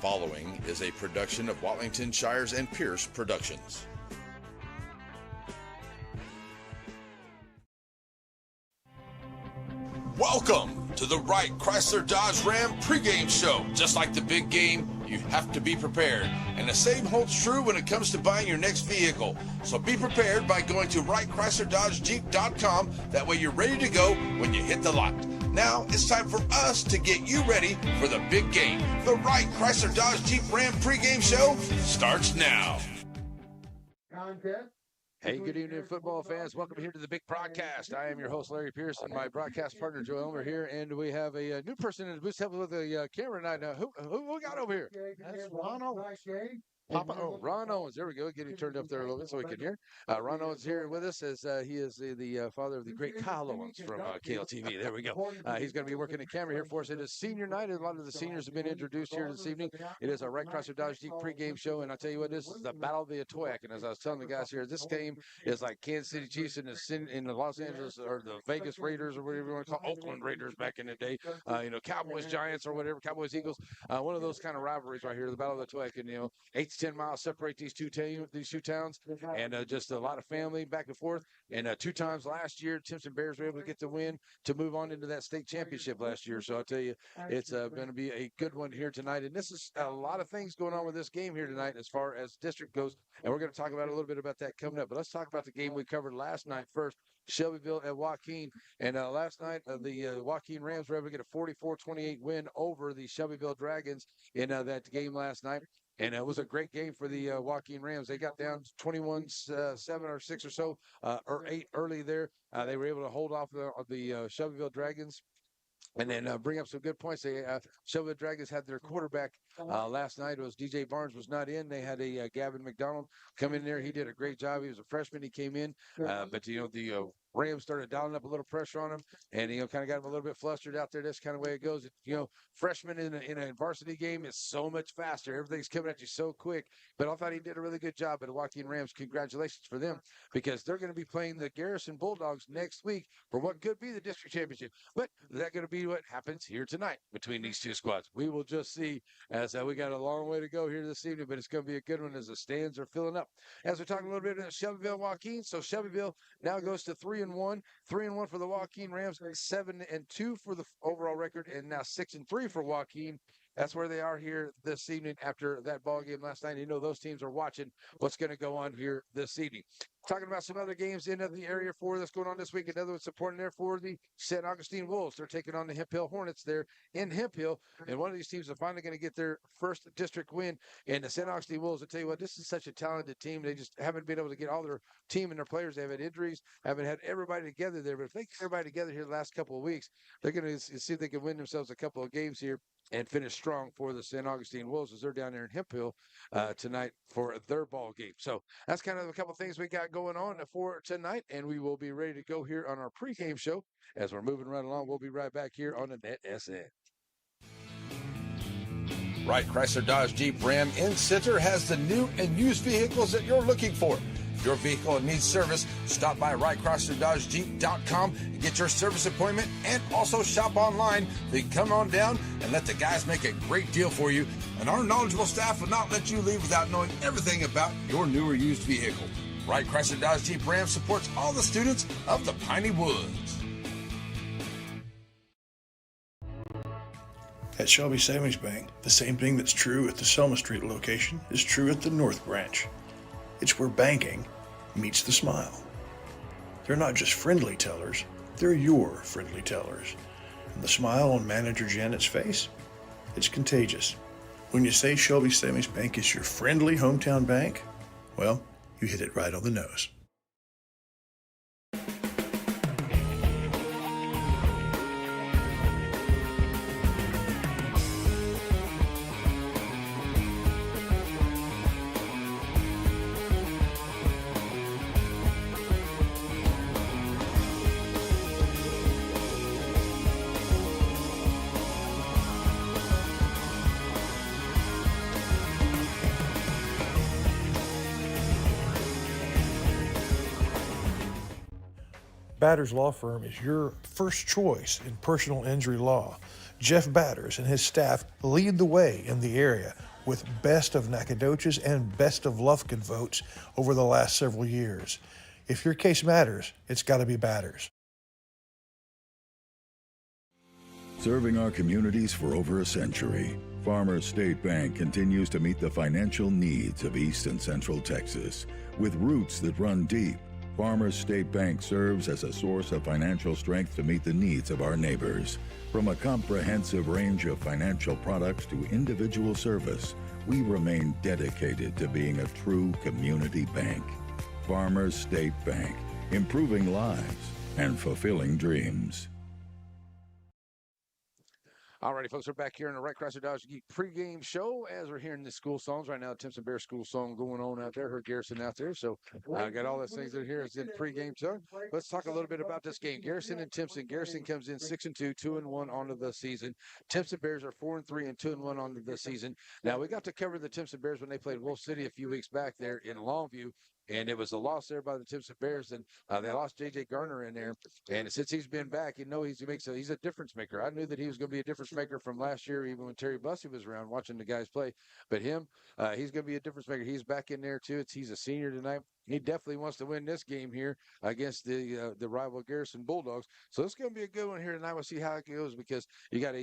following is a production of Watlington Shires and Pierce Productions. Welcome to the Wright Chrysler Dodge Ram pregame show. Just like the big game, you have to be prepared. And the same holds true when it comes to buying your next vehicle. So be prepared by going to WrightChryslerDodgeJeep.com. That way you're ready to go when you hit the lot. Now it's time for us to get you ready for the big game. The Wright Chrysler Dodge Jeep Ram pregame show starts now. Hey, good evening, football fans. Welcome here to the big broadcast. I am your host, Larry Pierce, and my broadcast partner, Joe Elmer, here. And we have a new person in the booth helping with the camera tonight. Now, who we got over here? That's Ron Owens. Ron Owens. There we go. Getting turned up there a little bit so we can hear. Ron Owens here with us as he is the father of the great Kyle Owens from KLTV. There we go. He's going to be working the camera here for us. It is senior night. A lot of the seniors have been introduced here this evening. It is our Wright Chrysler Dodge Jeep pregame show. And I tell you what, this is the Battle of the Atoyac. And as I was telling the guys here, this game is like Kansas City Chiefs in the Los Angeles or the Vegas Raiders or whatever you want to call Oakland Raiders back in the day. Cowboys Giants or whatever, Cowboys Eagles. One of those kind of rivalries right here, the Battle of the Atoyac. And 8 to 10 miles separate these two towns, and just a lot of family back and forth. And 2 times last year, Timpson Bears were able to get the win to move on into that state championship last year. So I'll tell you, it's going to be a good one here tonight. And this is a lot of things going on with this game here tonight as far as district goes. And we're going to talk about a little bit about that coming up. But let's talk about the game we covered last night first. Shelbyville at Joaquin. And last night, the Joaquin Rams were able to get a 44-28 win over the Shelbyville Dragons in that game last night. And it was a great game for the Joaquin Rams. They got down 21-7 or 6 or so, or 8 early there. They were able to hold off the Shelbyville Dragons and then bring up some good points. They Shelbyville Dragons had their quarterback last night. It was DJ Barnes was not in. They had a Gavin McDonald come in there. He did a great job. He was a freshman. He came in, but the Rams started dialing up a little pressure on him, and kind of got him a little bit flustered out there. That's kind of the way it goes. Freshmen in a varsity game is so much faster. Everything's coming at you so quick. But I thought he did a really good job. But the Joaquin Rams, congratulations for them, because they're going to be playing the Garrison Bulldogs next week for what could be the district championship. But that's going to be what happens here tonight between these two squads. We will just see, as we got a long way to go here this evening, but it's going to be a good one as the stands are filling up. As we're talking a little bit about Shelbyville Joaquin, so Shelbyville now goes to 3-1. 3-1 for the Joaquin Rams, 7-2 for the overall record, and now 6-3 for Joaquin. That's where they are here this evening after that ball game last night. Those teams are watching what's going to go on here this evening. Talking about some other games in the area for that's going on this week. Another one's important there for the San Augustine Wolves. They're taking on the Hemp Hill Hornets there in Hemp Hill. And one of these teams are finally going to get their first district win. And the San Augustine Wolves, I tell you what, this is such a talented team. They just haven't been able to get all their team and their players. They've had injuries, haven't had everybody together there. But if they get everybody together here the last couple of weeks, they're going to see if they can win themselves a couple of games here and finish strong for the San Augustine Wolves as they're down there in Hemp Hill tonight for their ball game. So that's kind of a couple things we got going on for tonight, and we will be ready to go here on our pregame show. As we're moving right along, we'll be right back here on the Net SN. Wright Chrysler Dodge Jeep Ram in Center has the new and used vehicles that you're looking for. If your vehicle needs service, stop by WrightChryslerDodgeJeep.com and get your service appointment, and also shop online. Then come on down and let the guys make a great deal for you. And our knowledgeable staff will not let you leave without knowing everything about your new or used vehicle. Wright Chrysler Dodge Jeep Ram supports all the students of the Piney Woods. At Shelby Savings Bank, the same thing that's true at the Selma Street location is true at the North Branch. It's where banking meets the smile. They're not just friendly tellers, they're your friendly tellers. And the smile on Manager Janet's face, it's contagious. When you say Shelby Savings Bank is your friendly hometown bank, well, you hit it right on the nose. Batters Law Firm is your first choice in personal injury law. Jeff Batters and his staff lead the way in the area with Best of Nacogdoches and Best of Lufkin votes over the last several years. If your case matters, it's got to be Batters. Serving our communities for over a century, Farmers State Bank continues to meet the financial needs of East and Central Texas. With roots that run deep, Farmers State Bank serves as a source of financial strength to meet the needs of our neighbors. From a comprehensive range of financial products to individual service, we remain dedicated to being a true community bank. Farmers State Bank, improving lives and fulfilling dreams. All righty, folks, we're back here in the Right Chrysler Dodge Geek pregame show as we're hearing the school songs right now. Timpson Bear school song going on out there. Heard Garrison out there. So I got all those things in here. It's in pregame show. Let's talk a little bit about this game. Garrison and Timpson. Garrison comes in 6-2, 2-1 onto the season. Timpson Bears are 4-3 and 2-1 onto the season. Now, we got to cover the Timpson Bears when they played Wolf City a few weeks back there in Longview. And it was a loss there by the Timpson Bears, and they lost J.J. Garner in there. And since he's been back, you know he's a difference maker. I knew that he was going to be a difference maker from last year, even when Terry Bussey was around watching the guys play. But him, he's going to be a difference maker. He's back in there too. He's a senior tonight. He definitely wants to win this game here against the rival Garrison Bulldogs. So it's going to be a good one here tonight. We'll see how it goes because you got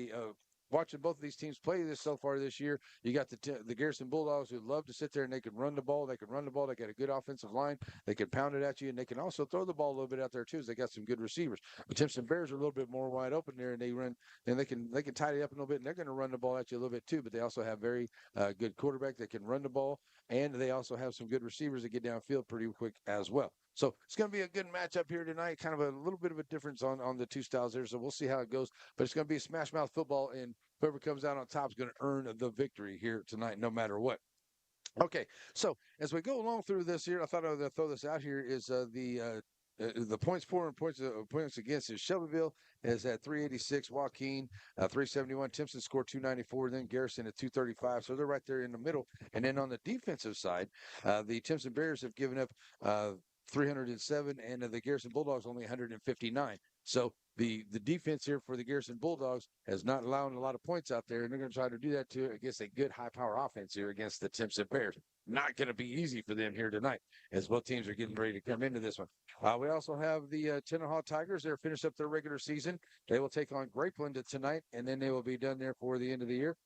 watching both of these teams play this so far this year, you got the Garrison Bulldogs who love to sit there and they can run the ball. They got a good offensive line. They can pound it at you, and they can also throw the ball a little bit out there too. As they got some good receivers. The Timpson Bears are a little bit more wide open there, and they run. And they can tidy up a little bit, and they're going to run the ball at you a little bit too. But they also have very good quarterback that can run the ball, and they also have some good receivers that get downfield pretty quick as well. So it's going to be a good matchup here tonight. Kind of a little bit of a difference on the two styles there. So we'll see how it goes. But it's going to be a smash mouth football, and whoever comes out on top is going to earn the victory here tonight, no matter what. Okay, so as we go along through this here, I thought I would throw this out here is the points for and points against is Shelbyville is at 386, Joaquin 371, Timpson scored 294, then Garrison at 235. So they're right there in the middle. And then on the defensive side, the Timpson Bears have given up 307, and the Garrison Bulldogs only 159. So the defense here for the Garrison Bulldogs has not allowed a lot of points out there, and they're going to try to do that too against a good high-power offense here against the Timpson Bears. Not going to be easy for them here tonight as both teams are getting ready to come into this one. We also have the Tennehaw Tigers. They're finished up their regular season. They will take on Grapeland tonight, and then they will be done there for the end of the year.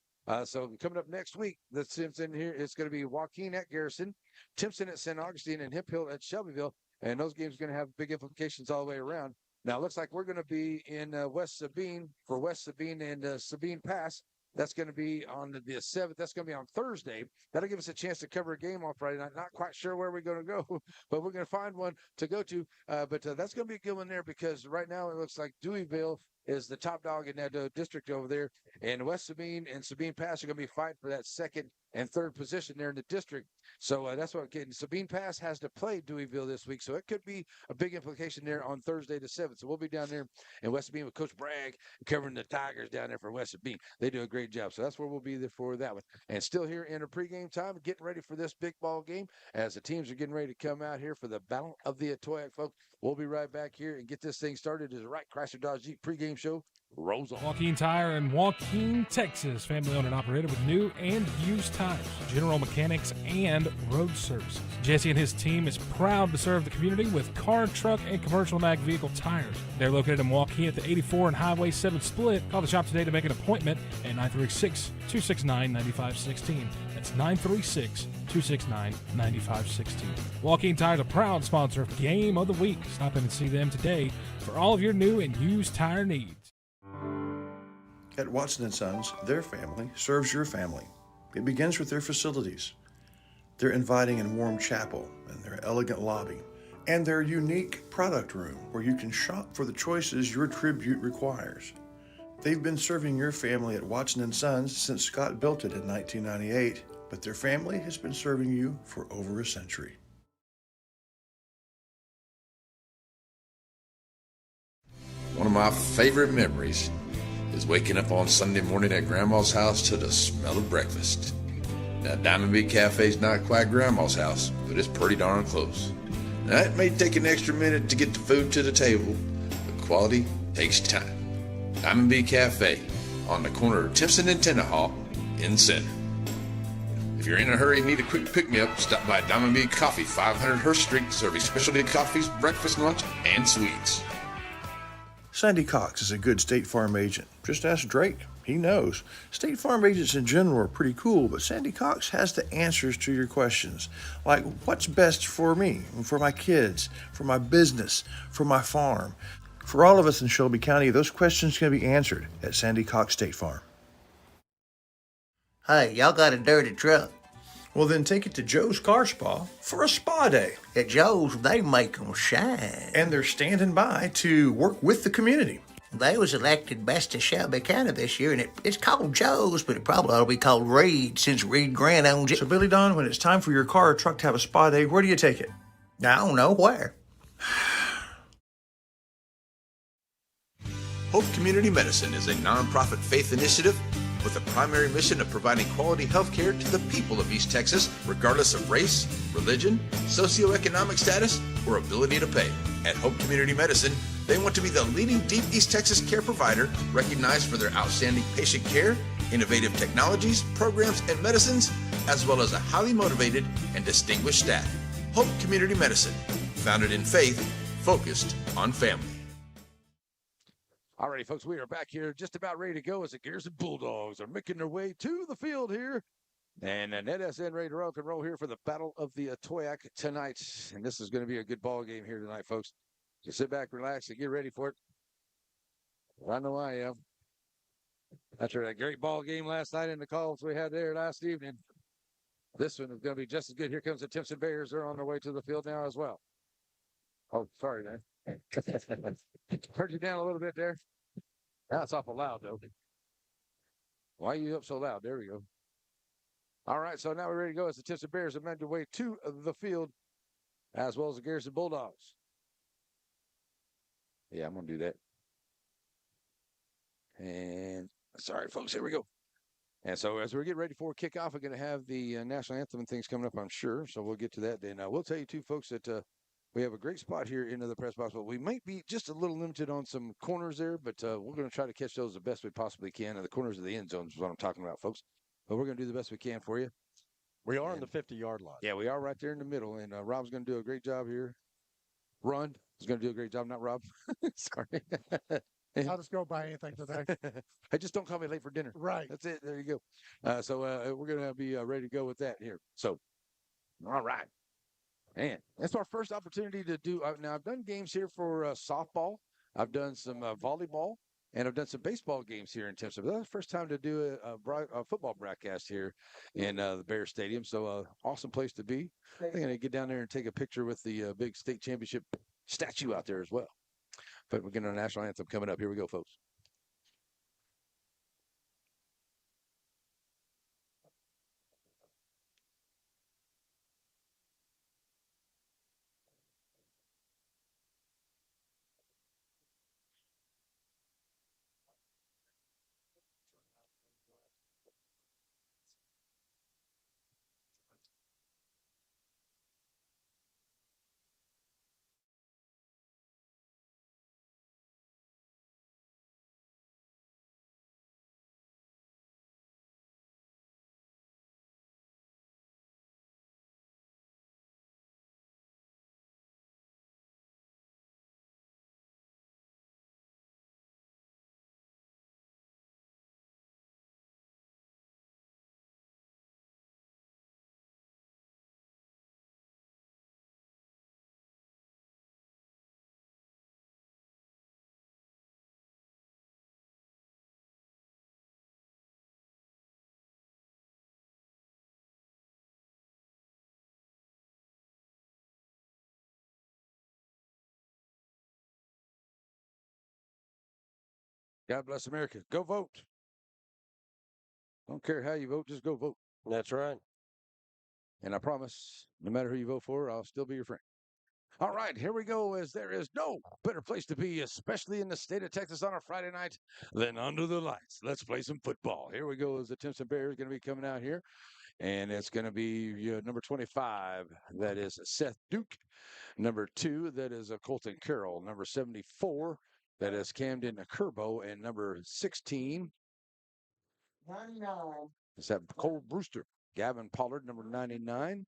So coming up next week, the Timpson here is going to be Joaquin at Garrison, Timpson at St. Augustine, and Hemp Hill at Shelbyville. And those games are going to have big implications all the way around. Now, it looks like we're going to be in West Sabine for West Sabine and Sabine Pass. That's going to be on the 7th. That's going to be on Thursday. That'll give us a chance to cover a game on Friday night. Not quite sure where we're going to go, but we're going to find one to go to. But that's going to be a good one there because right now it looks like Deweyville is the top dog in that district over there. And West Sabine and Sabine Pass are going to be fighting for that second and third position there in the district. So that's what Sabine Pass has to play Deweyville this week. So it could be a big implication there on Thursday the 7th. So we'll be down there in West Sabine with Coach Bragg covering the Tigers down there for West Sabine. They do a great job. So that's where we'll be there for that one. And still here in the pregame time, getting ready for this big ball game as the teams are getting ready to come out here for the Battle of the Atoyac, folks. We'll be right back here and get this thing started as the Right Chrysler Dodge Jeep pregame show rolls on. Joaquin Tire in Joaquin, Texas. Family owned and operated with new and used tires, general mechanics, and road services. Jesse and his team is proud to serve the community with car, truck, and commercial and ag vehicle tires. They're located in Joaquin at the 84 and Highway 7 split. Call the shop today to make an appointment at 936-269-9516. That's 936-269-9516. Joaquin Tire is a proud sponsor of Game of the Week. Stop in and see them today for all of your new and used tire needs. At Watson & Sons, their family serves your family. It begins with their facilities, their inviting and warm chapel, and their elegant lobby, and their unique product room where you can shop for the choices your tribute requires. They've been serving your family at Watson & Sons since Scott built it in 1998, but their family has been serving you for over a century. One of my favorite memories is waking up on Sunday morning at Grandma's house to the smell of breakfast. Now, Diamond B Cafe's not quite Grandma's house, but it's pretty darn close. Now, it may take an extra minute to get the food to the table, but quality takes time. Diamond B Cafe on the corner of Timpson and Tennehaw in the center. If you're in a hurry and need a quick pick-me-up, stop by Diamond B Coffee, 500 Hurst Street, serving specialty coffees, breakfast, lunch, and sweets. Sandy Cox is a good State Farm agent. Just ask Drake. He knows. State Farm agents in general are pretty cool, but Sandy Cox has the answers to your questions. Like, what's best for me, for my kids, for my business, for my farm? For all of us in Shelby County, those questions can be answered at Sandy Cox State Farm. Hey, y'all got a dirty truck. Well, then take it to Joe's Car Spa for a spa day. At Joe's, they make 'em shine. And they're standing by to work with the community. They was elected best of Shelby County this year, and it's called Joe's, but it probably ought to be called Reed since Reed Grant owns it. So, Billy Don, when it's time for your car or truck to have a spa day, where do you take it? I don't know where. Hope Community Medicine is a nonprofit faith initiative with a primary mission of providing quality health care to the people of East Texas, regardless of race, religion, socioeconomic status, or ability to pay. At Hope Community Medicine, they want to be the leading deep East Texas care provider, recognized for their outstanding patient care, innovative technologies, programs, and medicines, as well as a highly motivated and distinguished staff. Hope Community Medicine, founded in faith, focused on family. All righty, folks, we are back here just about ready to go as the Garrison Bulldogs are making their way to the field here. And Ned SN ready to rock and roll here for the Battle of the Atoyac tonight. And this is going to be a good ball game here tonight, folks. So sit back, relax, and get ready for it. I know I am. After that great ball game last night in the calls we had there last evening, this one is going to be just as good. Here comes the Timpson Bears. They're on their way to the field now as well. Oh, sorry, man. Heard you down a little bit there. That's awful loud, though. Why are you up so loud? There we go. All right, so now we're ready to go as the Timpson Bears have made their way to the field, as well as the Garrison Bulldogs. Yeah, I'm going to do that. And sorry, folks, here we go. And so as we're getting ready for kickoff, we're going to have the national anthem and things coming up, I'm sure. So we'll get to that then. We'll tell you, too, folks, that we have a great spot here into the press box, but we might be just a little limited on some corners there, but we're going to try to catch those the best we possibly can. And the corners of the end zones is what I'm talking about, folks. But we're going to do the best we can for you. We are on the 50-yard line. Yeah, we are right there in the middle, and Rob's going to do a great job here. Ron is going to do a great job, not Rob. Sorry. I'll just go buy anything today. Hey, just don't call me late for dinner. Right. That's it. There you go. So we're going to be ready to go with that here. So, all right. Man, that's our first opportunity to do. Now, I've done games here for softball. I've done some volleyball, and I've done some baseball games here in Timpson. But that's the first time to do a football broadcast here in the Bear Stadium. So, awesome place to be. I'm going to get down there and take a picture with the big state championship statue out there as well. But we're getting a national anthem coming up. Here we go, folks. God bless America. Go vote. Don't care how you vote, just go vote. That's right. And I promise, no matter who you vote for, I'll still be your friend. All right, here we go, as there is no better place to be, especially in the state of Texas on a Friday night, than under the lights. Let's play some football. Here we go, as the Timpson Bears going to be coming out here. And it's going to be number 25, that is Seth Duke. Number 2, that is Colton Carroll. Number 74, that is Camden Kerbo. And number 16, 99, is that Cole Brewster. Gavin Pollard, number 99.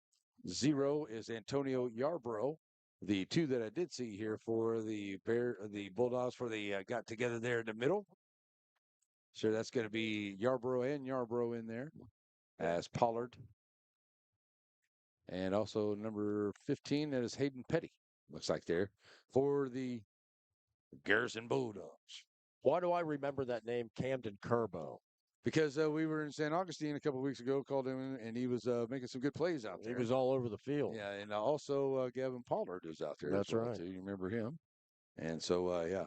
0 is Antonio Yarbrough. The two that I did see here for the Bulldogs for the got together there in the middle. So that's going to be Yarbrough and Yarbrough in there as Pollard. And also number 15, that is Hayden Petty. Looks like there for the Garrison Bulldogs. Why do I remember that name, Camden Curbo? Because we were in San Augustine a couple of weeks ago, called him, and he was making some good plays out there. He was all over the field. Yeah, and also Gavin Pollard is out there. That's right. Too. You remember him? And so, yeah,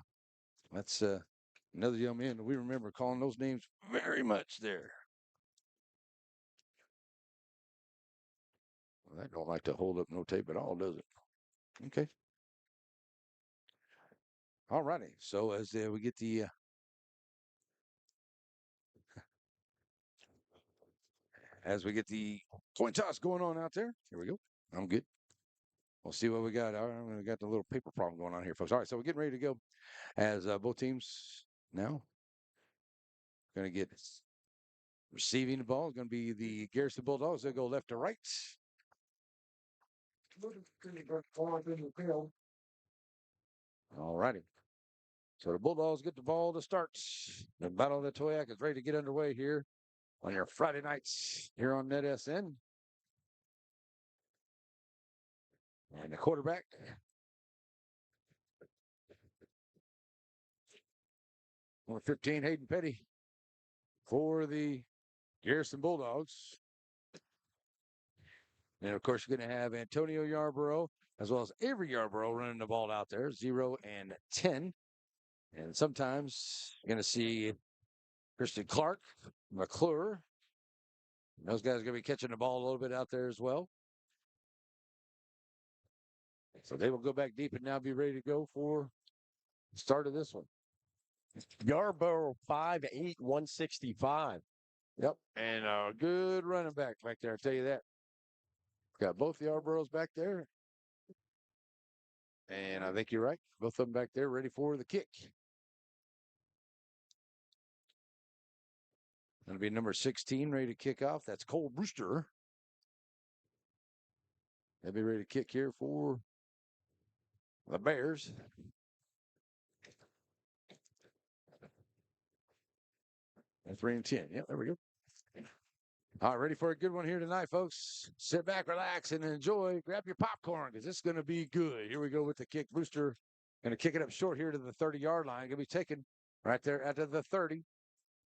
that's another young man that we remember calling those names very much there. Well, that don't like to hold up no tape at all, does it? Okay. All righty. So as we get the coin toss going on out there, here we go. I'm good. We'll see what we got. All right, we got the little paper problem going on here, folks. All right, so we're getting ready to go as both teams now going to get receiving the ball. It's going to be the Garrison Bulldogs. They'll go left to right. All righty. So the Bulldogs get the ball to start. The Battle of the Toyac is ready to get underway here on your Friday nights here on NetSN. And the quarterback, number 15, Hayden Petty for the Garrison Bulldogs. And, of course, you're going to have Antonio Yarbrough as well as Avery Yarbrough running the ball out there, 0 and 10. And sometimes you're going to see Christian Clark, McClure. Those guys are going to be catching the ball a little bit out there as well. So they will go back deep and now be ready to go for the start of this one. Yarborough 5'8", 165. Yep. And a good running back back there, I'll tell you that. Got both the Yarboroughs back there. And I think you're right. Both of them back there ready for the kick. That'll be number 16 ready to kick off. That's Cole Brewster. They'll be ready to kick here for the Bears. And 3 and 10. Yep, there we go. All right, ready for a good one here tonight, folks. Sit back, relax, and enjoy. Grab your popcorn because this is going to be good. Here we go with the kick. Brewster going to kick it up short here to the 30-yard line. Going to be taken right there at the 30.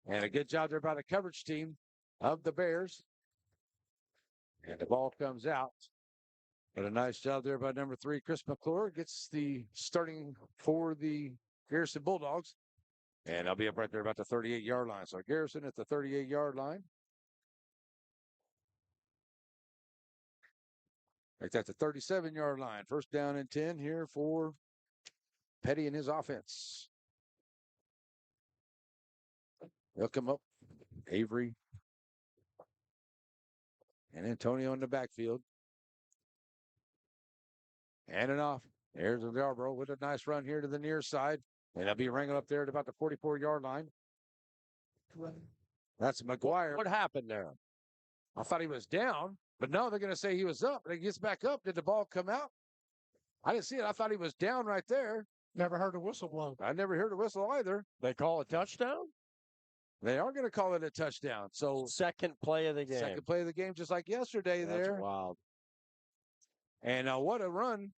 And a good job there by the coverage team of the Bears. And the ball comes out. But a nice job there by number 3, Chris McClure. Gets the starting for the Garrison Bulldogs. And I'll be up right there about the 38-yard line. So Garrison at the 38-yard line. Like that's the 37-yard line. First down and 10 here for Petty and his offense. They'll come up. Avery and Antonio in the backfield. And an off. There's Yarbrough with a nice run here to the near side. And they'll be wrangled up there at about the 44-yard line. That's McGuire. What happened there? I thought he was down, but no, they're going to say he was up. And he gets back up. Did the ball come out? I didn't see it. I thought he was down right there. Never heard a whistle blown. I never heard a whistle either. They call a touchdown? They are going to call it a touchdown. So second play of the game. Second play of the game, just like yesterday. That's there. Wild. And what a run.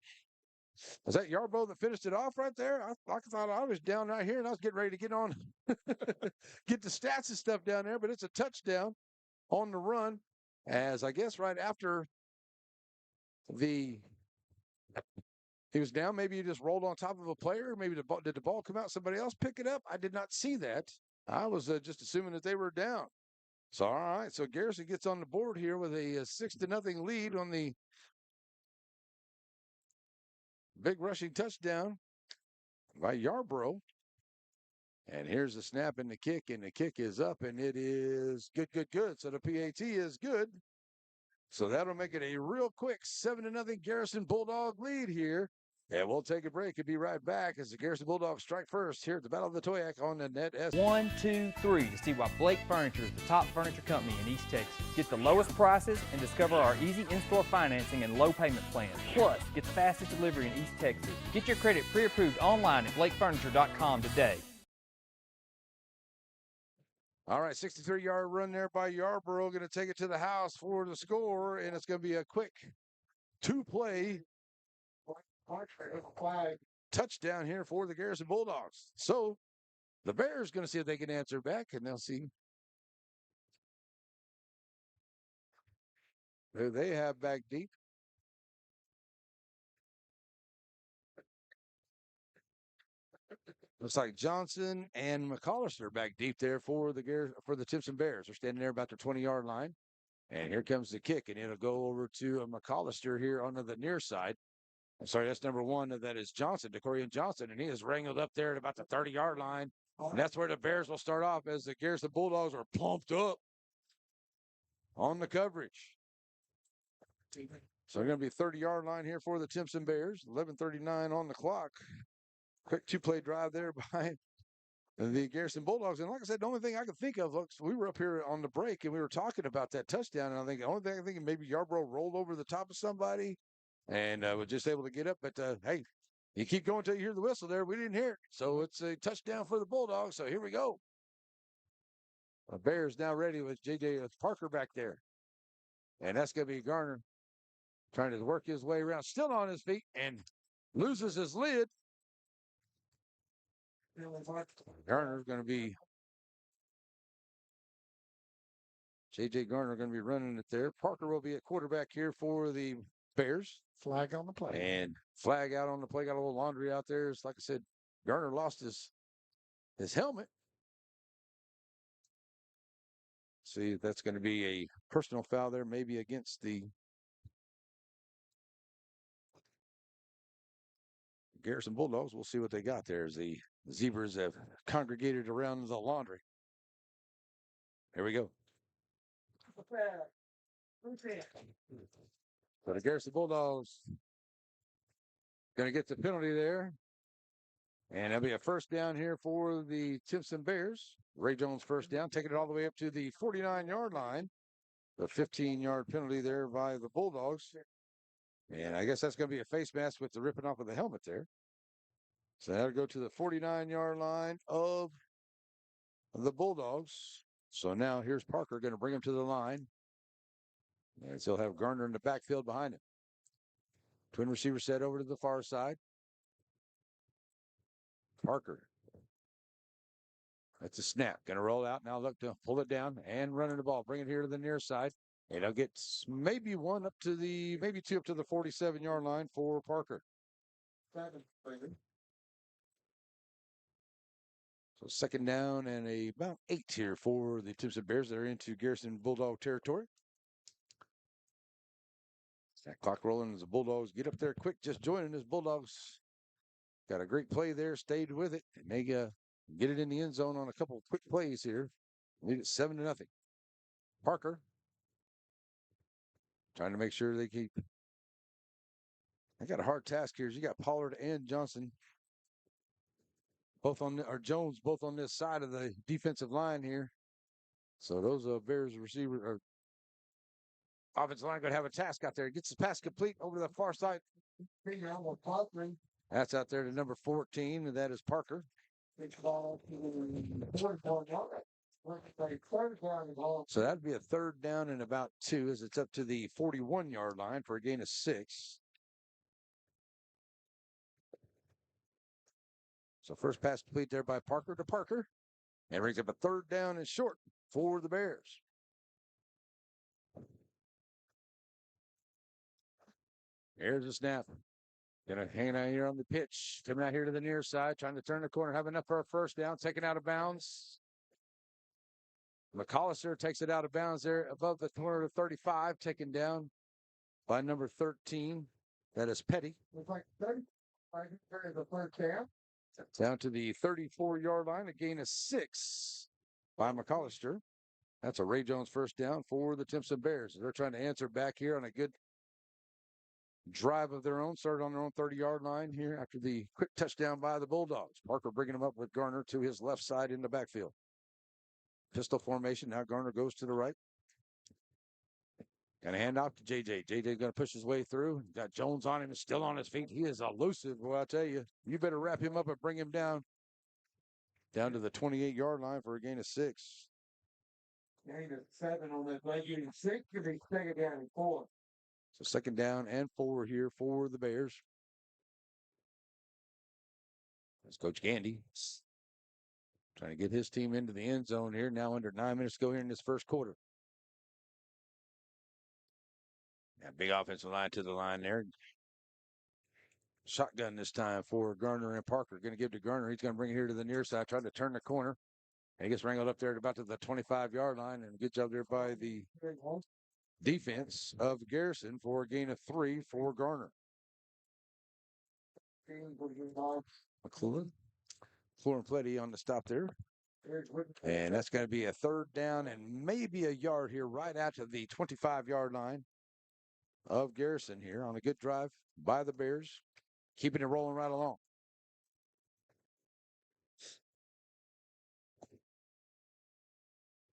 Was that Yarbrough that finished it off right there? I thought I was down right here, and I was getting ready to get on, get the stats and stuff down there, but it's a touchdown on the run, as I guess right after he was down. Maybe he just rolled on top of a player. Maybe did the ball come out? Somebody else pick it up? I did not see that. I was just assuming that they were down. So, all right. So Garrison gets on the board here with a 6-0 lead on the big rushing touchdown by Yarbrough. And here's the snap and the kick is up, and it is good. So the PAT is good. So that'll make it a real quick 7-0 Garrison Bulldog lead here And we'll take a break and be right back as the Garrison Bulldogs strike first here at the Battle of the Toyac on the Net S. 1, 2, 3 to see why Blake Furniture is the top furniture company in East Texas. Get the lowest prices and discover our easy in-store financing and low payment plans. Plus, get the fastest delivery in East Texas. Get your credit pre-approved online at blakefurniture.com today. All right, 63-yard run there by Yarborough. Going to take it to the house for the score, and it's going to be a quick two-play touchdown here for the Garrison Bulldogs. So the Bears going to see if they can answer back, and they'll see who they have back deep. Looks like Johnson and McCollister back deep there for the Timpson Bears. They're standing there about their 20-yard line. And here comes the kick, and it'll go over to McCollister here onto the near side. I'm sorry, that's number one. That is Johnson, DeCorian Johnson, and he is wrangled up there at about the 30-yard line. And that's where the Bears will start off as the Garrison Bulldogs are pumped up on the coverage. So they're going to be 30-yard line here for the Timpson Bears. 11:39 on the clock. Quick two-play drive there by the Garrison Bulldogs. And like I said, the only thing I could think of, looks, we were up here on the break and we were talking about that touchdown. And I think the only thing I think maybe Yarborough rolled over the top of somebody and was just able to get up. But hey, you keep going until you hear the whistle there. We didn't hear it. So it's a touchdown for the Bulldogs. So here we go. The Bears now ready with J.J. Parker back there. And that's going to be Garner trying to work his way around, still on his feet, and loses his lid. Garner's going to be J.J. Garner going to be running it there. Parker will be at quarterback here for the Bears. Flag on the play. And flag out on the play. Got a little laundry out there. It's like I said, Garner lost his helmet. See, that's going to be a personal foul there, maybe against the Garrison Bulldogs. We'll see what they got there as the Zebras have congregated around the laundry. Here we go. So the Garrison Bulldogs going to get the penalty there. And it'll be a first down here for the Timpson Bears. Ray Jones first down, taking it all the way up to the 49-yard line. The 15-yard penalty there by the Bulldogs. And I guess that's going to be a face mask with the ripping off of the helmet there. So that'll go to the 49-yard line of the Bulldogs. So now here's Parker going to bring him to the line. And he'll have Garner in the backfield behind him. Twin receiver set over to the far side. Parker. That's a snap. Going to roll out. Now look to pull it down and running the ball. Bring it here to the near side. And he'll get maybe two up to the 47-yard line for Parker. So second down and about 8 here for the Timpson Bears. They're into Garrison Bulldog territory. That clock rolling as the Bulldogs get up there quick, just joining this. Bulldogs got a great play there, stayed with it, and they get it in the end zone on a couple of quick plays here. Lead it 7-0. Parker trying to make sure they keep. They got a hard task here. You got Pollard and Johnson Jones both on this side of the defensive line here. So those Bears receiver or offensive line going to have a task out there. Gets the pass complete over to the far side. That's out there to number 14, and that is Parker. So that'd be a third down and about 2 as it's up to the 41-yard line for a gain of 6. So first pass complete there by Parker to Parker. And brings up a third down and short for the Bears. Here's the snap. Gonna hang out here on the pitch. Coming out here to the near side, trying to turn the corner. Have enough for a first down. Taken out of bounds. McCollister takes it out of bounds there above the corner of 35. Taken down by number 13. That is Petty. Down to the 34-yard line. A gain of 6 by McCollister. That's a Ray Jones first down for the Timpson Bears. They're trying to answer back here on a good drive of their own, started on their own 30-yard line here after the quick touchdown by the Bulldogs. Parker bringing them up with Garner to his left side in the backfield. Pistol formation. Now Garner goes to the right. Going to hand off to JJ. JJ's going to push his way through. Got Jones on him. Is still on his feet. He is elusive, boy, I tell you. You better wrap him up and bring him down. Down to the 28-yard line for a gain of 6. Gain of 7 on that play. Gain of 6. Could be second down and 4. So 2nd down and 4 here for the Bears. That's Coach Gandy trying to get his team into the end zone here. Now under 9 minutes to go here in this first quarter. Yeah, big offensive line to the line there. Shotgun this time for Garner and Parker. Going to give to Garner. He's going to bring it here to the near side, trying to turn the corner. And he gets wrangled up there at about to the 25-yard line. And good job there by the defense of Garrison for a gain of 3 for Garner. McClellan Pletty on the stop there. And that's going to be a 3rd down and maybe a yard here right after the 25-yard line of Garrison here on a good drive by the Bears. Keeping it rolling right along.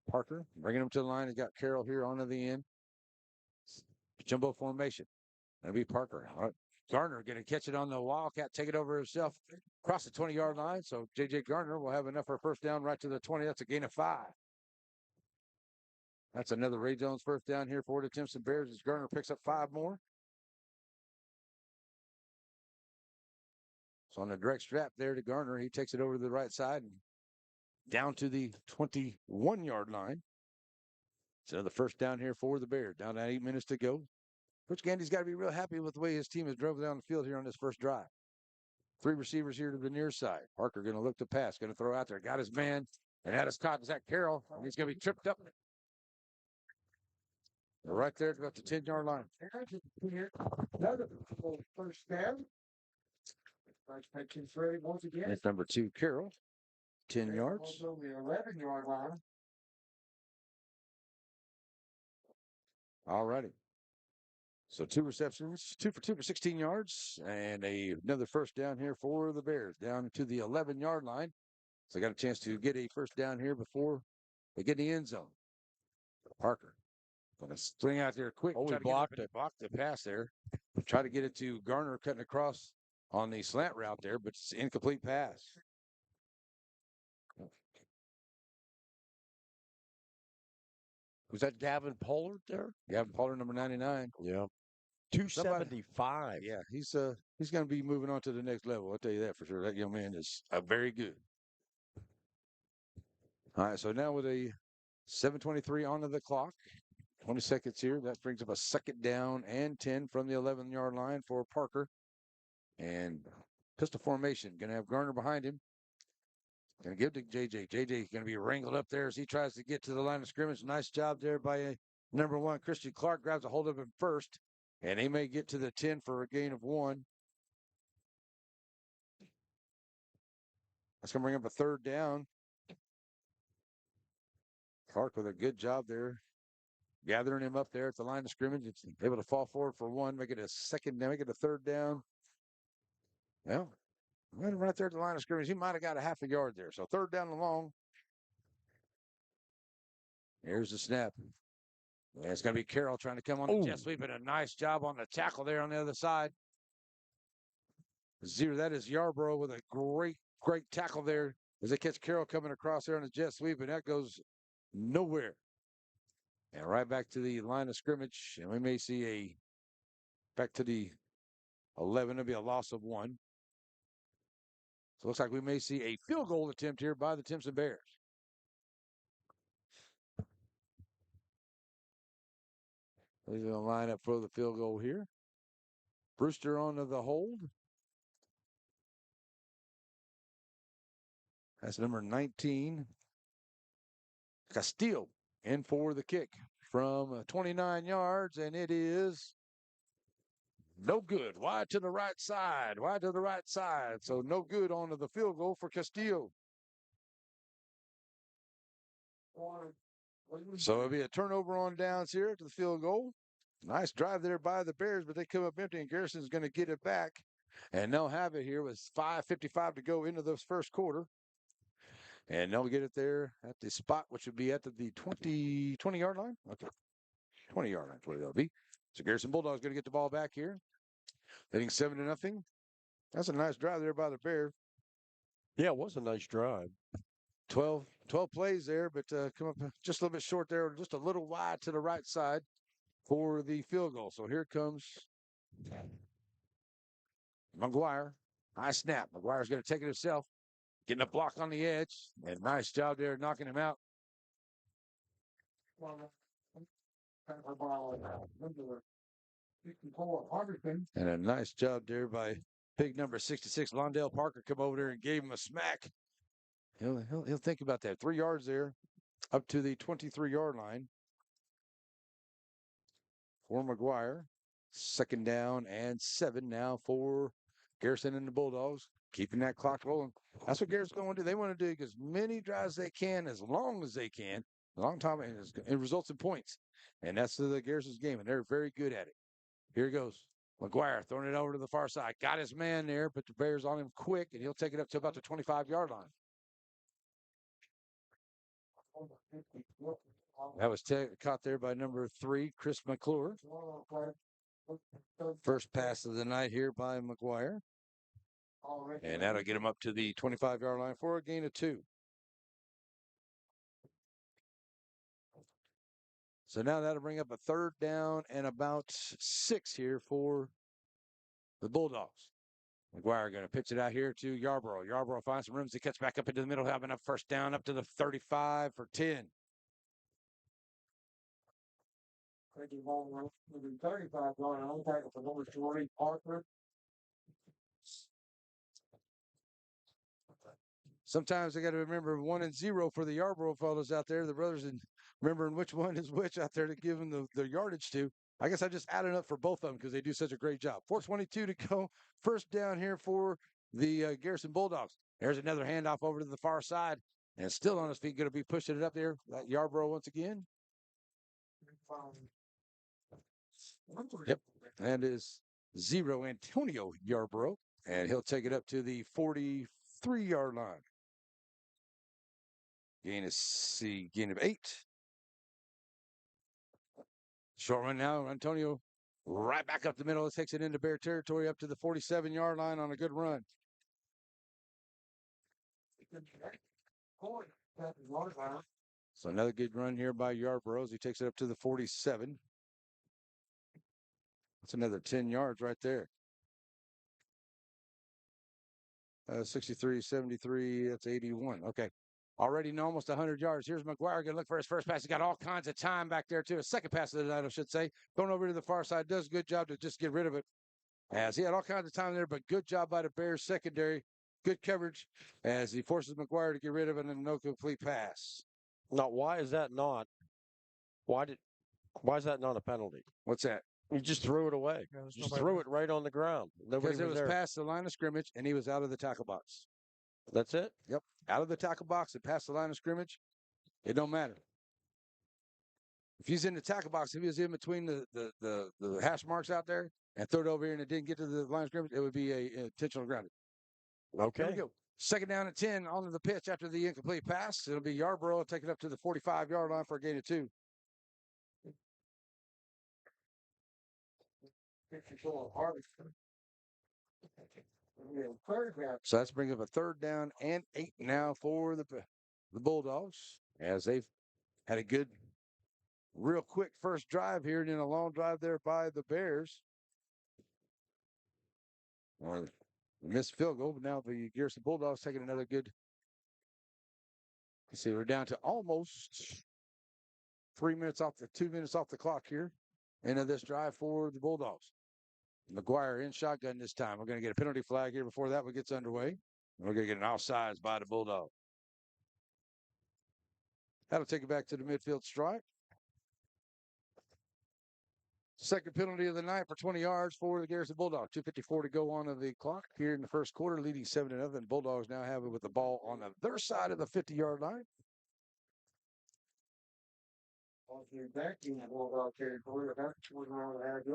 Parker bringing him to the line. He's got Carroll here onto the end. Jumbo formation. That'll be Parker. All right. Garner going to catch it on the Wildcat, take it over himself across the 20-yard line. So J.J. Garner will have enough for a first down right to the 20. That's a gain of 5. That's another Ray Jones first down here for the Timpson Bears as Garner picks up 5 more. So on the direct strap there to Garner, he takes it over to the right side and down to the 21-yard line. It's another first down here for the Bears. Down to 8 minutes to go. Coach Gandy's got to be real happy with the way his team has drove down the field here on this first drive. 3 receivers here to the near side. Parker going to look to pass, going to throw out there. Got his man, and that is caught. Zach Carroll, and he's going to be tripped up. Right there about the 10-yard line. Another first down. Once again. That's number 2, Carroll. 10 yards. Also the 11-yard line. All righty. So 2 receptions, 2 for 2 for 16 yards, and another first down here for the Bears, down to the 11-yard line. So they got a chance to get a first down here before they get in the end zone. Parker going to swing out there quick. Oh, he blocked the pass there. Try to get it to Garner cutting across on the slant route there, but it's an incomplete pass. Was that Gavin Pollard there? Gavin Pollard, number 99. Yeah. 275. Yeah, he's going to be moving on to the next level. I'll tell you that for sure. That young man is very good. All right, so now with a 7:23 onto the clock, 20 seconds here. That brings up a 2nd down and 10 from the 11-yard line for Parker. And pistol formation. Going to have Garner behind him. Going to give to JJ. JJ going to be wrangled up there as he tries to get to the line of scrimmage. Nice job there by number 1, Christian Clark. Grabs a hold of him first. And he may get to the 10 for a gain of 1. That's going to bring up a 3rd down. Clark with a good job there. Gathering him up there at the line of scrimmage. It's able to fall forward for 1. Make it a 2nd down. Make it a 3rd down. Well, right there at the line of scrimmage. He might have got a half a yard there. So 3rd down and long. Here's the snap. Yeah, it's going to be Carroll trying to come on the jet sweep, and a nice job on the tackle there on the other side. That is Yarborough with a great tackle there as they catch Carroll coming across there on the jet sweep, and that goes nowhere. And right back to the line of scrimmage, and we may see back to the 11. It'll be a loss of 1. So it looks like we may see a field goal attempt here by the Timpson Bears. They're going to line up for the field goal here. Brewster onto the hold. That's number 19. Castillo in for the kick from 29 yards, and it is no good. Wide to the right side. So no good onto the field goal for Castillo. So it'll be a turnover on downs here to the field goal. Nice drive there by the Bears, but they come up empty, and Garrison's going to get it back. And they'll have it here with 5:55 to go into this first quarter. And they'll get it there at the spot, which would be at the 20-yard line. Okay, 20-yard line is where they'll be. So Garrison Bulldogs going to get the ball back here, leading 7-0. That's a nice drive there by the Bears. Yeah, it was a nice drive. 12 plays there, but come up just a little bit short there, just a little wide to the right side for the field goal. So here comes McGuire. High snap. McGuire's going to take it himself, getting a block on the edge, and nice job there knocking him out. And a nice job there by big number 66, Londale Parker, come over there and gave him a smack. He'll think about that. 3 yards there, up to the 23-yard line for McGuire. 2nd down and 7 now for Garrison and the Bulldogs, keeping that clock rolling. That's what Garrison's going to do. They want to do as many drives as they can, as long as they can, a long time, and it results in points. And that's the Garrison's game, and they're very good at it. Here he goes. McGuire throwing it over to the far side. Got his man there, but the Bears on him quick, and he'll take it up to about the 25-yard line. That was caught there by number 3, Chris McClure. First pass of the night here by McGuire. And that'll get him up to the 25-yard line for a gain of 2. So now that'll bring up a 3rd down and about 6 here for the Bulldogs. McGuire going to pitch it out here to Yarborough. Yarborough finds some room to catch back up into the middle, having a 1st down up to the 35 for 10. Sometimes I got to remember 1 and 0 for the Yarborough fellows out there, the brothers, and remembering which one is which out there to give them the yardage to. I guess I just added up for both of them because they do such a great job. 4:22 to go. 1st down here for the Garrison Bulldogs. There's another handoff over to the far side. And still on his feet, going to be pushing it up there. That Yarborough once again. Yep. And is 0 Antonio Yarborough. And he'll take it up to the 43-yard line. Gain of 8. Short run now. Antonio right back up the middle. Takes it into Bear territory up to the 47-yard line on a good run. So another good run here by Yarborough as he takes it up to the 47. That's another 10 yards right there. 63, 73, that's 81. Okay. Already almost 100 yards. Here's McGuire going to look for his first pass. He's got all kinds of time back there, too. A second pass of the night, I should say. Going over to the far side. Does a good job to just get rid of it. As he had all kinds of time there, but good job by the Bears secondary. Good coverage as he forces McGuire to get rid of it and no complete pass. Now, why is that not? Why is that not a penalty? What's that? He just threw it away. Yeah, Just threw it right on the ground. Nobody Because it was there. past the line of scrimmage and he was out of the tackle box. That's it? Yep. Out of the tackle box and past the line of scrimmage, it don't matter. If he's in the tackle box, if he was in between the hash marks out there and threw it over here and it didn't get to the line of scrimmage, it would be a intentional grounding. Okay. Here we go. 2nd down and 10 onto the pitch after the incomplete pass. It'll be Yarborough taking it up to the 45-yard line for a gain of 2. So that's bringing up a 3rd down and 8 now for the Bulldogs as they've had a good, real quick first drive here and then a long drive there by the Bears. Or missed field goal, but now the Garrison Bulldogs taking another good. You see, we're down to almost 2 minutes off the clock here into this drive for the Bulldogs. McGuire in shotgun this time. We're going to get a penalty flag here before that one gets underway. And we're going to get an offsides by the Bulldogs. That'll take it back to the midfield stripe. Second penalty of the night for 20 yards for the Garrison Bulldogs. 2:54 to go on the clock here in the first quarter, leading 7-0. And Bulldogs now have it with the ball on their side of the 50-yard line.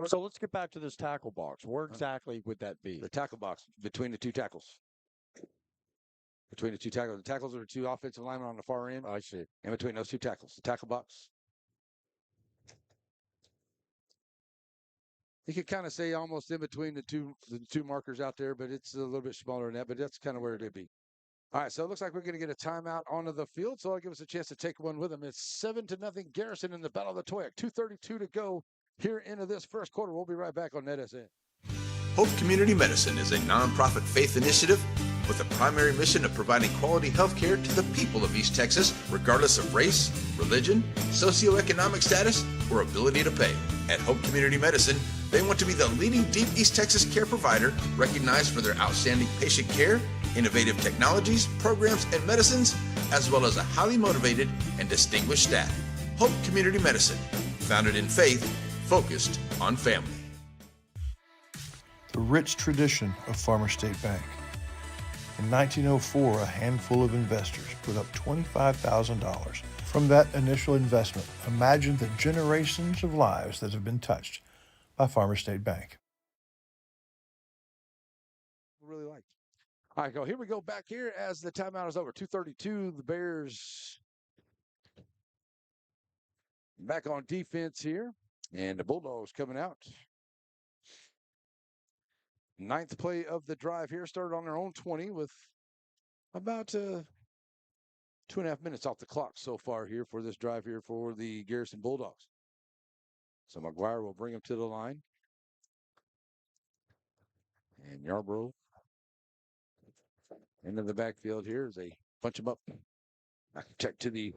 So let's get back to this tackle box. Where exactly would that be? The tackle box between the two tackles. Between the two tackles. The tackles are the two offensive linemen on the far end. I see. In between those two tackles. The tackle box. You could kind of say almost in between the two markers out there, but it's a little bit smaller than that, but that's kind of where it'd be. All right, so it looks like we're going to get a timeout onto the field, so I'll give us a chance to take one with them. It's 7-0 Garrison in the Battle of the Toyak. 2:32 to go here into this first quarter. We'll be right back on NetSN. Hope Community Medicine is a nonprofit faith initiative with the primary mission of providing quality health care to the people of East Texas, regardless of race, religion, socioeconomic status, or ability to pay. At Hope Community Medicine, they want to be the leading deep East Texas care provider, recognized for their outstanding patient care, innovative technologies, programs, and medicines, as well as a highly motivated and distinguished staff. Hope Community Medicine, founded in faith, focused on family. The rich tradition of Farmer State Bank. In 1904, a handful of investors put up $25,000. From that initial investment, imagine the generations of lives that have been touched by Farmer State Bank. Really liked. All right, here we go back here as the timeout is over. 2:32, the Bears back on defense here, and the Bulldogs coming out. Ninth play of the drive here, started on their own 20 with about 2.5 minutes off the clock so far here for this drive here for the Garrison Bulldogs. So McGuire will bring him to the line. And Yarbrough into the backfield here as they punch him up. Check to the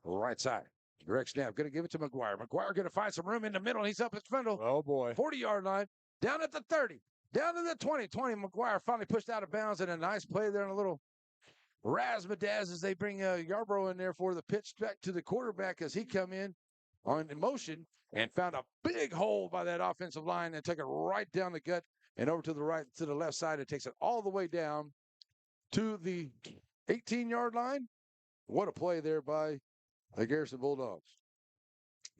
right side. Direct snap. Going to give it to McGuire. McGuire going to find some room in the middle. He's up at the middle. Oh, boy. 40-yard line. Down at the 30. Down to the 20. McGuire finally pushed out of bounds, and a nice play there and a little razzmatazz as they bring Yarbrough in there for the pitch back to the quarterback as he come in on motion and found a big hole by that offensive line and took it right down the gut and over to the right, to the left side. It takes it all the way down to the 18-yard line. What a play there by the Garrison Bulldogs.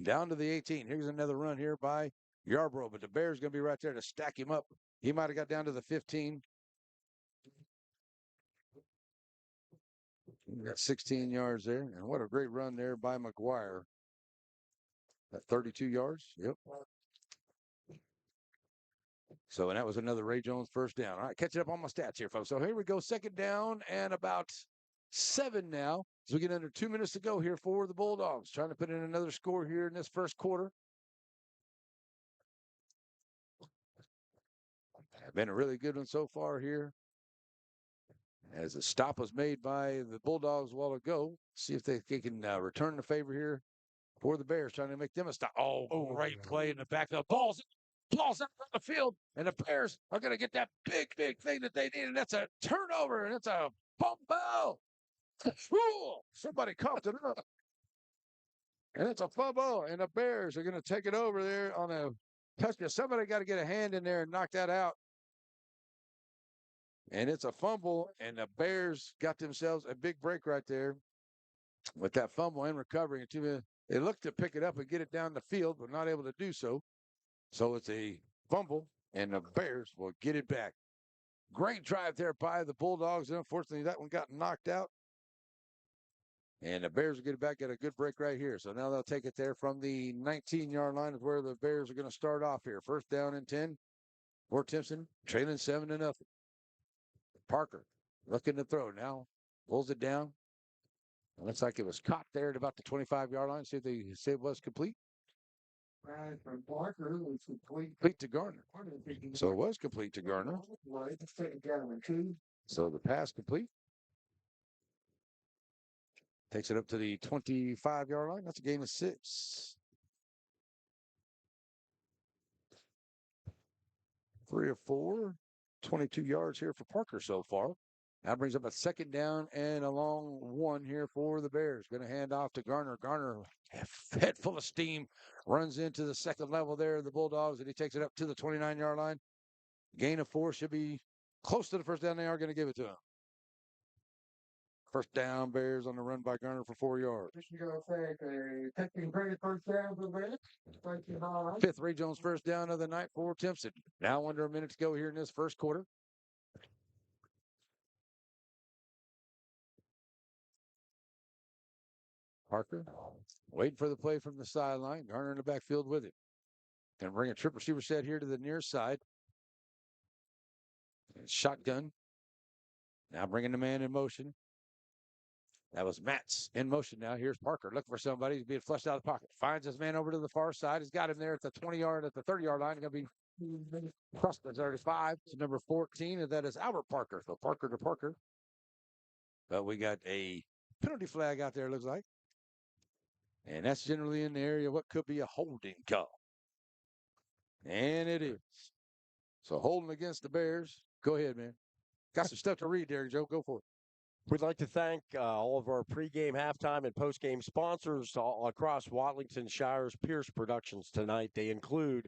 Down to the 18. Here's another run here by Yarbrough, but the Bears going to be right there to stack him up. He might have got down to the 15. We got 16 yards there, and what a great run there by McGuire. At 32 yards. Yep. So, and that was another Ray Jones first down. All right, catching up on my stats here, folks. So here we go, second down and about 7 now. As we get under 2 minutes to go here for the Bulldogs. Trying to put in another score here in this first quarter. Been a really good one so far here. As a stop was made by the Bulldogs a while ago. See if they can return the favor here for the Bears, trying to make them a stop. Oh, great play in the backfield. Ball's out on the field, and the Bears are going to get that big thing that they need, and that's a turnover, and it's a fumble. Somebody coughed it up. And it's a fumble, and the Bears are going to take it over there on a touchdown. Somebody got to get a hand in there and knock that out. And it's a fumble, and the Bears got themselves a big break right there with that fumble and recovering. They looked to pick it up and get it down the field, but not able to do so. So it's a fumble, and the Bears will get it back. Great drive there by the Bulldogs. Unfortunately, that one got knocked out. And the Bears will get it back, get a good break right here. So now they'll take it there from the 19-yard line is where the Bears are going to start off here. First down and 10 for Timpson, trailing 7-0. Parker looking to throw now. Pulls it down. It looks like it was caught there at about the 25-yard line. See if they say it was complete. From Parker was Complete to Garner. So it was complete to Garner. So the pass complete. Takes it up to the 25-yard line. That's a gain of 6. 3 or 4. 22 yards here for Parker so far. That brings up a second down and a long one here for the Bears. Going to hand off to Garner. Garner, head full of steam, runs into the second level there of the Bulldogs, and he takes it up to the 29-yard line. Gain of 4 should be close to the first down. They are going to give it to him. First down, Bears on the run by Garner for 4 yards. Fifth Ray Jones first down of the night for Timpson. Now under a minute to go here in this first quarter. Parker waiting for the play from the sideline. Garner in the backfield with it. Going to bring a trip receiver set here to the near side. Shotgun. Now bringing the man in motion. That was Matz in motion now. Here's Parker looking for somebody. He's being flushed out of the pocket. Finds his man over to the far side. He's got him there at the 30-yard line. Going to be across the 35 to number 14, and that is Albert Parker. So Parker to Parker. But we got a penalty flag out there, looks like. And that's generally in the area of what could be a holding call. And it is. So holding against the Bears. Go ahead, man. Got some stuff to read there, Joe. Go for it. We'd like to thank all of our pregame, halftime, and postgame sponsors all across Watlington Shire's Pierce Productions tonight. They include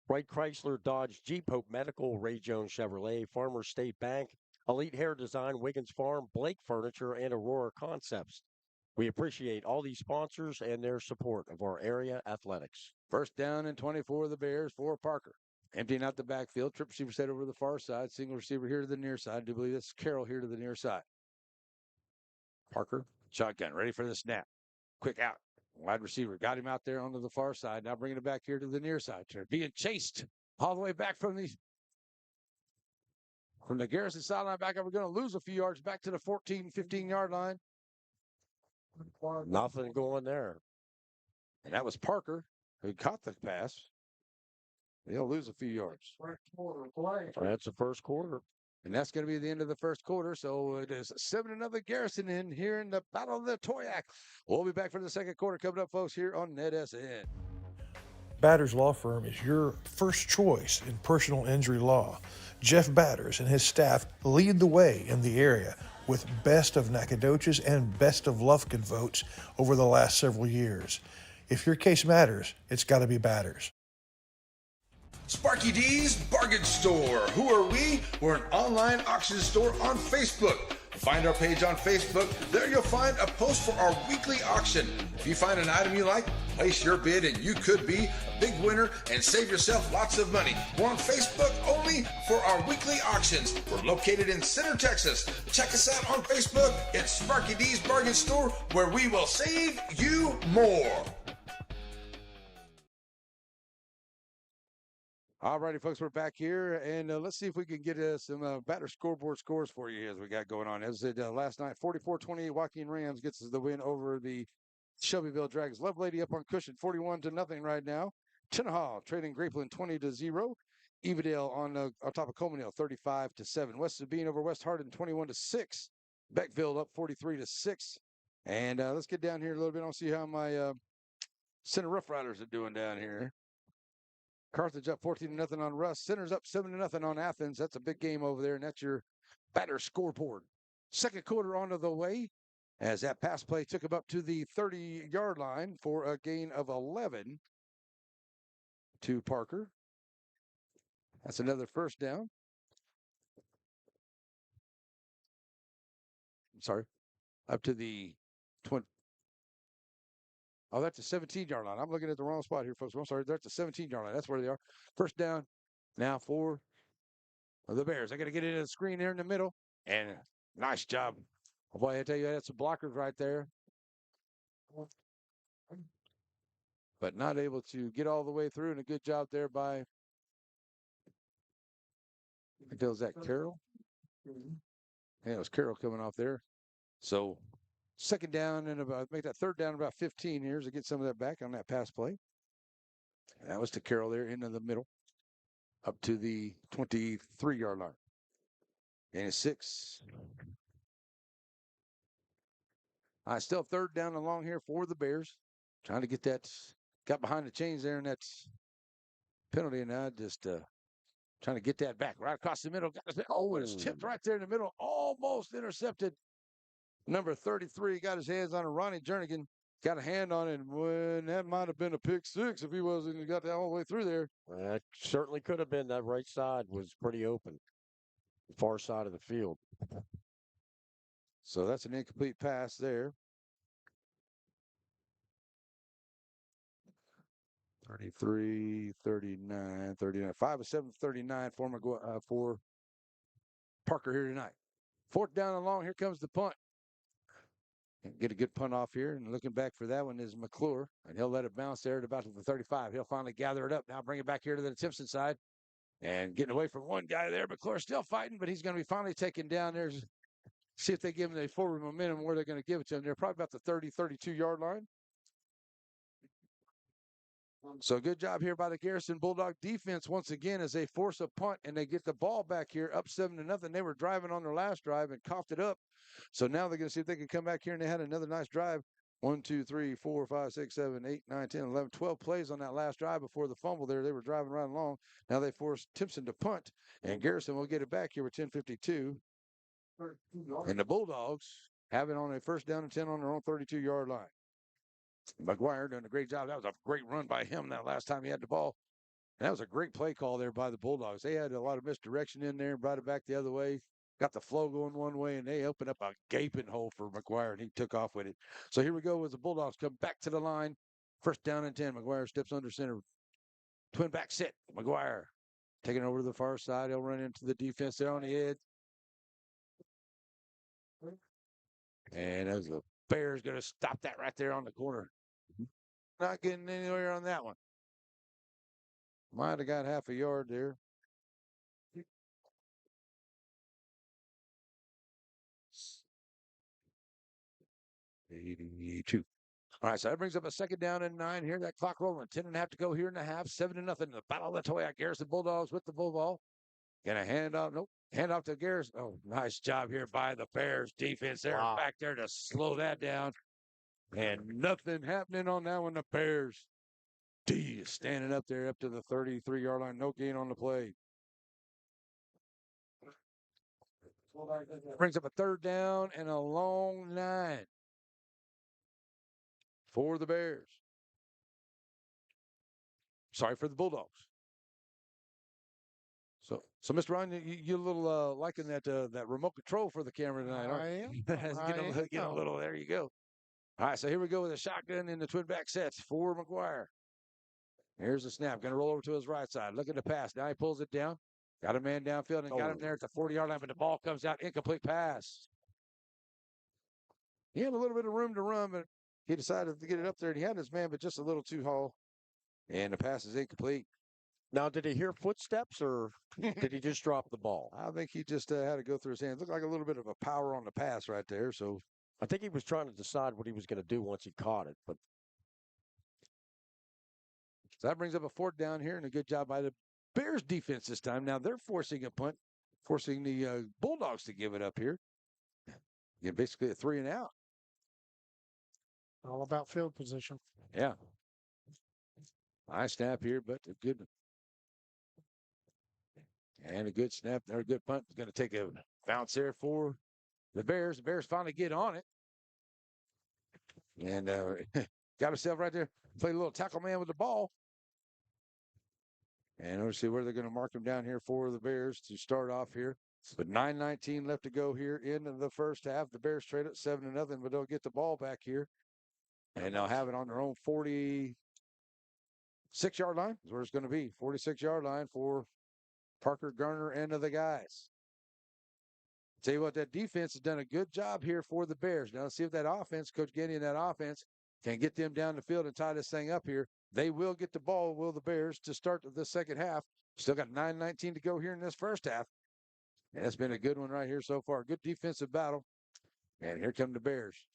Wright Chrysler, Dodge, Jeep, Hope Medical, Ray Jones Chevrolet, Farmers State Bank, Elite Hair Design, Wiggins Farm, Blake Furniture, and Aurora Concepts. We appreciate all these sponsors and their support of our area athletics. First down and 24 of the Bears for Parker. Emptying out the backfield. Trip receiver set over to the far side. Single receiver here to the near side. I do believe that's Carroll here to the near side. Parker, shotgun, ready for the snap. Quick out. Wide receiver. Got him out there onto the far side. Now bringing it back here to the near side. Being chased all the way back from the Garrison sideline back up. We're going to lose a few yards back to the 14, 15-yard line. Nothing going there. And that was Parker who caught the pass. They'll lose a few yards. That's the first quarter. And that's going to be the end of the first quarter. So it is 7-0 Garrison in here in the Battle of the Toyac. We'll be back for the second quarter coming up, folks, here on NetSN. Batters Law Firm is your first choice in personal injury law. Jeff Batters and his staff lead the way in the area with Best of Nacogdoches and Best of Lufkin votes over the last several years. If your case matters, it's got to be Batters. Sparky D's Bargain Store. Who are we? We're an online auction store on Facebook. Find our page on Facebook. There you'll find a post for our weekly auction. If you find an item you like, place your bid and you could be a big winner and save yourself lots of money. We're on Facebook only for our weekly auctions. We're located in Center, Texas. Check us out on Facebook. It's Sparky D's Bargain Store, where we will save you more. All righty, folks, we're back here, and let's see if we can get some batter scoreboard scores for you as we got going on. As I said last night, 44-28, Joaquin Rams gets the win over the Shelbyville Dragons. Lovelady up on Cushion, 41-0 right now. Tenaha trading Grapeland 20-0. Evadale on top of Coleman 35-7. West Sabine over West Hardin 21-6. Beckville up 43-6. And let's get down here a little bit. I'll see how my Center Rough Riders are doing down here. Carthage up 14-0 on Russ. Center's up 7-0 on Athens. That's a big game over there, and that's your batter scoreboard. Second quarter on the way as that pass play took him up to the 30-yard line for a gain of 11 to Parker. That's another first down. I'm sorry. Up to the 20. Oh, that's a 17-yard line. I'm looking at the wrong spot here, folks. I'm sorry. That's a 17-yard line. That's where they are. First down now for the Bears. I got to get into the screen there in the middle. And nice job. Oh, boy, I tell you, that's some blockers right there. But not able to get all the way through. And a good job there by, I think that was that Carroll. Yeah, it was Carroll coming off there. So second down and make that third down about 15 here to get some of that back on that pass play. And that was to Carroll there into the middle up to the 23-yard line. And 6. Still third down and long here for the Bears. Trying to get that, got behind the chains there, and that's penalty. And now just trying to get that back right across the middle. Oh, it's tipped right there in the middle. Almost intercepted. Number 33 got his hands on it. Ronnie Jernigan got a hand on it. And that might have been a pick six if he wasn't got that all the way through there. That certainly could have been. That right side was pretty open. The far side of the field. So that's an incomplete pass there. 33, 39, 39. 5 of 7, 39 for Parker here tonight. 4th down and long. Here comes the punt. Get a good punt off here. And looking back for that one is McClure. And he'll let it bounce there at about to the 35. He'll finally gather it up. Now bring it back here to the Timpson side. And getting away from one guy there. McClure still fighting, but he's going to be finally taken down there. See if they give him the forward momentum where they're going to give it to him. They're probably about the 30, 32-yard line. So good job here by the Garrison Bulldog defense once again as they force a punt and they get the ball back here up 7-0. They were driving on their last drive and coughed it up. So now they're going to see if they can come back here, and they had another nice drive. 1, 2, 3, 4, 5, 6, 7, 8, 9, 10, 11, 12 plays on that last drive before the fumble there. They were driving right along. Now they forced Timpson to punt, and Garrison will get it back here with 10:52. And the Bulldogs have it on a 1st down and 10 on their own 32-yard line. McGuire doing a great job. That was a great run by him that last time he had the ball. And that was a great play call there by the Bulldogs. They had a lot of misdirection in there and brought it back the other way. Got the flow going one way, and they opened up a gaping hole for McGuire, and he took off with it. So here we go as the Bulldogs come back to the line. 1st down and 10. McGuire steps under center. Twin back set. McGuire taking over to the far side. He'll run into the defense there on the edge. And as the Bears going to stop that right there on the corner. Not getting anywhere on that one. Might have got half a yard there. $82. All right, so that brings up a 2nd down and 9 here. That clock rolling. 10.5 to go here in the half. 7-0. The battle of the Toya. Garrison Bulldogs with the ball. Gonna hand off. Nope. Hand off to Garrison. Oh, nice job here by the Bears defense. They're back there to slow that down. And nothing happening on that one. The Bears D standing up there up to the 33-yard line. No gain on the play. Brings up a 3rd down and a long 9 for the Bears. Sorry, for the Bulldogs. So Mr. Ryan, you a little liking that remote control for the camera tonight, aren't you? Get a little. There you go. All right, so here we go with a shotgun in the twin back sets for McGuire. Here's the snap. Going to roll over to his right side. Looking to pass. Now he pulls it down. Got a man downfield and got him there at the 40-yard line, but the ball comes out. Incomplete pass. He had a little bit of room to run, but he decided to get it up there, and he had his man, but just a little too tall. And the pass is incomplete. Now, did he hear footsteps, or did he just drop the ball? I think he just had to go through his hands. Looked like a little bit of a power on the pass right there. So I think he was trying to decide what he was going to do once he caught it. But so that brings up a 4th down here, and a good job by the Bears defense this time. Now they're forcing a punt, forcing the Bulldogs to give it up here. Yeah, basically a 3 and out. All about field position. Yeah. Nice snap here, but a good and a good snap there. A good punt. Is going to take a bounce there for the Bears. The Bears finally get on it. And got himself right there. Played a little tackle man with the ball. And we'll see where they're going to mark him down here for the Bears to start off here. But 9:19 left to go here in the 1st half. The Bears trade it 7-0, but they'll get the ball back here. And they'll have it on their own 46-yard line is where it's going to be. 46-yard line for Parker Garner and the guys. Tell you what, that defense has done a good job here for the Bears. Now let's see if that offense, Coach Getty and that offense, can get them down the field and tie this thing up here. They will get the ball, will the Bears, to start the 2nd half. Still got 9:19 to go here in this 1st half. And it's been a good one right here so far. Good defensive battle. And here come the Bears.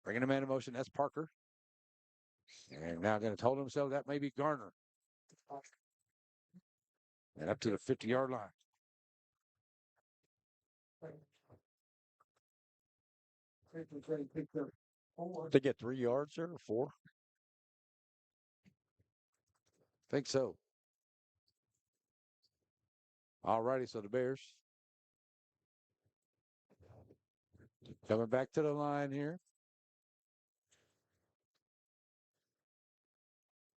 Bringing a man in motion. That's Parker. And now going to hold himself. That may be Garner. And up to the 50-yard line. they get 3 yards there or 4? Think so. All righty, so the Bears coming back to the line here.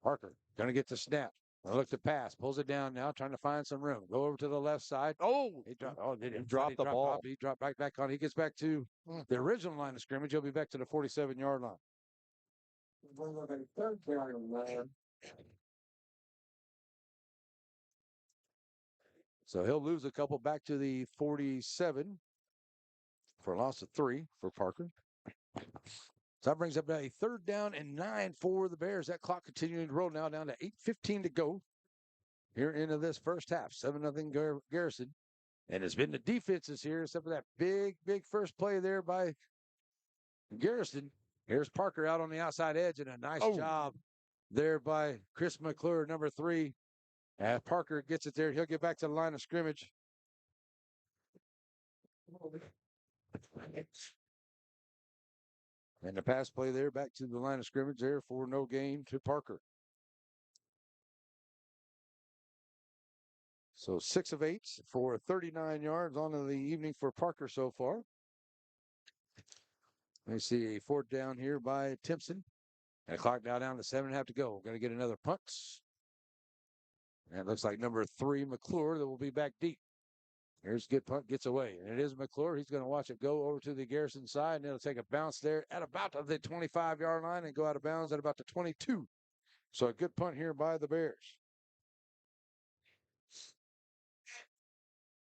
Parker going to get the snap. Look to pass. Pulls it down now, trying to find some room. Go over to the left side. Oh, he dropped the ball. Off. He dropped back on. He gets back to the original line of scrimmage. He'll be back to the 47-yard line. So he'll lose a couple back to the 47 for a loss of 3 for Parker. So that brings up a 3rd down and 9 for the Bears. That clock continuing to roll now down to 8:15 to go here into this first half. 7-0 Garrison. And it's been the defenses here, except for that big first play there by Garrison. Here's Parker out on the outside edge, and a nice job there by Chris McClure, number 3. As Parker gets it there, he'll get back to the line of scrimmage. And the pass play there back to the line of scrimmage there for no gain to Parker. So 6 of 8 for 39 yards on the evening for Parker so far. We see a 4th down here by Timpson. And the clock now down to 7.5 to go. We're going to get another punt. And it looks like number 3, McClure, that will be back deep. Here's a good punt, gets away. And it is McClure. He's going to watch it go over to the Garrison side, and it'll take a bounce there at about the 25-yard line and go out of bounds at about the 22. So a good punt here by the Bears.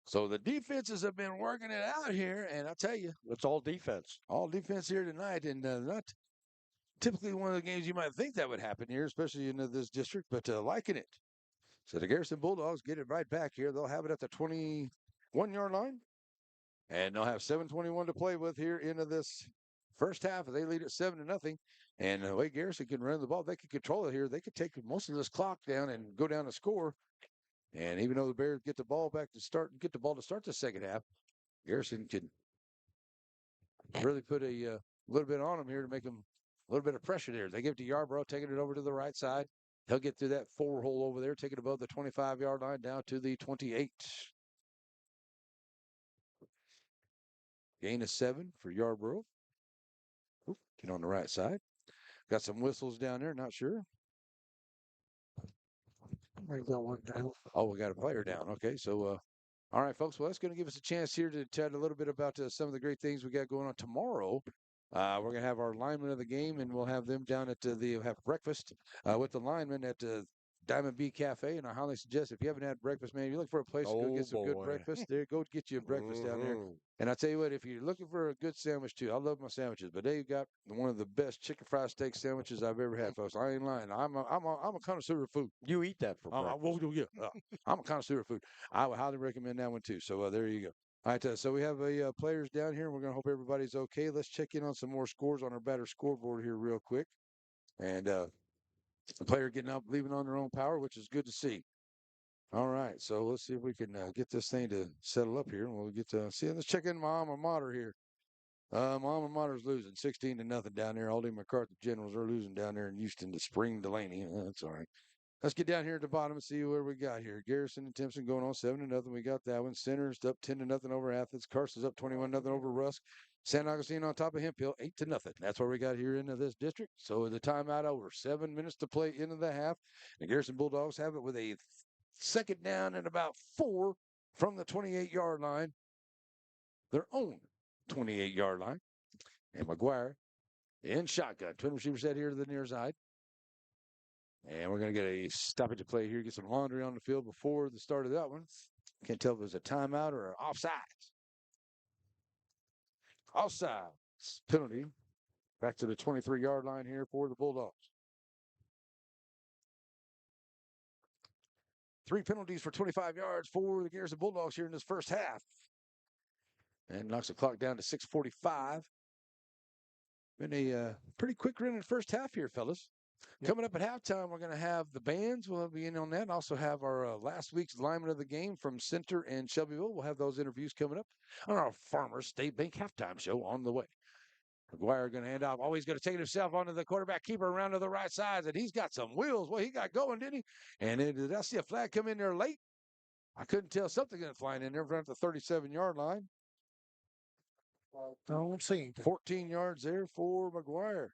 So the defenses have been working it out here, and I tell you, it's all defense. All defense here tonight, and not typically one of the games you might think that would happen here, especially in this district, but liking it. So the Garrison Bulldogs get it right back here. They'll have it at the 21-yard line, and they'll have 7:21 to play with here into this first half. They lead it 7-0, and the way Garrison can run the ball, they can control it here. They could take most of this clock down and go down and score. And even though the Bears get the ball back to start the second half, Garrison can really put a little bit on them here to make them a little bit of pressure there. They give it to Yarborough, taking it over to the right side. He'll get through that 4 hole over there, take it above the 25-yard line down to the 28. Gain of 7 for Yarborough. Get on the right side. Got some whistles down there, not sure. We got one down. Oh, we got a player down. Okay, so, all right, folks. Well, that's going to give us a chance here to chat a little bit about some of the great things we got going on tomorrow. We're going to have our linemen of the game, and we'll have them down at have breakfast with the linemen at Diamond B Cafe. And I highly suggest if you haven't had breakfast, man, you look for a place to go get some good breakfast. There, go get you a breakfast down there. And I tell you what, if you're looking for a good sandwich too, I love my sandwiches, but they got one of the best chicken fried steak sandwiches I've ever had, folks. I ain't lying. I'm a connoisseur of food. You eat that for breakfast. I'm a connoisseur of food. I would highly recommend that one too. So there you go. All right, so we have players down here. We're going to hope everybody's okay. Let's check in on some more scores on our batter scoreboard here real quick. And the player getting up, leaving on their own power, which is good to see. All right, so let's see if we can get this thing to settle up here. We'll get to see. Let's check in my alma mater here. My alma mater's losing 16-0 down there. Aldine MacArthur Generals are losing down there in Houston to Spring Delaney. That's all right. Let's get down here at the bottom and see where we got here. Garrison and Timpson going on 7-0. We got that one. Center's up 10-0 over Athens. Carson's up 21-0 over Rusk. San Augustine on top of Hemphill, 8-0. That's what we got here into this district. So the timeout over. 7 minutes to play into the half. The Garrison Bulldogs have it with a 2nd down and about 4 from the 28-yard line. Their own 28-yard line. And McGuire in shotgun. Twin receiver set here to the near side. And we're going to get a stoppage to play here, get some laundry on the field before the start of that one. Can't tell if it was a timeout or an offside. Offside penalty. Back to the 23-yard line here for the Bulldogs. 3 penalties for 25 yards for the Garrison Bulldogs here in this first half. And knocks the clock down to 6:45. Been a pretty quick run in the first half here, fellas. Yep. Coming up at halftime, we're going to have the bands. We'll be in on that. And also have our last week's lineman of the game from Center and Shelbyville. We'll have those interviews coming up on our Farmers State Bank halftime show on the way. McGuire going to hand off. Always going to take it himself onto the quarterback keeper around to the right side. And he's got some wheels. Well, he got going, didn't he? And did I see a flag come in there late? I couldn't tell. Something going to fly in there front of the 37-yard line. I don't see anything. 14 yards there for McGuire.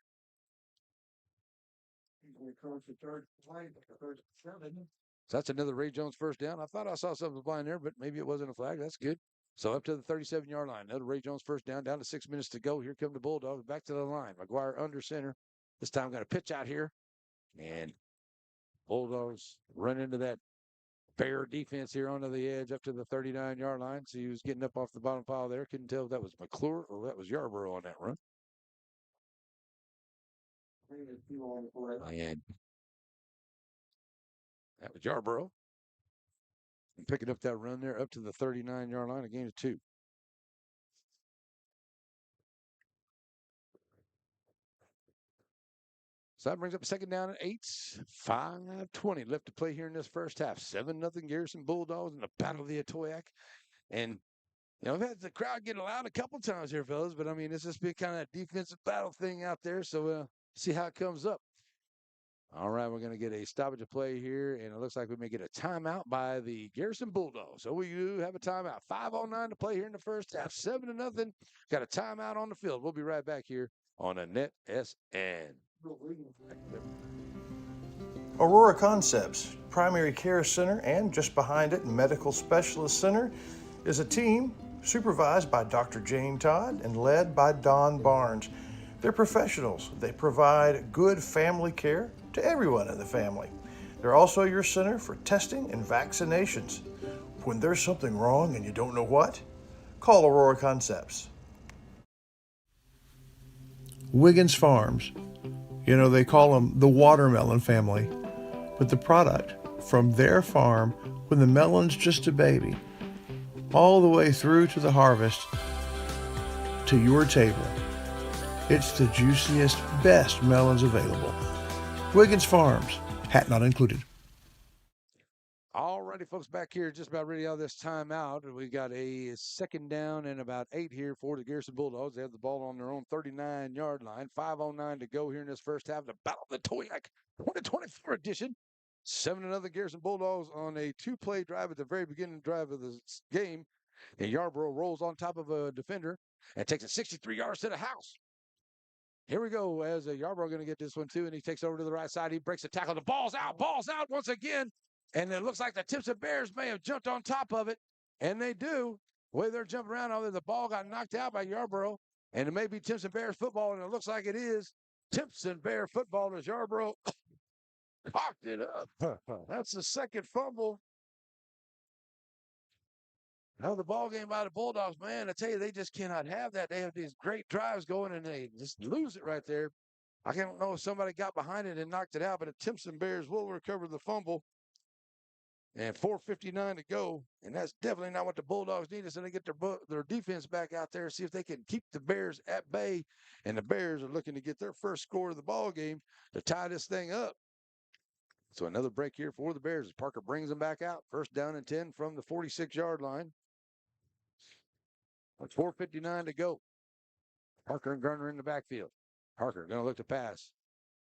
So that's another Ray Jones first down. I thought I saw something flying there, but maybe it wasn't a flag. That's good. So up to the 37-yard line. Another Ray Jones first down to 6 minutes to go. Here come the Bulldogs back to the line. McGuire under center. This time got a pitch out here. And Bulldogs run into that Bear defense here onto the edge up to the 39-yard line. So he was getting up off the bottom pile there. Couldn't tell if that was McClure or that was Yarborough on that run. And that was Yarborough. And picking up that run there up to the 39-yard line, a gain of 2. So that brings up second down and 8. 5:20 left to play here in this first half. 7-0 Garrison Bulldogs in the Battle of the Atoyac. And, I've had the crowd get loud a couple times here, fellas, but, it's just been kind of a defensive battle thing out there. So, see how it comes up. All right, we're going to get a stoppage of play here, and it looks like we may get a timeout by the Garrison Bulldogs. So we do have a timeout. 5:09 to play here in the first half. 7-0. Got a timeout on the field. We'll be right back here on a Net SN. Aurora Concepts, Primary Care Center, and just behind it, Medical Specialist Center, is a team supervised by Dr. Jane Todd and led by Don Barnes. They're professionals. They provide good family care to everyone in the family. They're also your center for testing and vaccinations. When there's something wrong and you don't know what, call Aurora Concepts. Wiggins Farms. They call them the watermelon family, but the product from their farm when the melon's just a baby, all the way through to the harvest to your table. It's the juiciest, best melons available. Wiggins Farms, hat not included. All righty, folks, back here just about ready out of this timeout. We got a second down and about 8 here for the Garrison Bulldogs. They have the ball on their own 39-yard line. 5:09 to go here in this first half. The Battle of the Toyac 2024 edition. 7-0 Garrison Bulldogs on a 2-play drive at the very beginning drive of the game. And Yarborough rolls on top of a defender and takes it 63 yards to the house. Here we go as Yarborough going to get this one too, and he takes over to the right side. He breaks the tackle. The ball's out once again. And it looks like the Timpson Bears may have jumped on top of it, and they do. The way they're jumping around, although the ball got knocked out by Yarborough, and it may be Timpson Bears football, and it looks like it is Timpson Bear football as Yarborough cocked it up. That's the second fumble. Now the ball game by the Bulldogs, man, I tell you, they just cannot have that. They have these great drives going, and they just lose it right there. I don't know if somebody got behind it and knocked it out, but the Timpson Bears will recover the fumble. And 4:59 to go, and that's definitely not what the Bulldogs need. So they get their defense back out there, see if they can keep the Bears at bay. And the Bears are looking to get their first score of the ball game to tie this thing up. So another break here for the Bears as Parker brings them back out. First down and 10 from the 46-yard line. 4:59 to go. Parker and Garner in the backfield. Parker going to look to pass.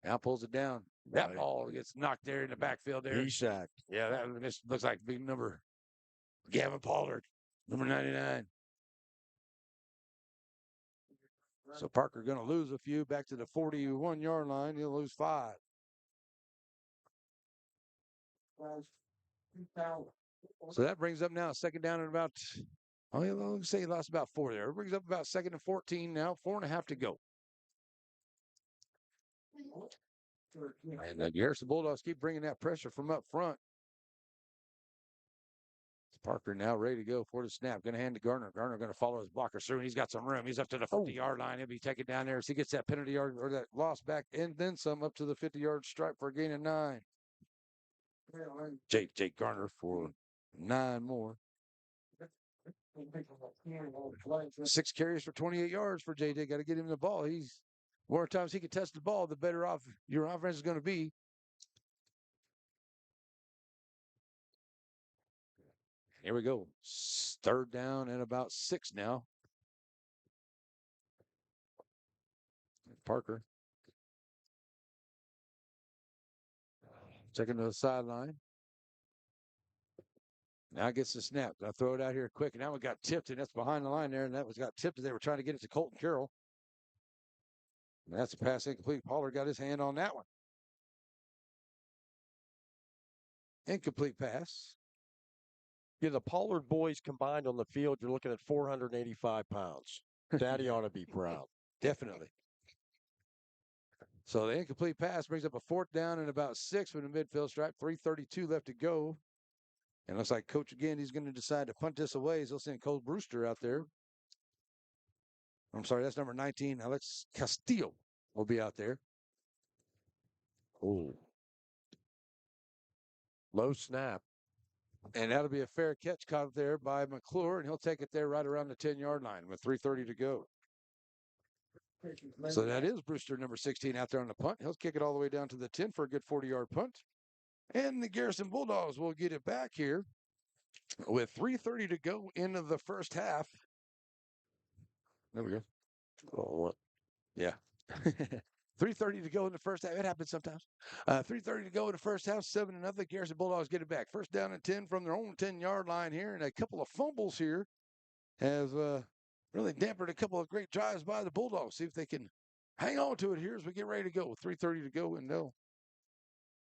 Now pulls it down. That ball gets knocked there in the backfield there. He's sacked. Yeah, that just looks like big number. Gavin Pollard, number 99. So Parker going to lose a few back to the 41-yard line. He'll lose 5. So that brings up now second down and about, let's say he lost about 4 there. It brings up about second and 14 now, 4.5 to go. And the Garrison Bulldogs keep bringing that pressure from up front. Parker now ready to go for the snap. Going to hand to Garner. Garner going to follow his blockers through, and he's got some room. He's up to the 50-yard line. He'll be taken down there as he gets that penalty yard or that loss back, and then some up to the 50-yard stripe for a gain of 9. Jake Garner for 9 more. 6 carries for 28 yards for JJ. Got to get him the ball. More times he can touch the ball, the better off your offense is going to be. Here we go. Third down and about 6 now. Parker. Checking to the sideline. Now gets the snap. I'll throw it out here quick. And now we got tipped, and that's behind the line there. And that was got tipped. They were trying to get it to Colton Carroll. And that's a pass incomplete. Pollard got his hand on that one. incomplete pass. Yeah, the Pollard boys combined on the field, you're looking at 485 pounds. Daddy ought to be proud. Definitely. So the incomplete pass brings up a 4th down and about 6 from the midfield stripe. 3:32 left to go. And looks like Coach again, he's going to decide to punt this away. He'll send Cole Brewster out there. I'm sorry, that's number 19. Alex Castillo will be out there. Oh. Low snap. And that'll be a fair catch caught there by McClure, and he'll take it there right around the 10-yard line with 3:30 to go. So that is Brewster, number 16, out there on the punt. He'll kick it all the way down to the 10 for a good 40-yard punt. And the Garrison Bulldogs will get it back here with 3:30 to go into the first half. There we go. Oh, what? Yeah. 3:30 to go in the first half. It happens sometimes. 3:30 to go in the first half. 7-0. Garrison Bulldogs get it back. First down and 10 from their own 10-yard line here. And a couple of fumbles here have really dampened a couple of great drives by the Bulldogs. See if they can hang on to it here as we get ready to go. 3:30 to go, and they'll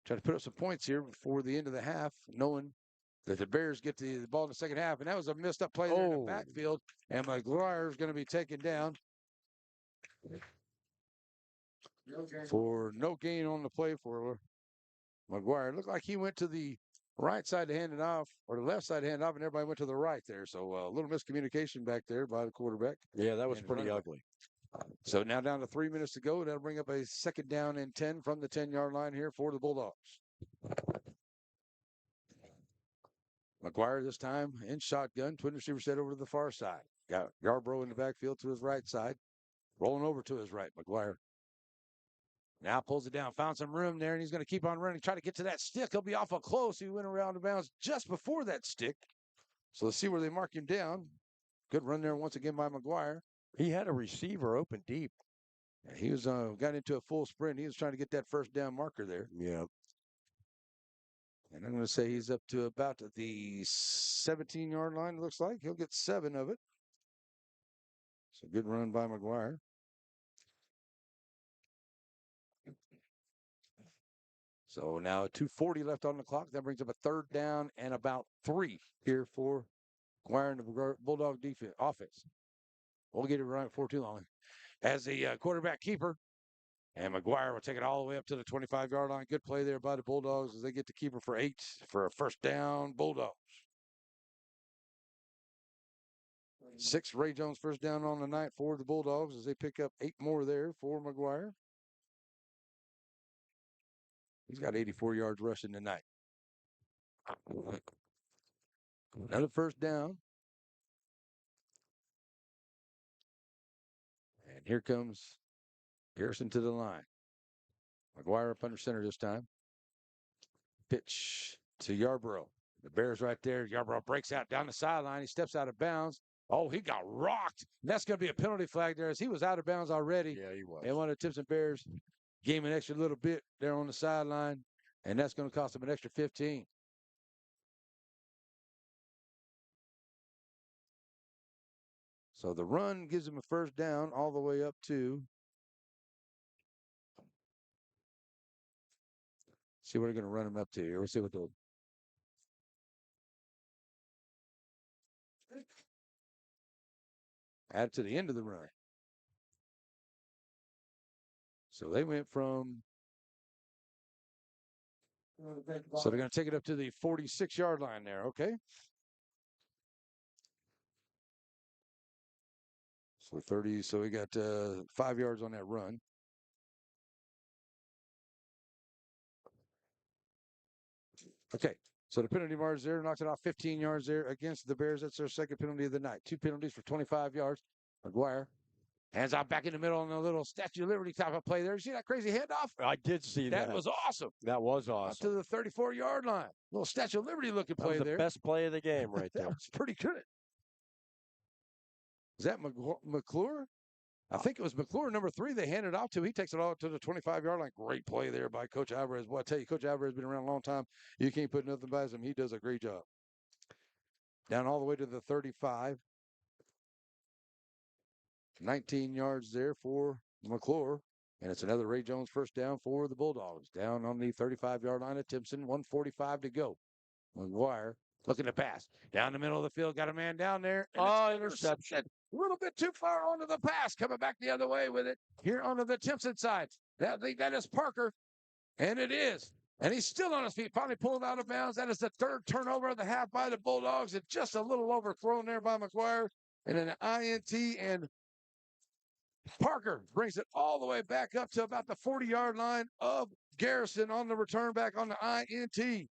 try to put up some points here before the end of the half, knowing that the Bears get the ball in the second half. And that was a missed up play there in the backfield. And McGuire is going to be taken down for no gain on the play for McGuire. It looked like he went to the right side to hand it off, or the left side to hand it off, and everybody went to the right there. So a little miscommunication back there by the quarterback. Yeah, that was pretty ugly. So now down to 3 minutes to go. That'll bring up a 2nd down and 10 from the 10-yard line here for the Bulldogs. McGuire this time in shotgun. Twin receiver set over to the far side. Got Yarbrough in the backfield to his right side. Rolling over to his right, McGuire. Now pulls it down. Found some room there, and he's going to keep on running. Try to get to that stick. He'll be awful close. He went around the bounds just before that stick. So let's see where they mark him down. Good run there once again by McGuire. He had a receiver open deep. He was got into a full sprint. He was trying to get that first down marker there. Yeah. And I'm going to say he's up to about the 17-yard line, it looks like. He'll get 7 of it. So good run by McGuire. So now 2:40 left on the clock. That brings up a 3rd down and about 3 here for McGuire and the Bulldog defense offense. We'll get it right before too long. As the quarterback keeper, and McGuire will take it all the way up to the 25-yard line. Good play there by the Bulldogs as they get the keeper for 8 for a 1st down. Bulldogs. 6 Ray Jones 1st down on the night for the Bulldogs as they pick up 8 more there for McGuire. He's got 84 yards rushing tonight. Another 1st down. And here comes Garrison to the line. McGuire up under center this time. Pitch to Yarbrough. The Bears right there. Yarbrough breaks out down the sideline. He steps out of bounds. Oh, he got rocked. That's going to be a penalty flag there as he was out of bounds already. Yeah, he was. And one of the Timpson Bears gave him an extra little bit there on the sideline, and that's going to cost him an extra 15. So the run gives him a 1st down all the way up to. See what they're going to run him up to here. We'll see what they'll. Add to the end of the run. So they went from. So they're going to take it up to the 46-yard line there. Okay. So 30. So we got 5 yards on that run. Okay. So the penalty margin there knocks it off 15 yards there against the Bears. That's their 2nd penalty of the night. 2 penalties for 25 yards. McGuire hands out back in the middle on a little Statue of Liberty type of play there. You see that crazy handoff? I did see that. That was awesome. That was awesome. Up to the 34-yard line. Little Statue of Liberty looking play there. That was the best play of the game right there. That was pretty good. Is that McClure? I think it was McClure, number 3, they handed off to. He takes it all to the 25-yard line. Great play there by Coach Alvarez. Boy, I tell you, Coach Alvarez has been around a long time. You can't put nothing by him. He does a great job. Down all the way to the 35. 19 yards there for McClure. And it's another Ray Jones first down for the Bulldogs. Down on the 35-yard line of Timpson, 1:45 to go. McGuire looking to pass. Down the middle of the field, got a man down there. And Interception. a little bit too far onto the pass. Coming back the other way with it here onto the Timpson side. I think that is Parker. And it is. And he's still on his feet, finally pulled out of bounds. That is the third turnover of the half by the Bulldogs. And just a little overthrown there by McGuire. And an INT, and Parker brings it all the way back up to about the 40-yard line of Garrison on the return back on the INT.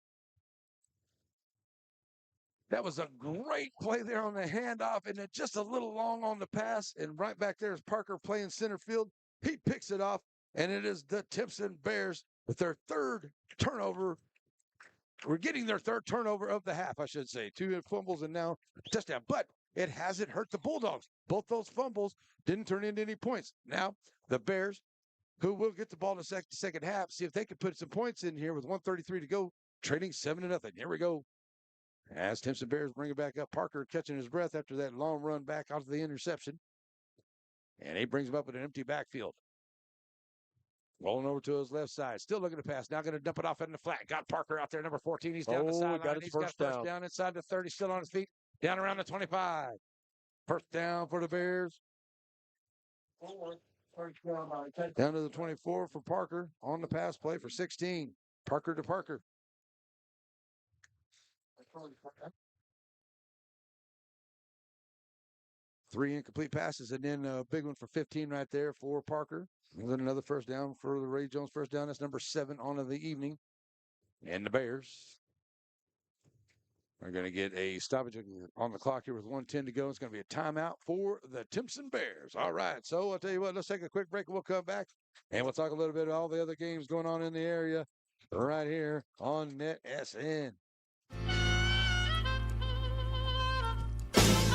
That was a great play there on the handoff, and then just a little long on the pass. And right back there is Parker playing center field. He picks it off, and it is the Timpson Bears with their third turnover. We're getting their third turnover of the half, I should say. 2 fumbles and now touchdown. But it hasn't hurt the Bulldogs. Both those fumbles didn't turn into any points. Now, the Bears, who will get the ball in the second half, see if they can put some points in here with 1:33 to go, trading 7-0. Here we go. As Timpson Bears bring it back up, Parker catching his breath after that long run back onto the interception. And he brings him up with an empty backfield. Rolling over to his left side. Still looking to pass. Now going to dump it off in the flat. Got Parker out there, number 14. He's down the sideline. He's got first down inside the 30. Still on his feet. Down around the 25. First down for the Bears. Down to the 24 for Parker on the pass play for 16. Parker to Parker. 3 incomplete passes, and then a big one for 15 right there for Parker. And then another first down for the Ray Jones first down. That's number 7 on of the evening. And the Bears are going to get a stoppage on the clock here with 1:10 to go. It's going to be a timeout for the Timpson Bears. All right, so I'll tell you what, let's take a quick break and we'll come back, and we'll talk a little bit about all the other games going on in the area right here on NetSN.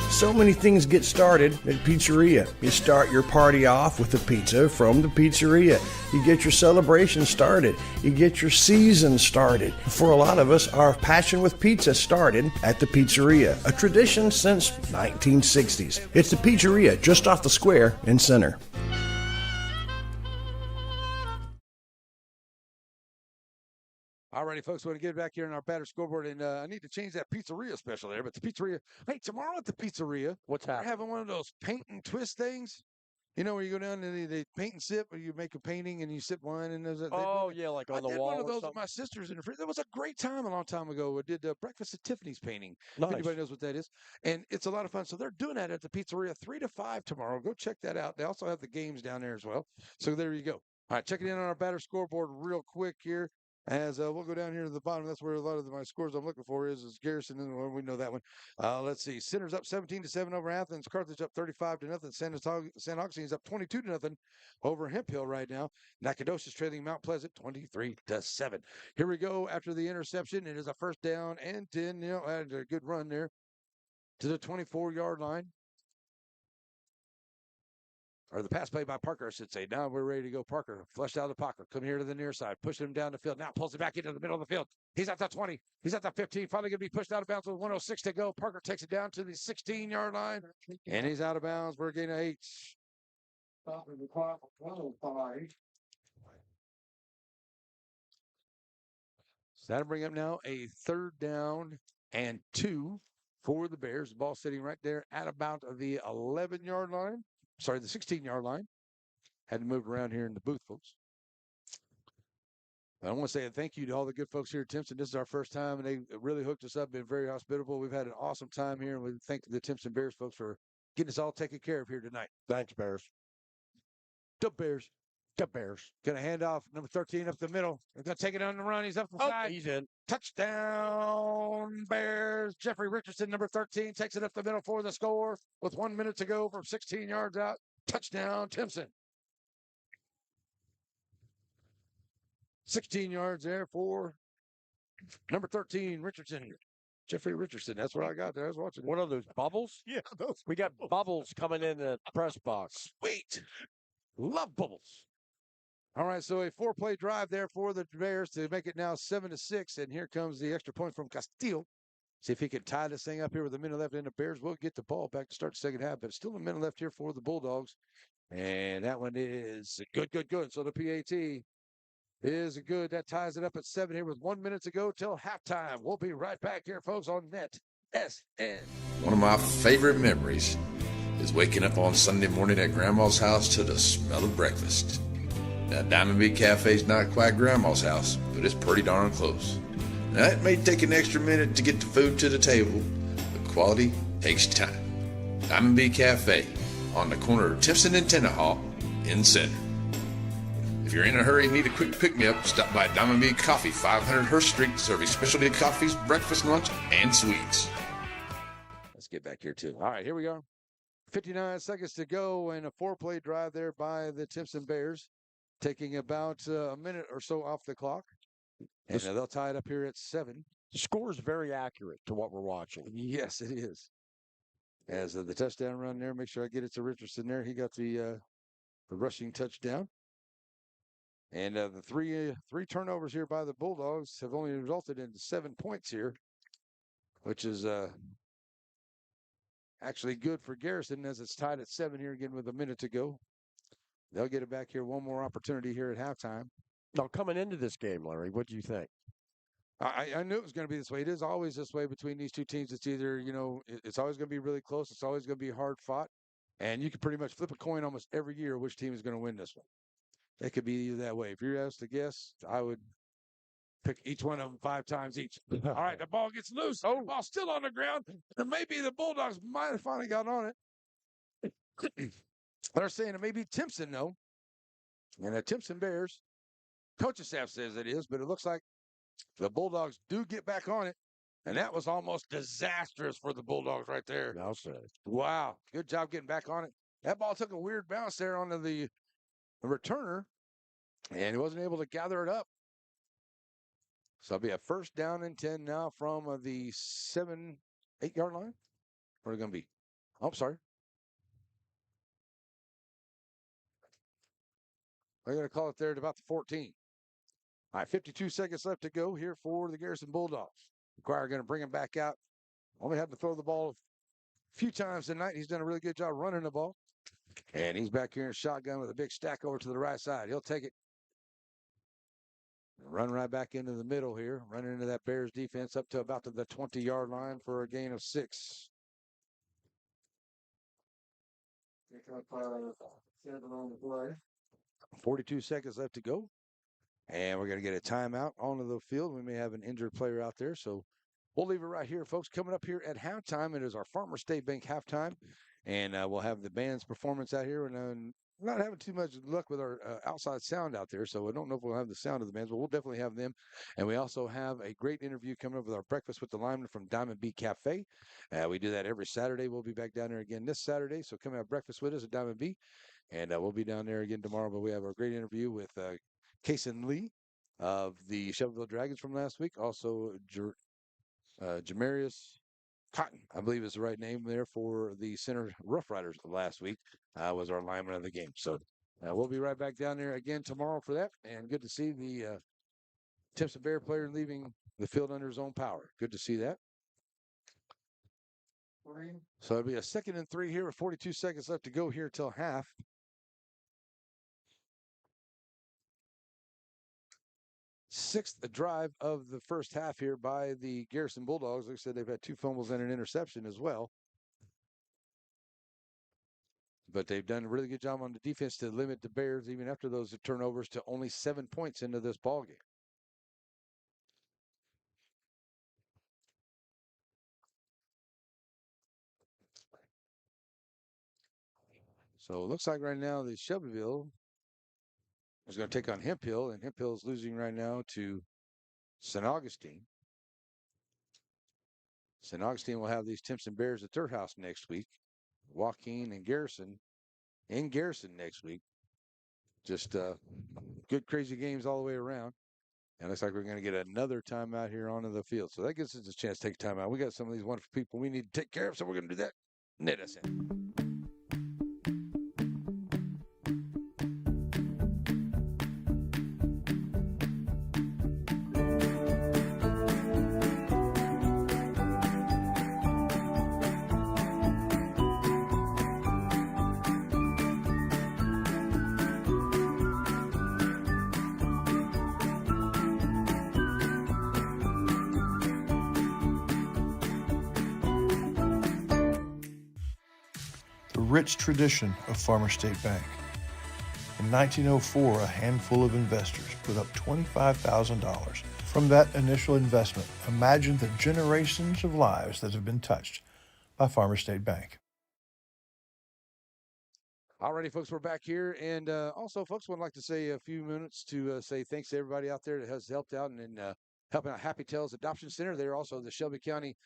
So many things get started at Pizzeria. You start your party off with a pizza from the pizzeria. You get your celebration started. You get your season started. For a lot of us, our passion with pizza started at the pizzeria, a tradition since 1960s. It's the Pizzeria just off the square in Center. All righty, folks, we're going to get back here on our batter scoreboard, and I need to change that pizzeria special there, but the pizzeria, hey, tomorrow at the pizzeria, what's happening? We're having one of those paint and twist things. You know, where you go down and they paint and sip, or you make a painting and you sip wine. And there's yeah, like on the wall. I did one of those with my sisters in the fridge. That was a great time a long time ago. I did Breakfast at Tiffany's painting. Nice. If anybody knows what that is. And it's a lot of fun. So they're doing that at the pizzeria 3 to 5 tomorrow. Go check that out. They also have the games down there as well. So there you go. All right, checking in on our batter scoreboard real quick here. As we'll go down here to the bottom, that's where a lot of my scores I'm looking for is Garrison, and we know that one. Let's see, Center's up 17-7 over Athens. Carthage up 35-0. San Augustine's up 22-0 over Hemp Hill right now. Nacogdoches trailing Mount Pleasant 23-7. Here we go after the interception. It is a first down and 10. You know, and a good run there to the 24-yard line. Or the pass play by Parker, I should say. Now we're ready to go. Parker flushed out of the pocket. Come here to the near side. Pushing him down the field. Now pulls it back into the middle of the field. He's at the 20. He's at the 15. Finally going to be pushed out of bounds with 1:06 to go. Parker takes it down to the 16-yard line. And he's out of bounds. We're getting 8. Stopping the clock at 1:05. So that'll bring up now a 3rd down and 2 for the Bears. The ball sitting right there at about the 11-yard line. Sorry, the 16-yard line. Had to move around here in the booth, folks. I want to say a thank you to all the good folks here at Timpson. This is our first time, and they really hooked us up, been very hospitable. We've had an awesome time here, and we thank the Timpson Bears folks for getting us all taken care of here tonight. Thanks, Bears. The Bears. The Bears. Going to hand off number 13 up the middle. They're going to take it on the run. He's up the side. He's in. Touchdown, Bears. Jeffrey Richardson, number 13, takes it up the middle for the score with 1 minute to go from 16 yards out. Touchdown, Timpson. 16 yards there for number 13, Richardson. Jeffrey Richardson. That's what I got there. I was watching. What are those, bubbles? Yeah, those. We got bubbles coming in the press box. Sweet. Love bubbles. All right, so a 4-play drive there for the Bears to make it now 7-6, and here comes the extra point from Castillo. See if he can tie this thing up here with a minute left, and the Bears will get the ball back to start the second half, but still a minute left here for the Bulldogs. And that one is good, good, good. So the PAT is good. That ties it up at 7 here with 1 minute to go till halftime. We'll be right back here, folks, on Net SN. One of my favorite memories is waking up on Sunday morning at Grandma's house to the smell of breakfast. Now, Diamond B Cafe's not quite Grandma's house, but it's pretty darn close. Now, it may take an extra minute to get the food to the table, but quality takes time. Diamond B Cafe on the corner of Timpson and Tenahawk in Center. If you're in a hurry and need a quick pick-me-up, stop by Diamond B Coffee, 500 Hurst Street, serving specialty coffees, breakfast, lunch, and sweets. Let's get back here, too. All right, here we go. 59 seconds to go, and a 4-play drive there by the Timpson Bears, taking about a minute or so off the clock. And they'll tie it up here at 7. The score is very accurate to what we're watching. Yes, it is. As the touchdown run there, make sure I get it to Richardson there. He got the rushing touchdown. And the three turnovers here by the Bulldogs have only resulted in 7 points here, which is actually good for Garrison as it's tied at 7 here again with a minute to go. They'll get it back here. One more opportunity here at halftime. Now, coming into this game, Larry, what do you think? I knew it was going to be this way. It is always this way between these two teams. It's either, it's always going to be really close. It's always going to be hard fought. And you can pretty much flip a coin almost every year which team is going to win this one. It could be either that way. If you're asked to guess, I would pick each one of them 5 times each. All right, the ball gets loose. Oh, the ball's still on the ground. And maybe the Bulldogs might have finally got on it. They're saying it may be Timpson, though. And the Timpson Bears, coaching staff says it is, but it looks like the Bulldogs do get back on it. And that was almost disastrous for the Bulldogs right there. I'll say. Wow. Good job getting back on it. That ball took a weird bounce there onto the returner, and he wasn't able to gather it up. So it'll be a 1st down and 10 now from the 8-yard line. Where are we going to be? Oh, sorry. They're going to call it there at about the 14. All right, 52 seconds left to go here for the Garrison Bulldogs. McGuire going to bring him back out. Only had to throw the ball a few times tonight. He's done a really good job running the ball. And he's back here in shotgun with a big stack over to the right side. He'll take it. Run right back into the middle here. Running into that Bears defense up to about the 20-yard line for a gain of 6. 42 seconds left to go. And we're going to get a timeout onto the field. We may have an injured player out there. So we'll leave it right here, folks. Coming up here at halftime, it is our Farmer State Bank halftime. And we'll have the band's performance out here. And not having too much luck with our outside sound out there. So I don't know if we'll have the sound of the bands, but we'll definitely have them. And we also have a great interview coming up with our Breakfast with the Lineman from Diamond B Cafe. We do that every Saturday. We'll be back down there again this Saturday. So come have breakfast with us at Diamond B. And we'll be down there again tomorrow. But we have a great interview with Kason Lee of the Shelbyville Dragons from last week. Also, Jamarius Cotton, I believe is the right name there for the Center Rough Riders last week, was our lineman of the game. So we'll be right back down there again tomorrow for that. And good to see the Timpson Bear player leaving the field under his own power. Good to see that. So it'll be a 2nd and 3 here with 42 seconds left to go here till half. Sixth drive of the first half here by the Garrison Bulldogs. Like I said, they've had 2 fumbles and an interception as well. But they've done a really good job on the defense to limit the Bears, even after those turnovers, to only 7 points into this ballgame. So it looks like right now the Shelbyville is going to take on Hemphill, and Hemphill is losing right now to St. Augustine. St. Augustine will have these Timpson Bears at their house next week. Joaquin and Garrison in Garrison next week. Just good, crazy games all the way around. And it looks like we're going to get another timeout here onto the field. So that gives us a chance to take a timeout. We got some of these wonderful people we need to take care of, so we're going to do that. Net SN. rich tradition of Farmer State Bank. In 1904, a handful of investors put up $25,000. From that initial investment, imagine the generations of lives that have been touched by Farmer State Bank. Alrighty, folks, we're back here. And also, folks, would like to say a few minutes to say thanks to everybody out there that has helped out and helping out Happy Tales Adoption Center. They're also the Shelby County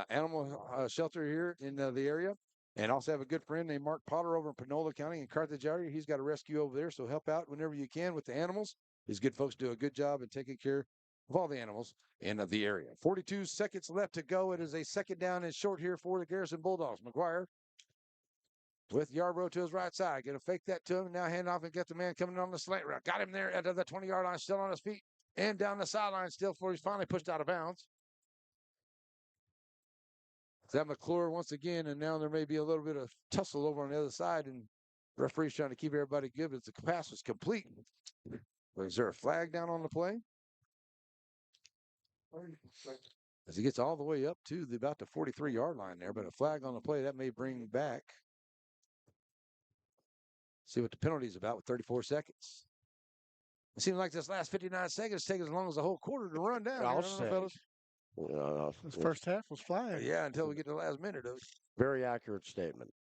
Animal Shelter here in the area. And also have a good friend named Mark Potter over in Panola County in Carthage area. He's got a rescue over there, so help out whenever you can with the animals. These good folks do a good job in taking care of all the animals in the area. 42 seconds left to go. It is a second down and short here for the Garrison Bulldogs. McGuire with Yarbrough to his right side. Going to fake that to him. Now hand off and get the man coming on the slant route. Got him there at the 20-yard line, still on his feet. And down the sideline still before he's finally pushed out of bounds. That McClure once again, and now there may be a little bit of tussle over on the other side, and the referee's trying to keep everybody good, but the pass was complete. Is there a flag down on the play? As he gets all the way up to about the 43-yard line there, but a flag on the play, that may bring back. See what the penalty is about with 34 seconds. It seems like this last 59 seconds take as long as the whole quarter to run down. I'll say. This first half was flying. Yeah, until we get to the last minute of it. Very accurate statement.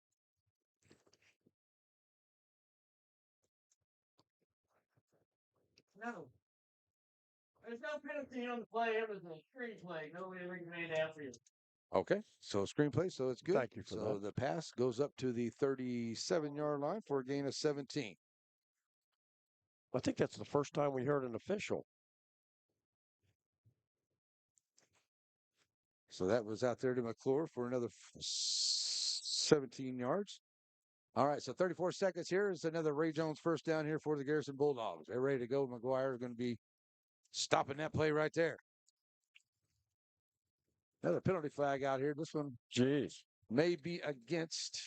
No. There's no penalty on the play. It was a screenplay. Nobody recommended after you. Okay, so screenplay, so it's good. Thank you for so that. The pass goes up to the 37-yard line for a gain of 17. I think that's the first time we heard an official. So that was out there to McClure for another 17 yards. All right, so 34 seconds here is another Ray Jones first down here for the Garrison Bulldogs. They're ready to go. McGuire is going to be stopping that play right there. Another penalty flag out here. This one may be against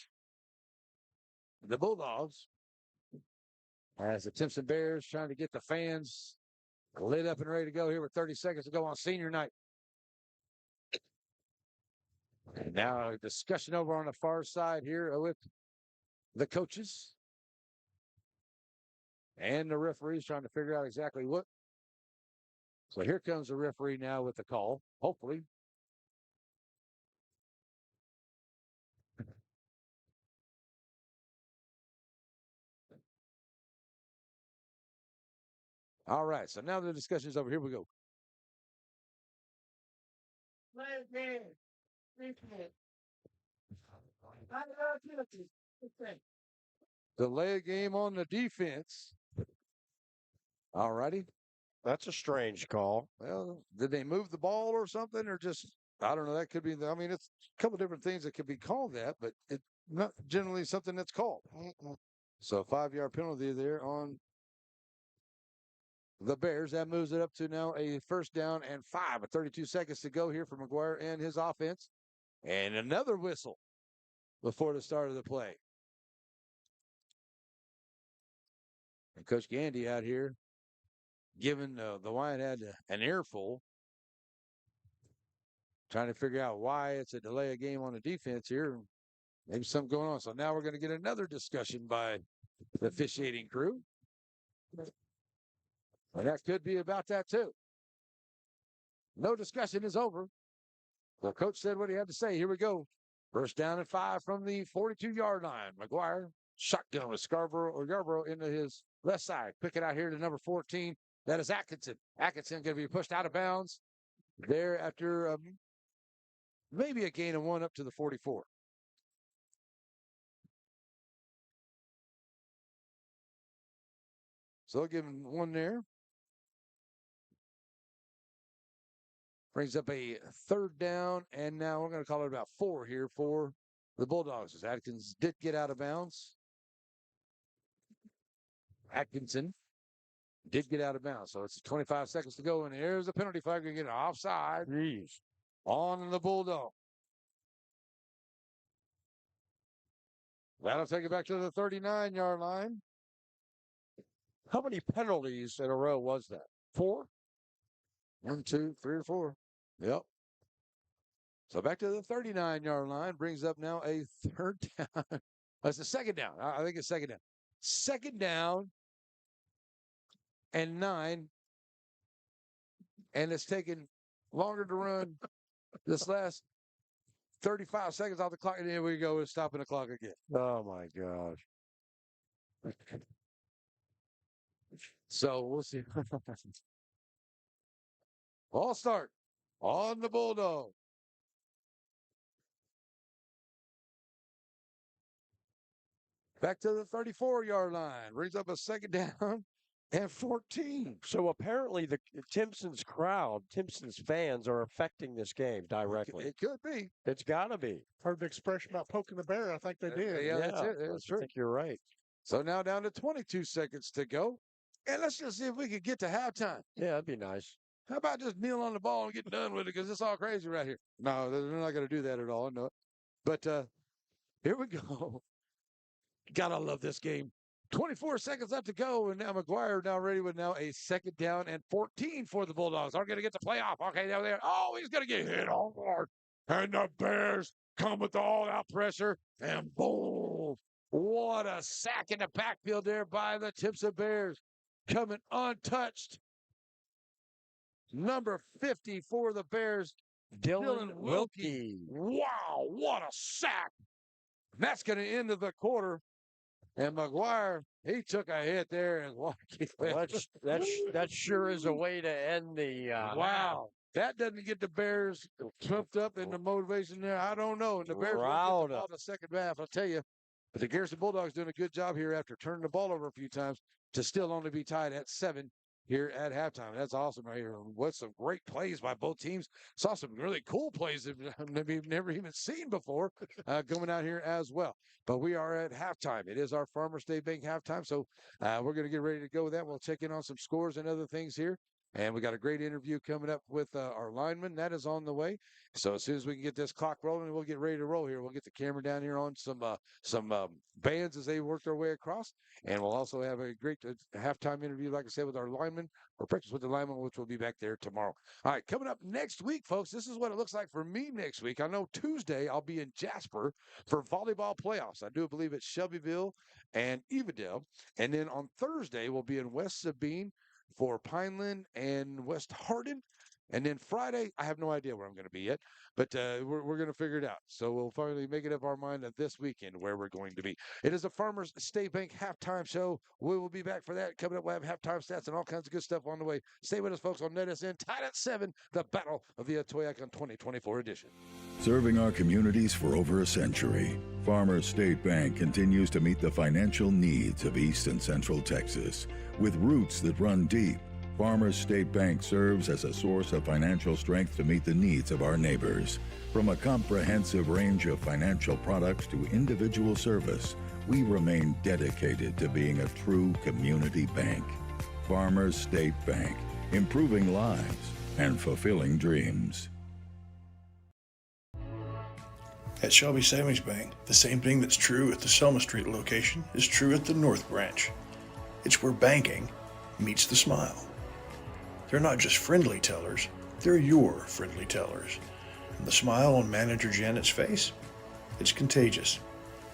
the Bulldogs. As the Timpson Bears trying to get the fans lit up and ready to go here with 30 seconds to go on senior night. And now a discussion over on the far side here with the coaches and the referees trying to figure out exactly what. So here comes the referee now with the call, hopefully. All right, so now the discussion is over. Here we go. Delay a game on the defense. All righty. That's a strange call. Well, did they move the ball or something, or just, I don't know, that could be, I mean, it's a couple different things that could be called that, but it's not generally something that's called. So 5-yard penalty there on the Bears. That moves it up to now a first down and 5 with 32 seconds to go here for McGuire and his offense. And another whistle before the start of the play. And Coach Gandy out here giving the Wyandotte an earful, trying to figure out why it's a delay of game on the defense here. Maybe something going on. So now we're going to get another discussion by the officiating crew. And that could be about that too. No discussion is over. The coach said what he had to say. Here we go. First down and 5 from the 42-yard line. McGuire shotgun with Yarbrough into his left side. Pick it out here to number 14. That is Atkinson. Atkinson going to be pushed out of bounds there after maybe a gain of 1 up to the 44. So they'll give him 1 there. Brings up a third down, and now we're going to call it about 4 here for the Bulldogs. As Atkins did get out of bounds. Atkinson did get out of bounds, so it's 25 seconds to go, and here's the penalty flag. Going to get an offside on the Bulldog. That'll take it back to the 39-yard line. How many penalties in a row was that? 4? 1, 2, 3, or 4. Yep. So back to the 39-yard line. Brings up now a third down. It's a second down. I think it's second down. Second down and 9. And it's taken longer to run this last 35 seconds off the clock. And here we go. We're stopping the clock again. Oh, my gosh. So we'll see. All start on the Bulldog. Back to the 34-yard line. Brings up a second down and 14. So apparently the Timpson's crowd, Timpson's fans are affecting this game directly. It could be. It's got to be. Heard the expression about poking the bear. I think they did. Yeah, that's it. That's true. I think you're right. So now down to 22 seconds to go. And let's just see if we can get to halftime. Yeah, that'd be nice. How about just kneel on the ball and get done with it? Because it's all crazy right here. No, they're not going to do that at all. No. But here we go. Gotta love this game. 24 seconds left to go, and now McGuire now ready with now a second down and 14 for the Bulldogs. Are going to get the playoff. Okay, now there. Oh, he's going to get hit hard. And the Bears come with all-out pressure, and boom. What a sack in the backfield there by the Timpson Bears. Coming untouched. Number 50 for the Bears, Dylan Wilkie. Wow, what a sack. That's going to end the quarter. And McGuire, he took a hit there. And that sure is a way to end the wow. That doesn't get the Bears pumped up in the motivation there. I don't know. And the Bears will get the ball in the second half, I'll tell you. But the Garrison Bulldogs doing a good job here after turning the ball over a few times to still only be tied at 7 here at halftime. That's awesome right here. What some great plays by both teams. Saw some really cool plays that we've never even seen before coming out here as well. But we are at halftime. It is our Farmers State Bank halftime, so we're going to get ready to go with that. We'll check in on some scores and other things here. And we got a great interview coming up with our lineman. That is on the way. So as soon as we can get this clock rolling, we'll get ready to roll here. We'll get the camera down here on some bands as they work their way across. And we'll also have a great halftime interview, like I said, with our lineman, or practice with the lineman, which will be back there tomorrow. All right, coming up next week, folks, this is what it looks like for me next week. I know Tuesday I'll be in Jasper for volleyball playoffs. I do believe it's Shelbyville and Evadale. And then on Thursday, we'll be in West Sabine for Pineland and West Hardin. And then Friday, I have no idea where I'm going to be yet, but we're going to figure it out. So we'll finally make it up our mind of this weekend where we're going to be. It is a Farmers State Bank halftime show. We will be back for that. Coming up, we'll have halftime stats and all kinds of good stuff on the way. Stay with us, folks, on NetSN. Tied at 7, the Battle of the Atoyac 2024 edition. Serving our communities for over a century, Farmers State Bank continues to meet the financial needs of East and Central Texas. With roots that run deep, Farmers State Bank serves as a source of financial strength to meet the needs of our neighbors. From a comprehensive range of financial products to individual service, we remain dedicated to being a true community bank. Farmers State Bank, improving lives and fulfilling dreams. At Shelby Savings Bank, the same thing that's true at the Selma Street location is true at the North Branch. It's where banking meets the smile. They're not just friendly tellers, they're your friendly tellers. And the smile on Manager Janet's face, it's contagious.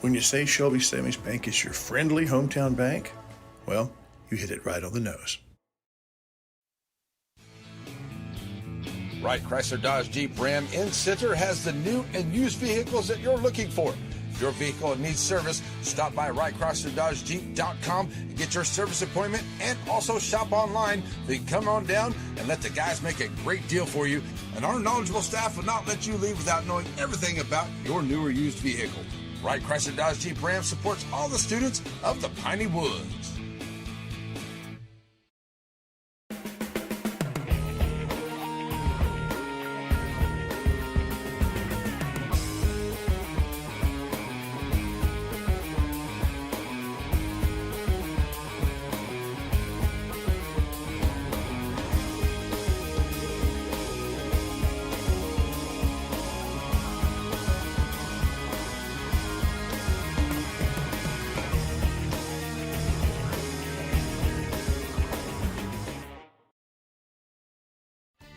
When you say Shelby Savings Bank is your friendly hometown bank, well, you hit it right on the nose. Wright Chrysler Dodge Jeep Ram in Center has the new and used vehicles that you're looking for. If your vehicle needs service, stop by WrightChryslerDodgeJeep.com and get your service appointment, and also shop online. So you can come on down and let the guys make a great deal for you. And our knowledgeable staff will not let you leave without knowing everything about your new or used vehicle. Wright Chrysler Dodge Jeep Ram supports all the students of the Piney Woods.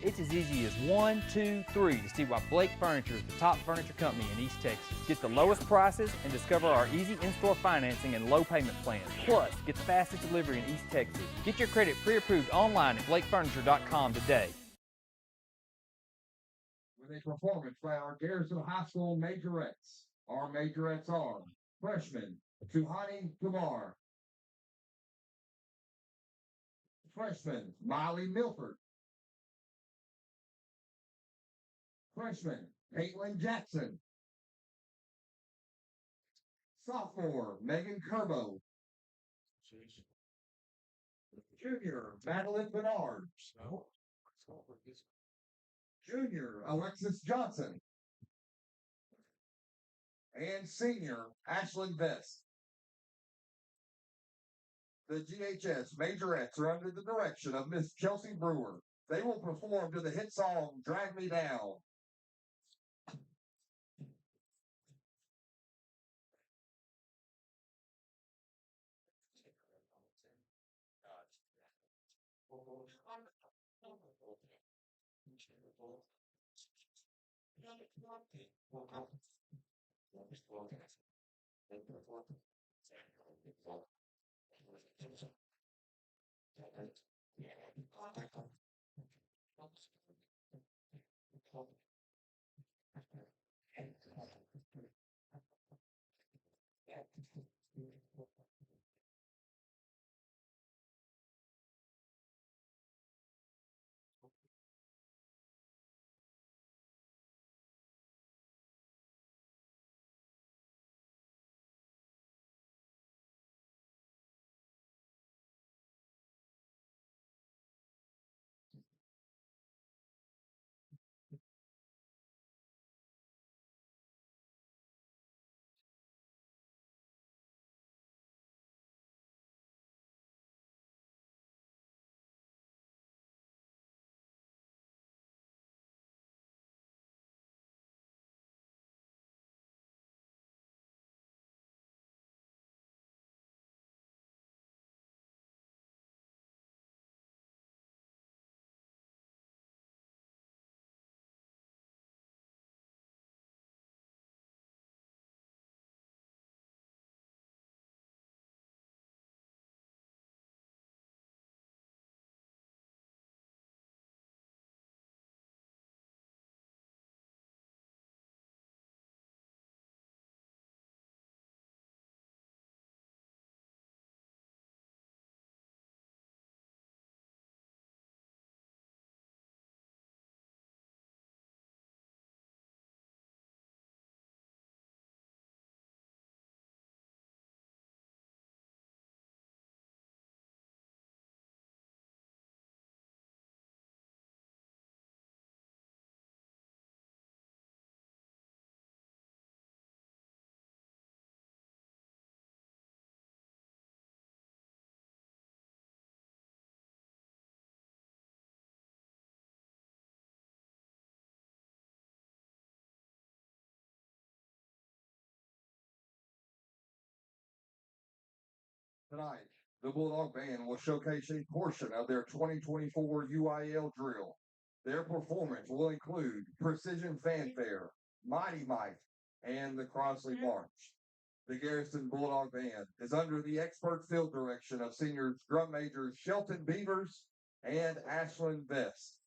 It's as easy as 1, 2, 3 to see why Blake Furniture is the top furniture company in East Texas. Get the lowest prices and discover our easy in-store financing and low payment plans. Plus, get the fastest delivery in East Texas. Get your credit pre-approved online at blakefurniture.com today. With a performance by our Garrison High School majorettes. Our majorettes are freshman Tuhani Kumar, freshman Miley Milford, freshman Caitlin Jackson, sophomore Megan Kerbo, junior Madeline Bernard, junior Alexis Johnson, and senior Ashlyn Vest. The GHS majorettes are under the direction of Miss Chelsea Brewer. They will perform to the hit song Drag Me Down. Tonight, the Bulldog Band will showcase a portion of their 2024 UIL drill. Their performance will include Precision Fanfare, Mighty Mike, and the Crossley March. The Garrison Bulldog Band is under the expert field direction of seniors drum majors Shelton Beavers and Ashlyn Vest.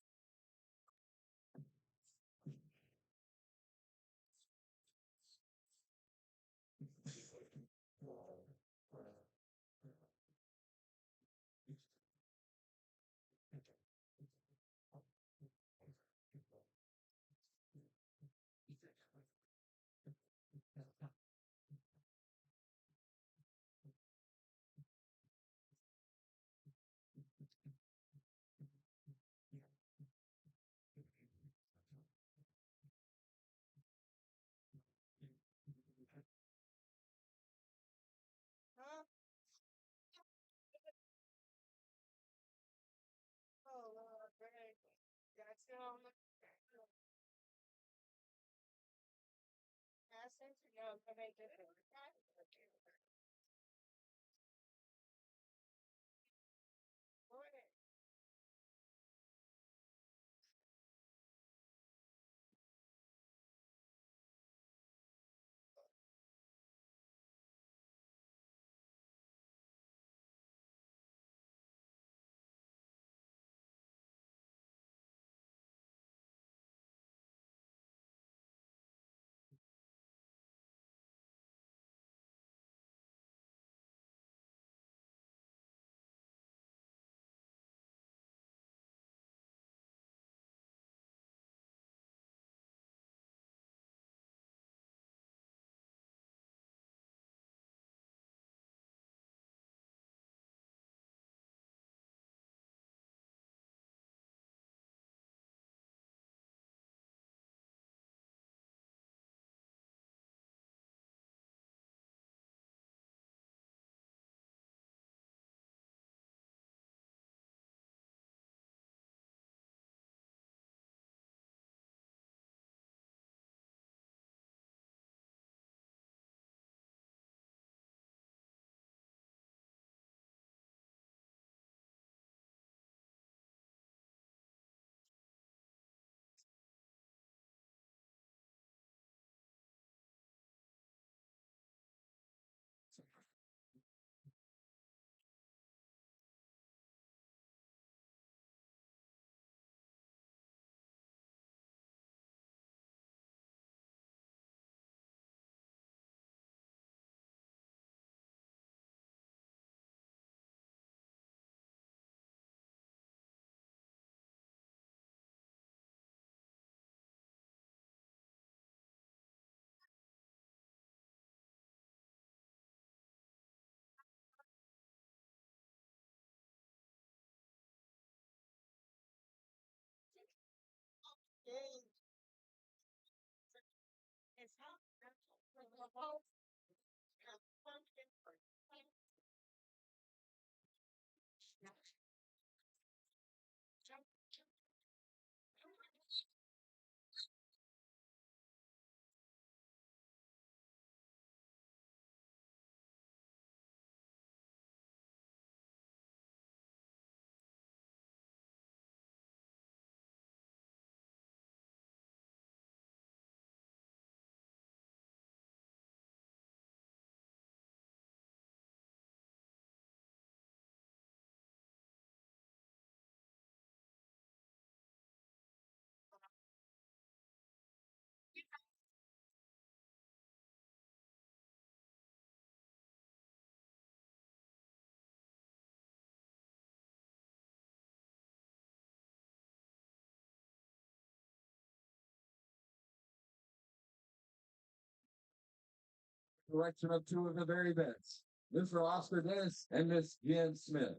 Direction of two of the very best, Mr. Oscar Dennis and Miss Jen Smith.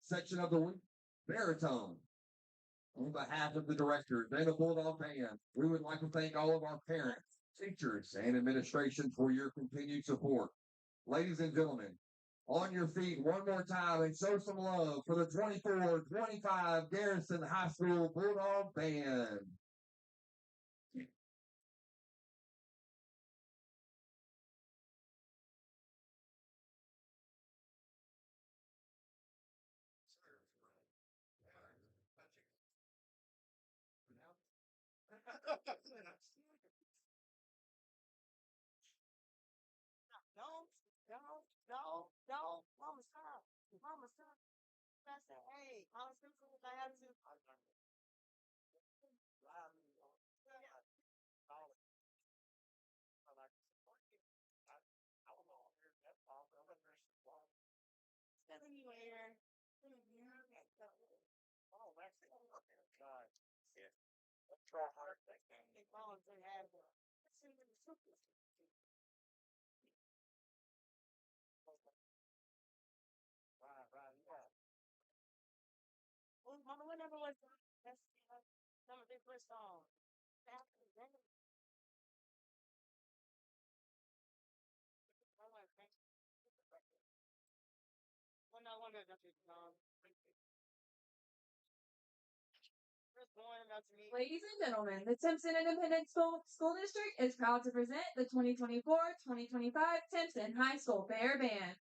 Section of the week, baritone. On behalf of the directors and the Bulldog Band, we would like to thank all of our parents, teachers, and administration for your continued support. Ladies and gentlemen, on your feet one more time and show some love for the 24-25 Garrison High School Bulldog Band. No, Mama, stop. Mama, stop. I said, hey, I was thinking if I had to. Anywhere. Oh, that's it. God. Yeah. Try hard. They volunteer have one. Right, yeah. Well, Mama, what number was that? That's number their first song. After that. Well, no wonder that's your song. Ladies and gentlemen, the Timpson Independent School District is proud to present the 2024-2025 Timpson High School Bear Band.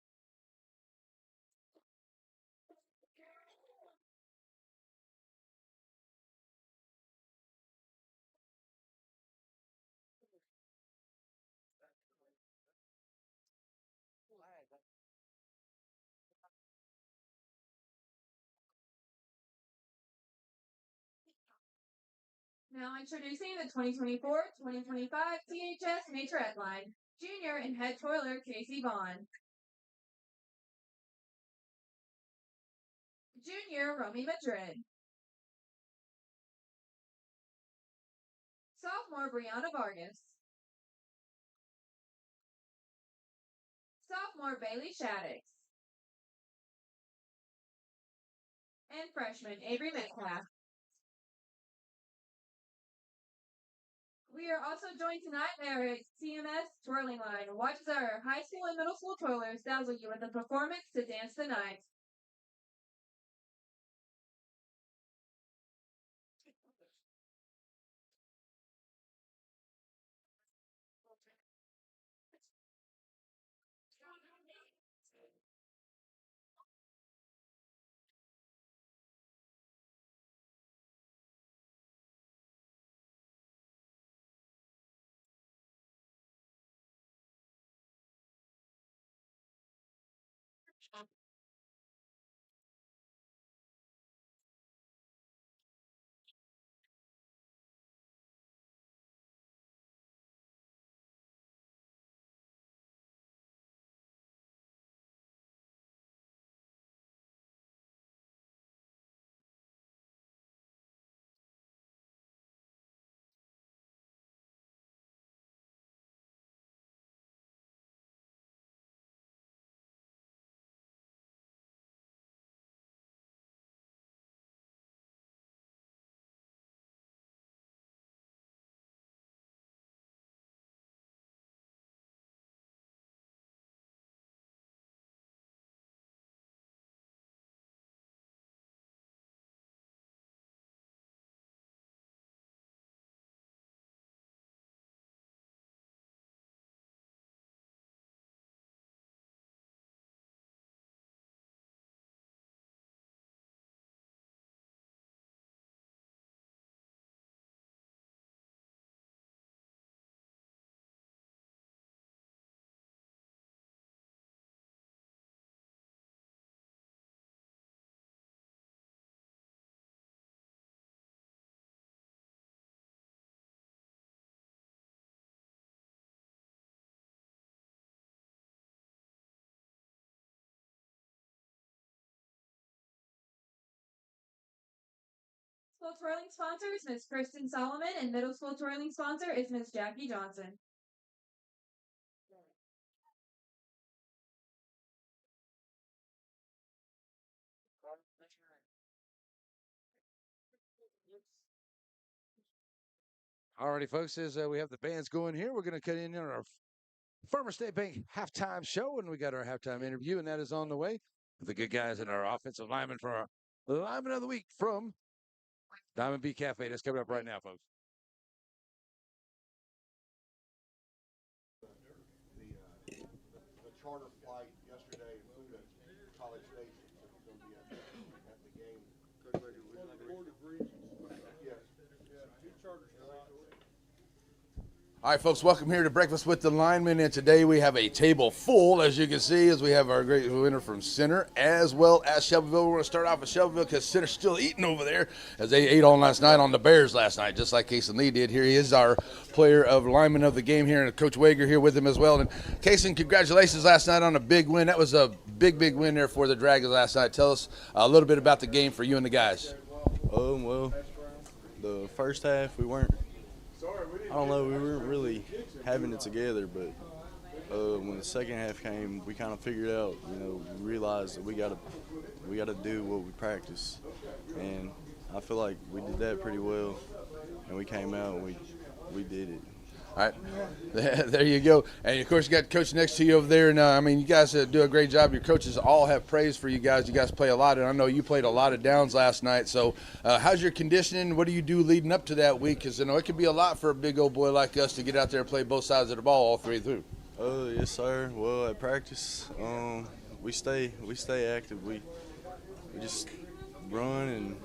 Now introducing the 2024-2025 THS Matrette line, junior and head toiler Casey Vaughn. Junior Romy Madrid. Sophomore Brianna Vargas. Sophomore Bailey Shaddix. And freshman Avery Metcalf. We are also joined tonight by our CMS twirling line. Watch as our high school and middle school twirlers dazzle you with a performance to dance the night. School twirling sponsor is Miss Kristen Solomon, and middle school twirling sponsor is Miss Jackie Johnson. Alrighty, folks, as we have the bands going here, we're going to cut in on our Farmer State Bank halftime show, and we got our halftime interview, and that is on the way. The good guys and our offensive lineman for our Lineman of the Week from Diamond B Cafe. That's coming up right now, folks. The charter flight yesterday flew to College Station, so he's going to be at the game. Yes. Yeah, 2 charters. All right, folks, welcome here to Breakfast with the Lineman, and today we have a table full, as you can see, as we have our great winner from Center, as well as Shelbyville. We're going to start off with Shelbyville because Center's still eating over there, as they ate all last night on the Bears last night, just like Kason Lee did. Here he is, our player of lineman of the game here, and Coach Wager here with him as well. And Kason, congratulations last night on a big win. That was a big, big win there for the Dragons last night. Tell us a little bit about the game for you and the guys. Well, the first half we weren't really having it together, but when the second half came, we kind of figured out, we realized that we got to do what we practice, and I feel like we did that pretty well, and we came out and we did it. All right, there you go. And, of course, you got Coach next to you over there. And, you guys do a great job. Your coaches all have praise for you guys. You guys play a lot, and I know you played a lot of downs last night. So how's your conditioning? What do you do leading up to that week? Because, it can be a lot for a big old boy like us to get out there and play both sides of the ball all three through. Yes, sir. Well, at practice, we stay active. We just run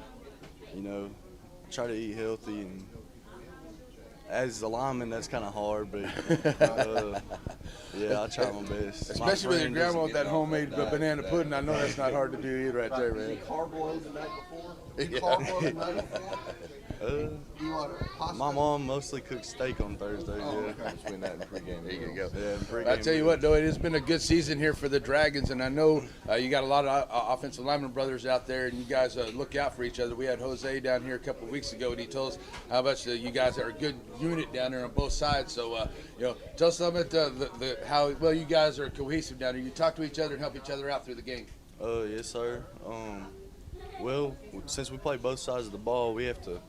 and, try to eat healthy, and as a lineman, that's kind of hard, but I try my best. Especially with your grandma with that homemade banana pudding. I know that's not hard to do either right there, man. Did you carb load the night before? Did you Yeah. carb load the night before? Do you want pasta? My mom mostly cooks steak on Thursdays. Okay. Just win that in pregame. There you go. Yeah, in pregame. I tell you what, though, it has been a good season here for the Dragons, and I know you got a lot of offensive lineman brothers out there, and you guys look out for each other. We had Jose down here a couple of weeks ago, and he told us how much you guys are a good unit down there on both sides. So, tell us something about how well you guys are cohesive down there. You talk to each other and help each other out through the game. Yes, sir. Well, since we play both sides of the ball, we have to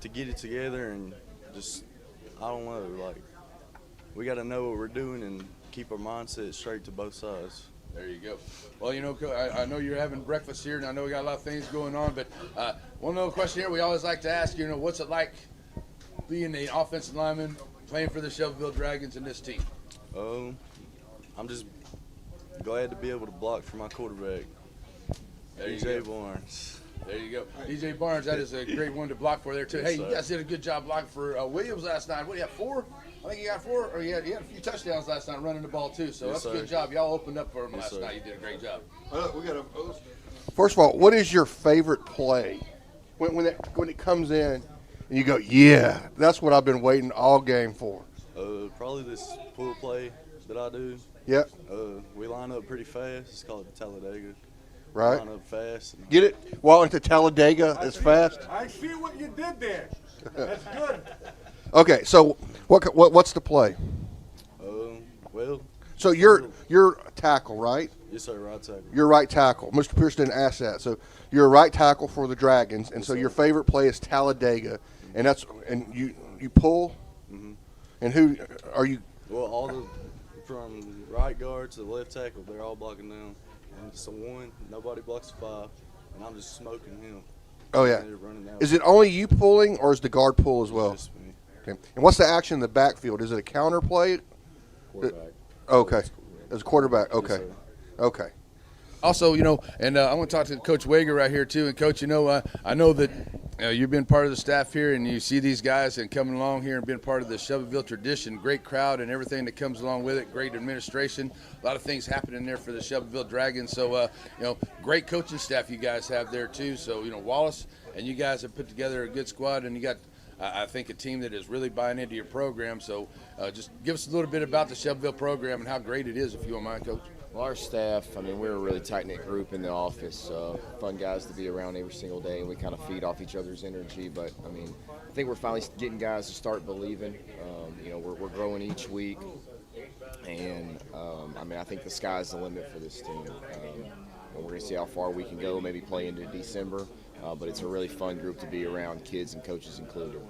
get it together and just, I don't know, we got to know what we're doing and keep our mindset straight to both sides. There you go. Well, I know you're having breakfast here, and I know we got a lot of things going on, but one little question here we always like to ask, what's it like being an offensive lineman, playing for the Shelbyville Dragons and this team? I'm just glad to be able to block for my quarterback, DJ Barnes. There you go. DJ Barnes, that is a great one to block for there, too. Yes, hey, sir. you guys did a good job blocking for Williams last night. What, do you have 4? I think you got 4, or you had a few touchdowns last night running the ball, too. So Yes, that's a good job. Y'all opened up for him last sir. night. You did a great job. First of all, what is your favorite play when it comes in and you go, yeah, that's what I've been waiting all game for? Probably this pull play that I do. Yep. We line up pretty fast. It's called the Talladega. Right. Line up fast. Get it? Well, into Talladega as fast? I see what you did there. That's good. Okay, so what's the play? Well. So you're a tackle, right? Yes, sir. Right tackle. You're right tackle. Mr. Pierce didn't ask that. So you're a right tackle for the Dragons, and so your favorite play is Talladega, and you pull. Mm-hmm. And who are you? Well, from right guard to the left tackle, they're all blocking down. And it's a 1, nobody blocks a 5, and I'm just smoking him. Oh yeah. And they're running out. Is it only you pulling, or is the guard pull as well? Just me. Okay. And what's the action in the backfield? Is it a counter play? Quarterback. Okay. As a quarterback. Okay. Yes, Okay. Also, and I want to talk to Coach Wager right here, too. And, Coach, I know that you've been part of the staff here, and you see these guys and coming along here and being part of the Shelbyville tradition. Great crowd and everything that comes along with it. Great administration. A lot of things happening there for the Shelbyville Dragons. So, great coaching staff you guys have there, too. So, Wallace and you guys have put together a good squad, and you got I think a team that is really buying into your program. So just give us a little bit about the Shelbyville program and how great it is, if you don't mind, Coach. Well, our staff, I mean, we're a really tight-knit group in the office. Fun guys to be around every single day, and we kind of feed off each other's energy. But, I mean, I think we're finally getting guys to start believing. You know, we're growing each week. And, I mean, I think the sky's the limit for this team. We're going to see how far we can go, maybe play into December. But it's a really fun group to be around, kids and coaches included.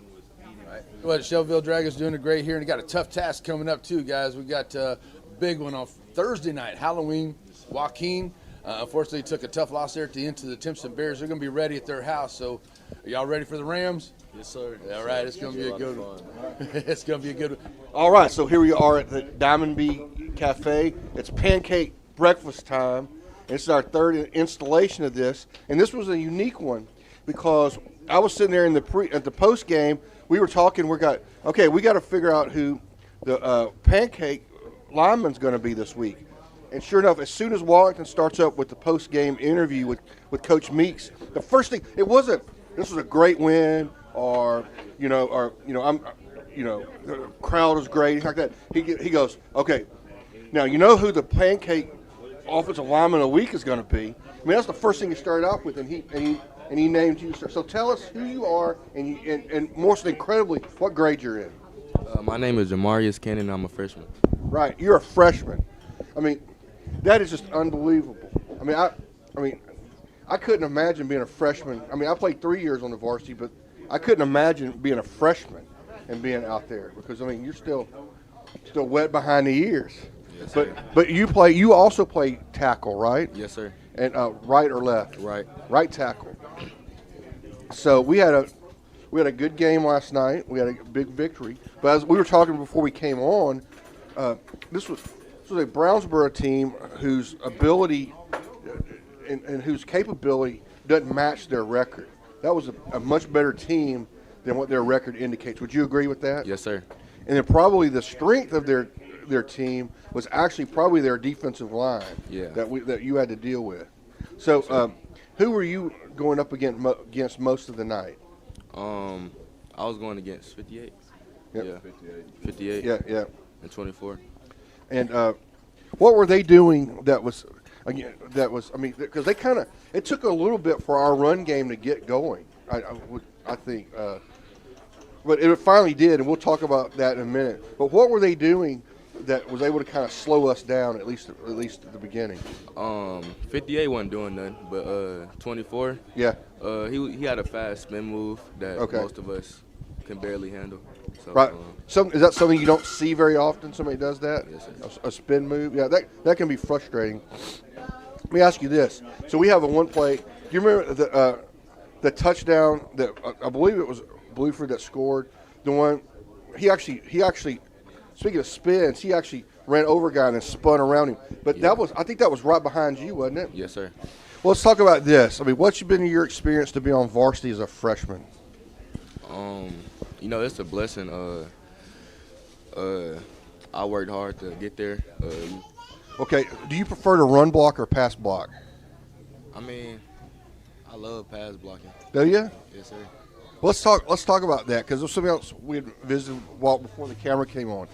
Right. Well, Shelbyville Dragons doing it great here, and got a tough task coming up too, guys. We got a big one on Thursday night, Halloween. Joaquin, unfortunately, took a tough loss there at the end to the Timpson Bears. They're going to be ready at their house. So, are y'all ready for the Rams? Yes, sir. All right, it's going to be a good one. It's going to be a good one. All right, so here we are at the Diamond Bee Cafe. It's pancake breakfast time. It's our third installation of this, and this was a unique one because I was sitting there in at the post game. We were talking. We got to figure out who the pancake lineman's going to be this week. And sure enough, as soon as Wallington starts up with the post game interview with Coach Meeks, the first thing this was a great win, or the crowd was great, like that. He goes, okay, now you know who the pancake offensive lineman of the week is going to be. I mean, that's the first thing he started off with, and he named you. So tell us who you are, and most incredibly, what grade you're in. My name is Jamarius Cannon. I'm a freshman. Right, you're a freshman. I mean, that is just unbelievable. I mean, I couldn't imagine being a freshman. I mean, I played 3 years on the varsity, but I couldn't imagine being a freshman and being out there because, I mean, you're still wet behind the ears. Yes, but you also play tackle, right? Yes, sir. And right or left? Right. Right tackle. So we had a good game last night. We had a big victory. But as we were talking before we came on, this was a Brownsboro team whose ability and whose capability doesn't match their record. That was a much better team than what their record indicates. Would you agree with that? Yes, sir. And then probably the strength of their team was actually probably their defensive line that you had to deal with. So who were you going up against most of the night? I was going against 58. Yep. Yeah, 58. Yeah. And 24. And what were they doing that was I mean, because it took a little bit for our run game to get going, I think. But it finally did, and we'll talk about that in a minute. But what were they doing that was able to kind of slow us down, at least at the beginning? 58 wasn't doing nothing, but 24. Yeah. He had a fast spin move that most of us can barely handle. So, right. Is that something you don't see very often? Somebody does that? Yes, sir. A spin move? Yeah, that can be frustrating. Let me ask you this. So we have a one play. Do you remember the touchdown that I believe it was Blueford that scored? The one he actually. Speaking of spins, he actually ran over a guy and then spun around him. But I think that was right behind you, wasn't it? Yes, sir. Well, let's talk about this. I mean, what's been your experience to be on varsity as a freshman? It's a blessing. I worked hard to get there. Okay, do you prefer to run block or pass block? I mean, I love pass blocking. Do you? Yes, sir. Let's talk about that because there's something else we had visited before the camera came on.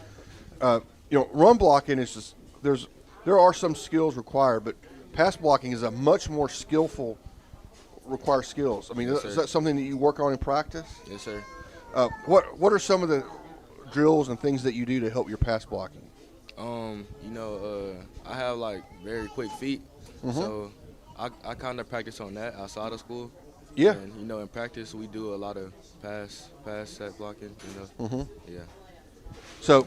Run blocking is just there are some skills required, but pass blocking is a much more requires skills. I mean, yes, is that something that you work on in practice? Yes, sir. What are some of the drills and things that you do to help your pass blocking? I have like very quick feet, so I kind of practice on that outside of school. Yeah. And in practice we do a lot of pass set blocking. Yeah. So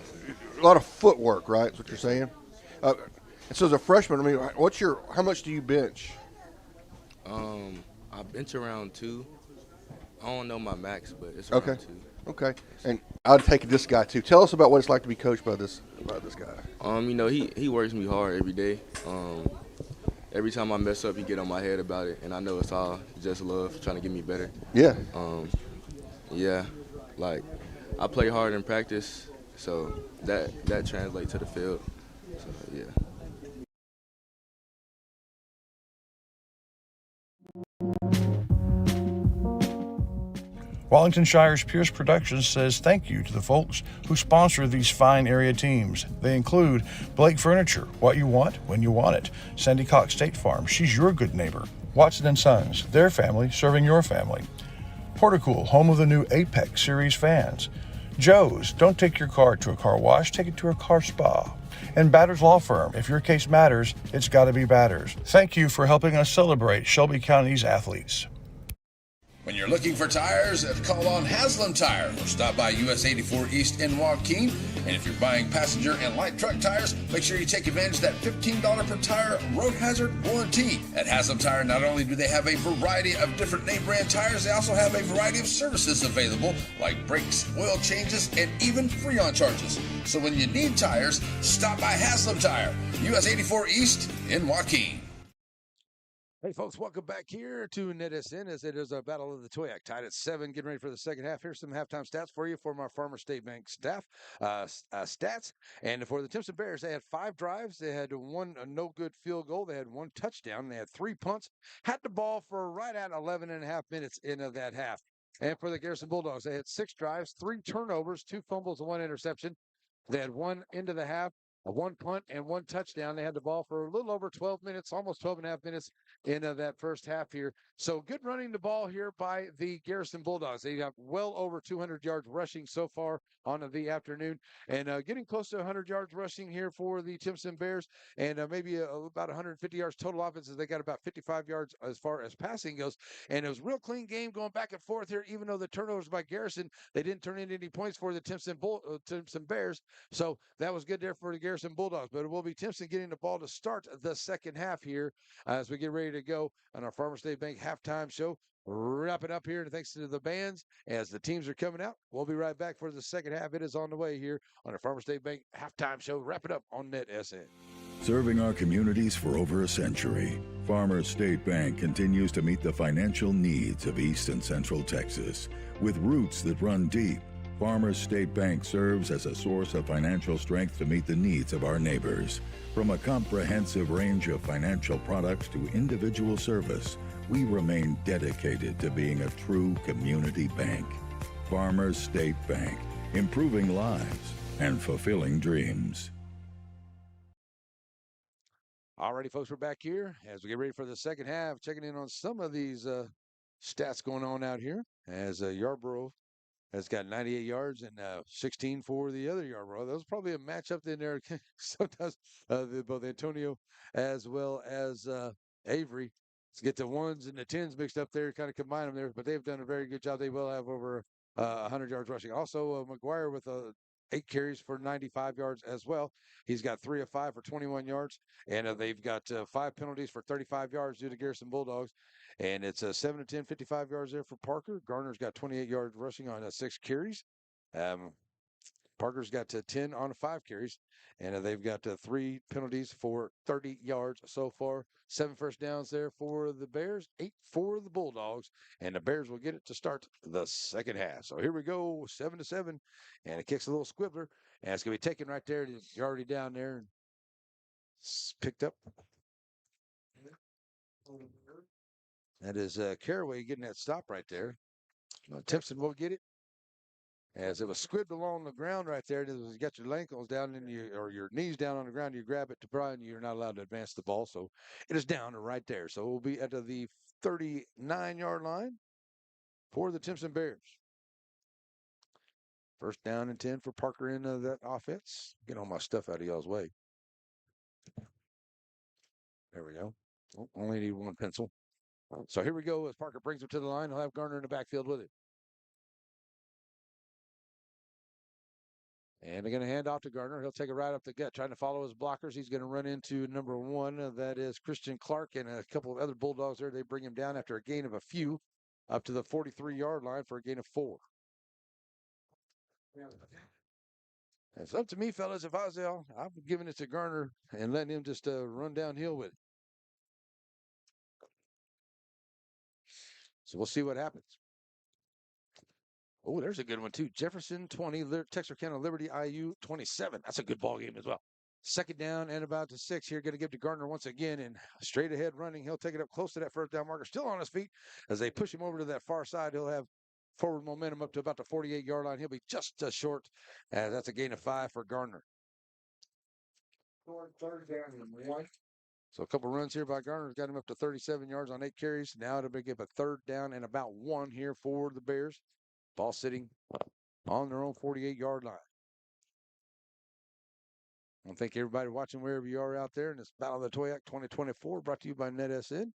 a lot of footwork, right? That's what you're saying. And so as a freshman, I mean, how much do you bench? I bench around 2. I don't know my max, but it's around 2. Okay. And I'd take this guy too. Tell us about what it's like to be coached by this guy. He works me hard every day. Every time I mess up, he get on my head about it, and I know it's all just love, trying to get me better. Yeah. Like I play hard in practice, so that translates to the field. So yeah. Wallington Shire's Pierce Productions says thank you to the folks who sponsor these fine area teams. They include Blake Furniture, what you want, when you want it. Sandy Cox State Farm, she's your good neighbor. Watson & Sons, their family serving your family. Portacool, home of the new Apex Series fans. Joe's, don't take your car to a car wash, take it to a car spa. And Batters Law Firm, if your case matters, it's got to be Batters. Thank you for helping us celebrate Shelby County's athletes. When you're looking for tires, call on Haslam Tire or stop by US 84 East in Joaquin. And if you're buying passenger and light truck tires, make sure you take advantage of that $15 per tire road hazard warranty. At Haslam Tire, not only do they have a variety of different name brand tires, they also have a variety of services available like brakes, oil changes, and even Freon charges. So when you need tires, stop by Haslam Tire, US 84 East in Joaquin. Hey, folks, welcome back here to NetSN as it is a battle of the Toyac. Tied at 7, getting ready for the second half. Here's some halftime stats for you from our Farmer State Bank staff stats. And for the Timpson Bears, they had 5 drives. They had 1 no-good field goal. They had 1 touchdown. They had 3 punts. Had the ball for right at 11 and a half minutes into that half. And for the Garrison Bulldogs, they had 6 drives, 3 turnovers, 2 fumbles, and 1 interception. They had 1 into the half. 1 punt and 1 touchdown. They had the ball for a little over 12 minutes, almost 12 and a half minutes into that first half here. So good running the ball here by the Garrison Bulldogs. They have well over 200 yards rushing so far on the afternoon, and getting close to 100 yards rushing here for the Timpson Bears, and maybe about 150 yards total offenses. They got about 55 yards as far as passing goes, and it was a real clean game going back and forth here. Even though the turnovers by Garrison, they didn't turn in any points for the Timpson Bears, so that was good there for the Garrison Bulldogs. But it will be Timpson getting the ball to start the second half here as we get ready to go on our Farmer State Bank halftime show. Wrap it up here, and thanks to the bands as the teams are coming out. We'll be right back for the second half. It is on the way here on our Farmer State Bank halftime show. Wrap it up on NetSN. Serving our communities for over a century, Farmers State Bank continues to meet the financial needs of East and Central Texas. With roots that run deep, Farmers State Bank serves as a source of financial strength to meet the needs of our neighbors. From a comprehensive range of financial products to individual service, we remain dedicated to being a true community bank. Farmers State Bank, improving lives and fulfilling dreams. Alrighty, folks, we're back here as we get ready for the second half, checking in on some of these stats going on out here as Yarborough has got 98 yards and 16 for the other Yarborough. That was probably a matchup in there. Sometimes both Antonio as well as Avery get the 1s and the 10s mixed up there, kind of combine them there, but they've done a very good job. They will have over 100 yards rushing. Also, McGuire with 8 carries for 95 yards as well. He's got 3 of 5 for 21 yards, and they've got 5 penalties for 35 yards due to Garrison Bulldogs. And it's 7 of 10, 55 yards there for Parker. Garner's got 28 yards rushing on 6 carries. Parker's got 10 on 5 carries, and they've got 3 penalties for 30 yards so far. 7 first downs there for the Bears, 8 for the Bulldogs, and the Bears will get it to start the second half. So here we go, 7-7, and it kicks a little squibbler, and it's going to be taken right there. You're already down there and picked up. That is Caraway getting that stop right there. Timpson will get it. As it was squibbed along the ground right there, you got your ankles down and your knees down on the ground, you grab it to Brian, you're not allowed to advance the ball. So it is down right there. So we'll be at the 39-yard line for the Timpson Bears. First down and 10 for Parker in that offense. Get all my stuff out of y'all's way. There we go. Oh, only need 1 pencil. So here we go as Parker brings him to the line. He'll have Garner in the backfield with it. And they're going to hand off to Garner. He'll take it right up the gut, trying to follow his blockers. He's going to run into number 1. That is Christian Clark and a couple of other Bulldogs there. They bring him down after a gain of a few up to the 43-yard line for a gain of 4. It's up to me, fellas. If I was there, I'm giving it to Garner and letting him just run downhill with it. So we'll see what happens. Oh, there's a good one, too. Jefferson, 20. Texarkana Liberty IU, 27. That's a good ball game as well. Second down and about to 6 here. Going to give to Gardner once again. And straight ahead running. He'll take it up close to that first down marker. Still on his feet as they push him over to that far side. He'll have forward momentum up to about the 48-yard line. He'll be just short. That's a gain of 5 for Gardner. Third down and 1. So a couple runs here by Gardner got him up to 37 yards on 8 carries. Now it'll give a 3rd down and about 1 here for the Bears. Ball sitting on their own 48-yard line. I want to thank everybody watching wherever you are out there in this Battle of the Toyac 2024, brought to you by NetSN.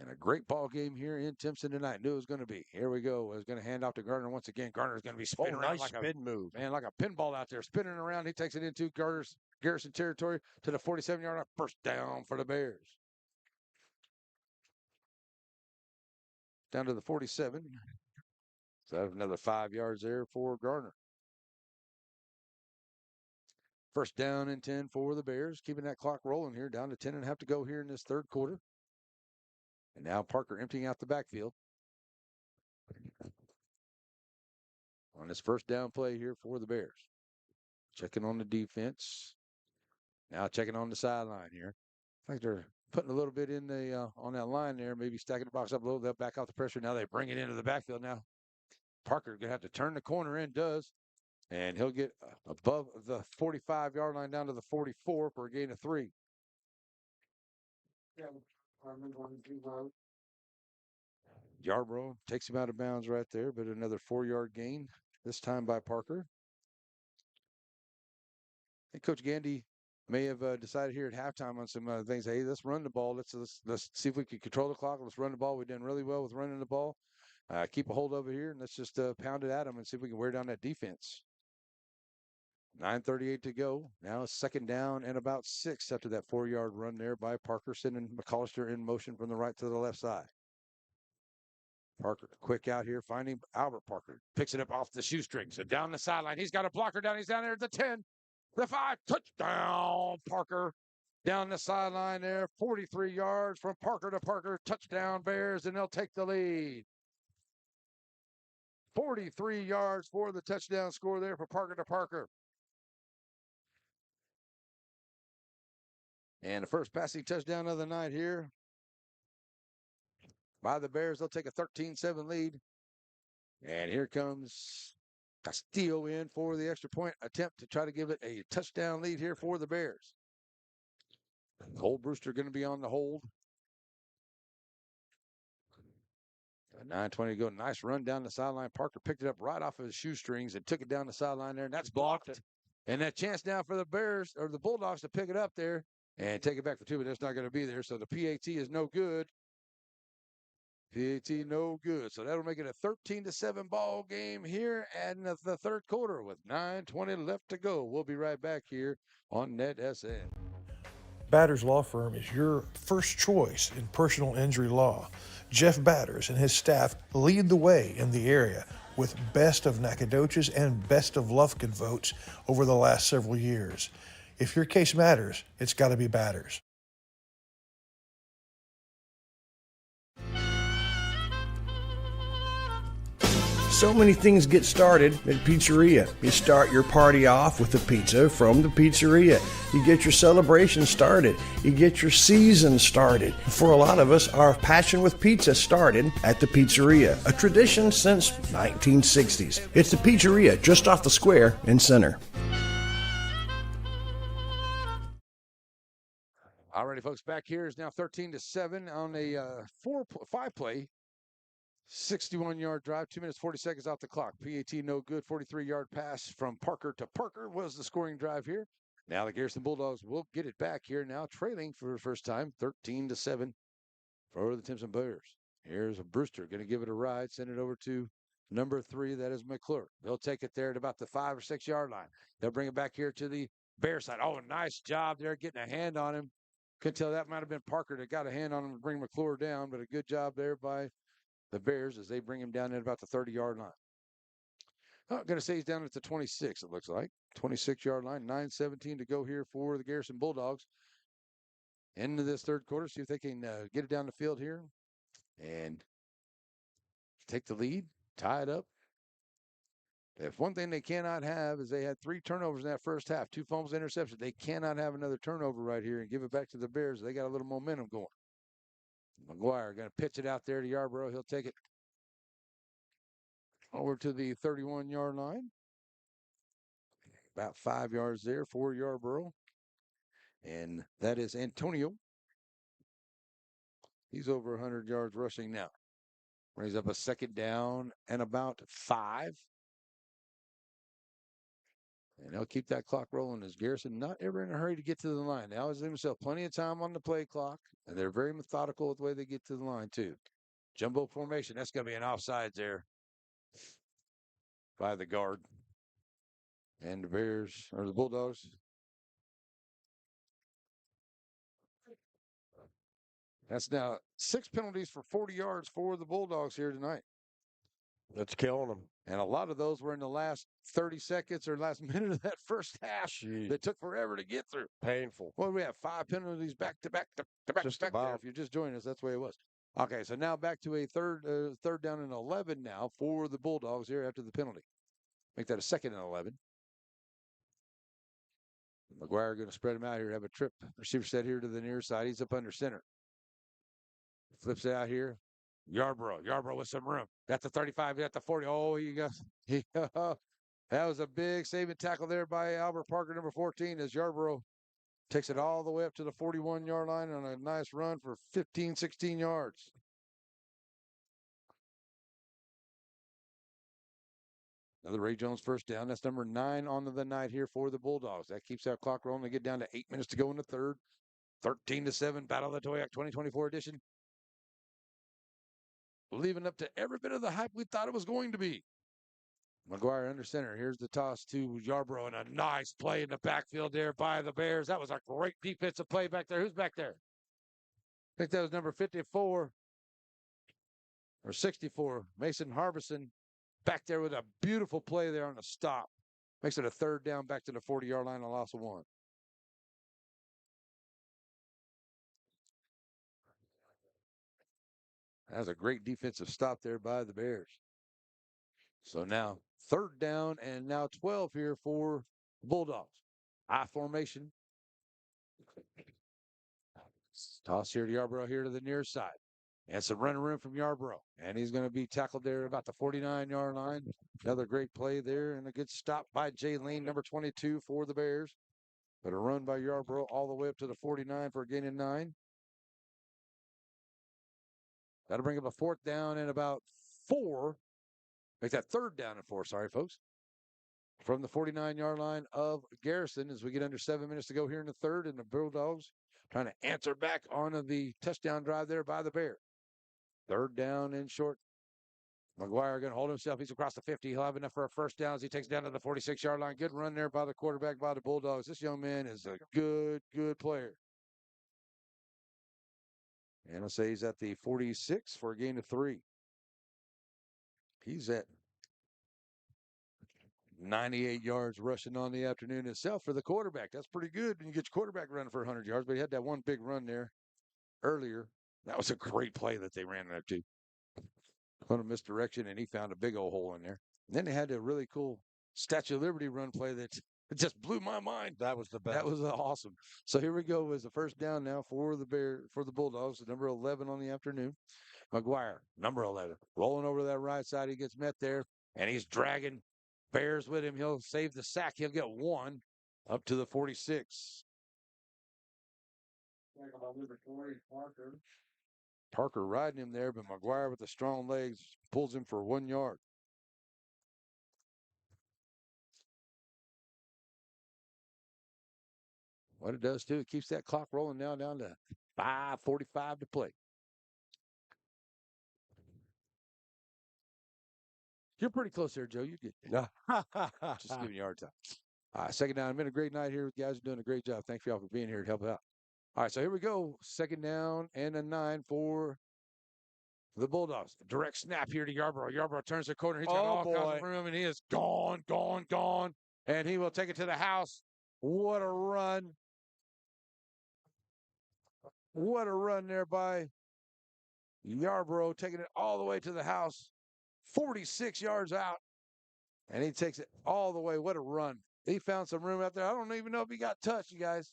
And a great ball game here in Timpson tonight. Knew it was going to be. Here we go. It's going to hand off to Gardner once again. Gardner's going to be spinning around nice like spin move. Man, like a pinball out there, spinning around. He takes it into Garrison territory to the 47-yard line. First down for the Bears. Down to the 47. So that's another 5 yards there for Gardner. First down and 10 for the Bears. Keeping that clock rolling here. Down to 10.5 to go here in this 3rd quarter. And now Parker emptying out the backfield. On this first down play here for the Bears. Checking on the defense. Now checking on the sideline here. I think they're putting a little bit in the on that line there. Maybe stacking the box up a little. They'll back off the pressure. Now they bring it into the backfield now. Parker's going to have to turn the corner in, does. And he'll get above the 45-yard line down to the 44 for a gain of 3. Yarbrough takes him out of bounds right there, but another 4-yard gain, this time by Parker. I think Coach Gandy may have decided here at halftime on some things. Hey, let's run the ball. Let's see if we can control the clock. Let's run the ball. We've done really well with running the ball. Keep a hold over here, and let's just pound it at them and see if we can wear down that defense. 9:38 to go. Now a 2nd down and about 6 after that 4-yard run there by Parker, sending McCollister in motion from the right to the left side. Parker quick out here, finding Albert Parker. Picks it up off the shoestring. So down the sideline. He's got a blocker down. He's down there at the 10. The 5. Touchdown, Parker. Down the sideline there. 43 yards from Parker to Parker. Touchdown, Bears, and they'll take the lead. 43 yards for the touchdown score there for Parker to Parker. And the first passing touchdown of the night here by the Bears. They'll take a 13-7 lead. And here comes Castillo in for the extra point attempt to try to give it a touchdown lead here for the Bears. Cole Brewster going to be on the hold. 9:20 to go. Nice run down the sideline. Parker picked it up right off of his shoestrings and took it down the sideline there. And that's blocked. And that chance now for the Bears or the Bulldogs to pick it up there and take it back for 2, but that's not going to be there. So the PAT is no good. PAT no good. So that'll make it a 13-7 ball game here in the 3rd quarter with 9:20 left to go. We'll be right back here on NetSN. Batters Law Firm is your first choice in personal injury law. Jeff Batters and his staff lead the way in the area with Best of Nacogdoches and Best of Lufkin votes over the last several years. If your case matters, it's got to be Batters. So many things get started at Pizzeria. You start your party off with a pizza from the pizzeria. You get your celebration started. You get your season started. For a lot of us, our passion with pizza started at the pizzeria, a tradition since 1960s. It's the Pizzeria just off the square in Center. Alrighty, folks, back here is now 13-7 on a 5-play. 61-yard drive, 2 minutes, 40 seconds off the clock. PAT no good. 43-yard pass from Parker to Parker was the scoring drive here. Now the Garrison Bulldogs will get it back here now, trailing for the first time, 13-7 for the Timpson Bears. Here's a Brewster going to give it a ride, send it over to number 3. That is McClure. They'll take it there at about the 5 or 6 yard line. They'll bring it back here to the Bear side. Oh, nice job there getting a hand on him. Couldn't tell that might have been Parker that got a hand on him to bring McClure down, but a good job there by the Bears as they bring him down at about the 30-yard line. I'm going to say he's down at the 26, it looks like. 26-yard line, 9:17 to go here for the Garrison Bulldogs. Into this 3rd quarter, see if they can get it down the field here and take the lead, tie it up. If one thing they cannot have is they had 3 turnovers in that first half, 2 fumbles, interceptions. They cannot have another turnover right here and give it back to the Bears. They got a little momentum going. McGuire going to pitch it out there to Yarbrough. He'll take it over to the 31-yard line. About 5 yards there for Yarborough. And that is Antonio. He's over 100 yards rushing now. Brings up a second down and about 5. And they'll keep that clock rolling as Garrison not ever in a hurry to get to the line. They always leave themselves plenty of time on the play clock, and they're very methodical with the way they get to the line, too. Jumbo formation. That's going to be an offsides there by the guard. And the Bears, or the Bulldogs. That's now 6 penalties for 40 yards for the Bulldogs here tonight. That's killing them. And a lot of those were in the last 30 seconds or last minute of that first half. Jeez. That took forever to get through. Painful. Well, we have 5 penalties back to back to back Just to back there. about. If you're just joining us, that's the way it was. Okay, so now back to a third down and 11 now for the Bulldogs here after the penalty. Make that a 2nd and 11. McGuire going to spread him out here, have a trip. Receiver set here to the near side. He's up under center. Flips it out here. Yarborough with some room. Got the 35, got the 40. Oh, that was a big saving tackle there by Albert Parker, number 14, as Yarborough takes it all the way up to the 41-yard line on a nice run for 15, 16 yards. Another Ray Jones first down. That's number 9 on the night here for the Bulldogs. That keeps that clock rolling. They get down to 8 minutes to go in the third. 13-7, Battle of the Toyac 2024 edition. Leaving up to every bit of the hype we thought it was going to be. McGuire under center. Here's the toss to Yarborough, and a nice play in the backfield there by the Bears. That was a great defensive play back there. Who's back there? I think that was number 54 or 64. Mason Harbison back there with a beautiful play there on the stop. Makes it a 3rd down back to the 40-yard line, a loss of 1. That was a great defensive stop there by the Bears. So now 3rd down and now 12 here for the Bulldogs. I formation. Toss here to Yarborough here to the near side. And some running room from Yarborough. And he's going to be tackled there about the 49-yard line. Another great play there and a good stop by Jay Lean, number 22 for the Bears. But a run by Yarborough all the way up to the 49 for a gain of 9. That'll bring up a 4th down and about 4. Make that 3rd down and 4. Sorry, folks. From the 49-yard line of Garrison as we get under 7 minutes to go here in the third. And the Bulldogs trying to answer back on the touchdown drive there by the Bears. 3rd down and short. McGuire going to hold himself. He's across the 50. He'll have enough for a 1st down as he takes down to the 46-yard line. Good run there by the quarterback by the Bulldogs. This young man is a good player. And I'll say he's at the 46 for a gain of 3. He's at 98 yards rushing on the afternoon itself for the quarterback. That's pretty good when you get your quarterback running for 100 yards. But he had that one big run there earlier. That was a great play that they ran there, too. On a misdirection, and he found a big old hole in there. And then they had a really cool Statue of Liberty run play that just blew my mind. That was the best. That was awesome. So here we go as the 1st down now for the Bulldogs, number 11 on the afternoon. McGuire, number 11, rolling over to that right side. He gets met there, and he's dragging Bears with him. He'll save the sack. He'll get 1 up to the 46. Parker riding him there, but McGuire with the strong legs pulls him for 1 yard. What it does, too, it keeps that clock rolling now down to 5:45 to play. You're pretty close there, Joe. You get just giving you a hard time. All right, 2nd down. It's been a great night here. You guys are doing a great job. Thank you all for being here to help out. All right, so here we go. 2nd down and a 9 for the Bulldogs. Direct snap here to Yarborough. Yarborough turns the corner. He's got all kinds of room, and he is gone. And he will take it to the house. What a run. What a run there by Yarborough, taking it all the way to the house. 46 yards out. And he takes it all the way. What a run. He found some room out there. I don't even know if he got touched, you guys.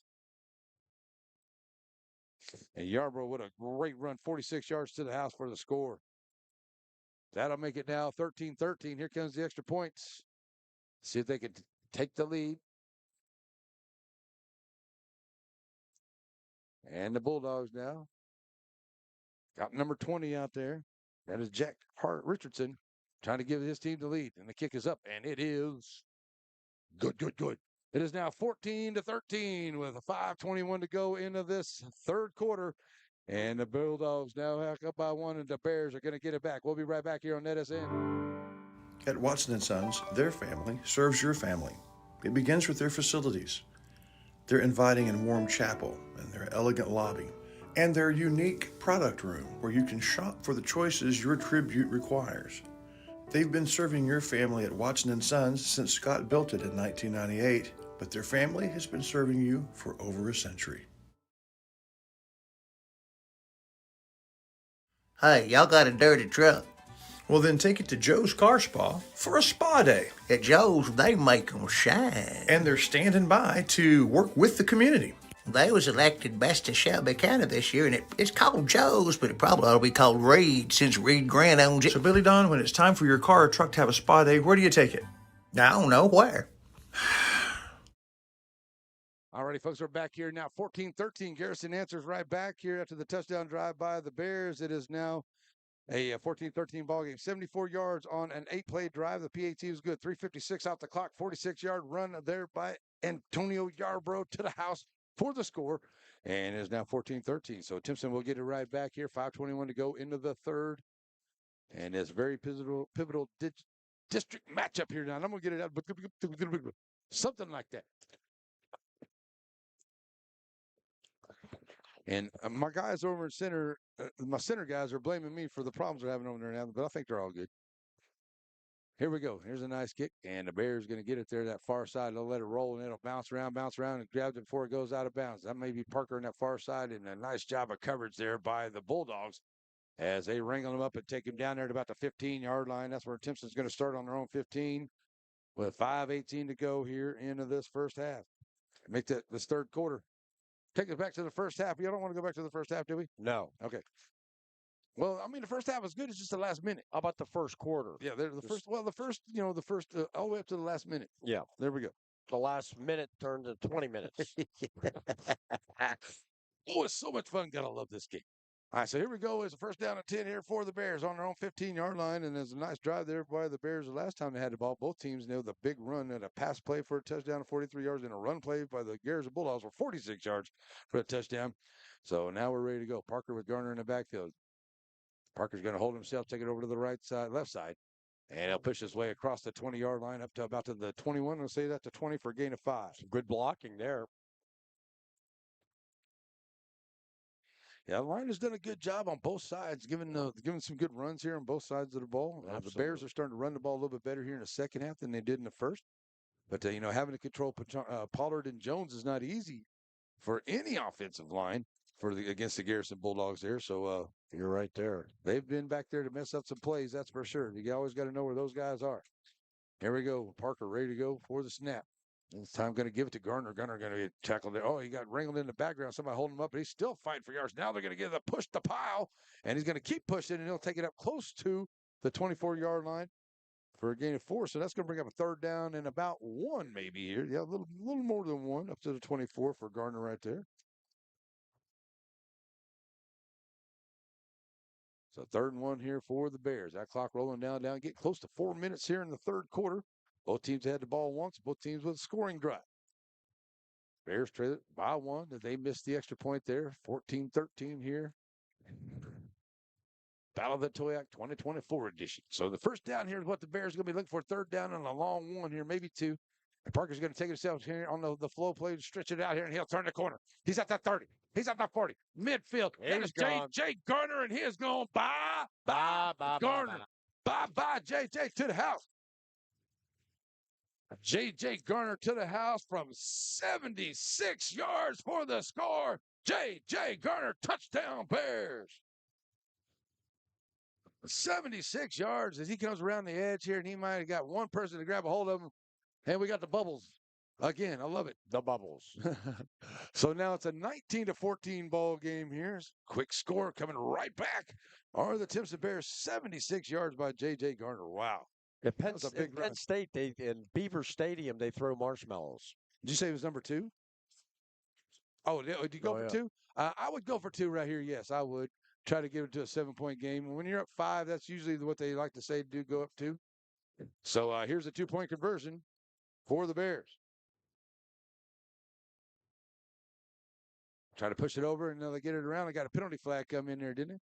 And Yarborough, what a great run. 46 yards to the house for the score. That'll make it now 13-13. Here comes the extra points. See if they can take the lead. And the Bulldogs now got number 20 out there. That is Jack Hart Richardson trying to give his team the lead. And the kick is up, and it is good. It is now 14-13 with a 5:21 to go into this third quarter. And the Bulldogs now hack up by one, and the Bears are going to get it back. We'll be right back here on NetSN. At Watson & Sons, their family serves your family. It begins with their facilities, their inviting and warm chapel, and their elegant lobby, and their unique product room where you can shop for the choices your tribute requires. They've been serving your family at Watson & Sons since Scott built it in 1998, but their family has been serving you for over a century. Hey, y'all got a dirty truck. Well, then take it to Joe's Car Spa for a spa day. At Joe's, they make them shine. And they're standing by to work with the community. They was elected best of Shelby County this year, and it's called Joe's, but it probably ought to be called Reed since Reed Grant owns it. So, Billy Don, when it's time for your car or truck to have a spa day, where do you take it? I don't know where. All righty, folks, we're back here now. 14-13. Garrison answers right back here after the touchdown drive by the Bears. It is now a 14-13 ball game. 74 yards on an 8-play drive. The PAT was good. 3:56 out the clock. 46-yard run there by Antonio Yarbrough to the house for the score. And it is now 14-13. So Timpson will get it right back here. 5:21 to go into the third. And it's very pivotal district matchup here now. And I'm going to get it out. Something like that. And my guys over in center, my center guys are blaming me for the problems they're having over there now, but I think they're all good. Here we go. Here's a nice kick, and the Bears going to get it there that far side. They'll let it roll, and it'll bounce around, and grab it before it goes out of bounds. That may be Parker on that far side, and a nice job of coverage there by the Bulldogs as they wrangle him up and take him down there at about the 15-yard line. That's where Timpson's going to start on their own 15 with 5:18 to go here into this first half. Make that this third quarter. Take us back to the first half. You don't want to go back to the first half, do we? No. Okay. Well, I mean, the first half was good. It's just the last minute. How about the first quarter? Yeah, the first all the way up to the last minute. Yeah. There we go. The last minute turned to 20 minutes. Oh, it's so much fun. Gotta love this game. All right, so here we go. It's a first down and 10 here for the Bears on their own 15-yard line, and there's a nice drive there by the Bears the last time they had the ball. Both teams know the big run and a pass play for a touchdown of 43 yards and a run play by the Garrison Bulldogs for 46 yards for a touchdown. So now we're ready to go. Parker with Garner in the backfield. Parker's going to hold himself, take it over to the left side, and he'll push his way across the 20-yard line up to about to the 21. We'll say that to 20 for a gain of 5. Good blocking there. Yeah, the line has done a good job on both sides, giving some good runs here on both sides of the ball. The Bears are starting to run the ball a little bit better here in the second half than they did in the first. But, having to control Pollard and Jones is not easy for any offensive line against the Garrison Bulldogs there. So you're right there. They've been back there to mess up some plays, that's for sure. You always got to know where those guys are. Here we go. Parker ready to go for the snap. This time going to give it to Garner. Garner going to get tackled there. Oh, he got wrangled in the background. Somebody holding him up, but he's still fighting for yards. Now they're going to give the push the pile, and he's going to keep pushing, and he'll take it up close to the 24-yard line for a gain of 4. So that's going to bring up a third down and about 1 maybe here. Yeah, a little more than 1 up to the 24 for Garner right there. So 3rd and 1 here for the Bears. That clock rolling down, get close to 4 minutes here in the third quarter. Both teams had the ball once. Both teams with a scoring drive. Bears trail it by 1. They missed the extra point there. 14-13 here. Battle of the Toyac 2024 edition. So the first down here is what the Bears are going to be looking for. 3rd down and a long 1 here, maybe 2. And Parker's going to take himself here on the flow play and stretch it out here, and he'll turn the corner. He's at that 30. He's at that 40. Midfield. That is J.J. Garner, and he is going bye, Garner. Bye, J.J. to the house. J.J. Garner to the house from 76 yards for the score. J.J. Garner, touchdown Bears. 76 yards as he comes around the edge here, and he might have got one person to grab a hold of him. And we got the bubbles Again, I love it. The bubbles. So now it's a 19-14 ball game here. Quick score coming right back. Are the Timpson Bears 76 yards by J.J. Garner. Wow. At That was a big run. Penn State, in Beaver Stadium, they throw marshmallows. Did you say it was number 2? Oh, did you go for 2? I would go for 2 right here. Yes, I would. Try to give it to a 7-point game. When you're up 5, that's usually what they like to say, do go up 2. So here's a 2-point conversion for the Bears. Try to push it over, and they get it around. They got a penalty flag come in there, didn't it?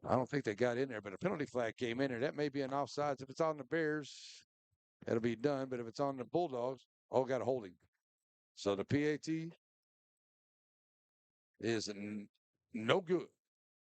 I don't think they got in there, but a penalty flag came in there. That may be an offsides. If it's on the Bears, it'll be done. But if it's on the Bulldogs, got a holding. So the PAT is no good.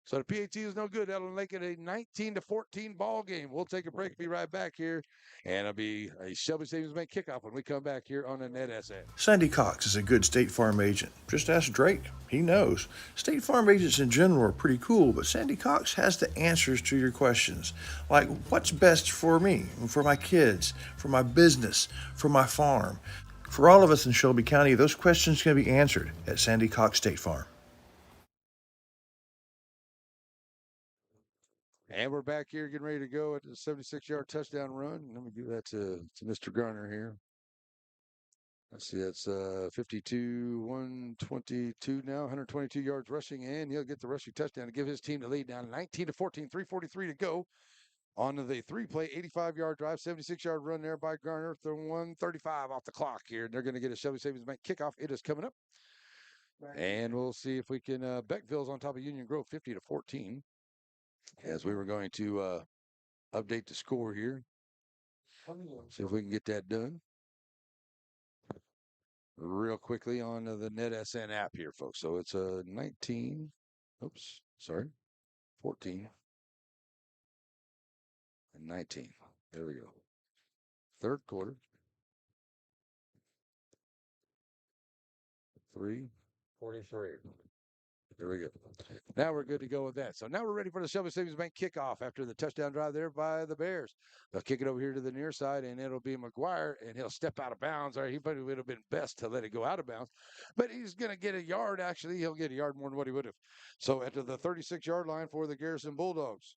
So the PAT is no good. That'll make it a 19-14 ball game. We'll take a break. Be right back here. And it'll be a Shelby Savings Bank kickoff when we come back here on the NetSN. Sandy Cox is a good State Farm agent. Just ask Drake. He knows. State Farm agents in general are pretty cool, but Sandy Cox has the answers to your questions. Like, what's best for me, for my kids, for my business, for my farm? For all of us in Shelby County, those questions can be answered at Sandy Cox State Farm. And we're back here getting ready to go at the 76-yard touchdown run. Let me give that to Mr. Garner here. Let's see, that's 52, 122 now, 122 yards rushing, and he'll get the rushing touchdown to give his team the lead now, 19-14, 3:43 to go. On to the 3-play, 85-yard drive, 76-yard run there by Garner, 1:35 off the clock here. They're going to get a Shelby Savings Bank kickoff. It is coming up. And we'll see if we can, Beckville's on top of Union Grove, 50-14. As we were going to update the score here. See if we can get that done real quickly on the NetSN app here, folks. So it's a 14 and 19. There we go. Third quarter. 3:43. There we go. Now we're good to go with that. So now we're ready for the Shelby Savings Bank kickoff after the touchdown drive there by the Bears. They'll kick it over here to the near side, and it'll be McGuire, and he'll step out of bounds. Or he probably would have been best to let it go out of bounds. But he's going to get a yard, actually. He'll get a yard more than what he would have. So after the 36-yard line for the Garrison Bulldogs.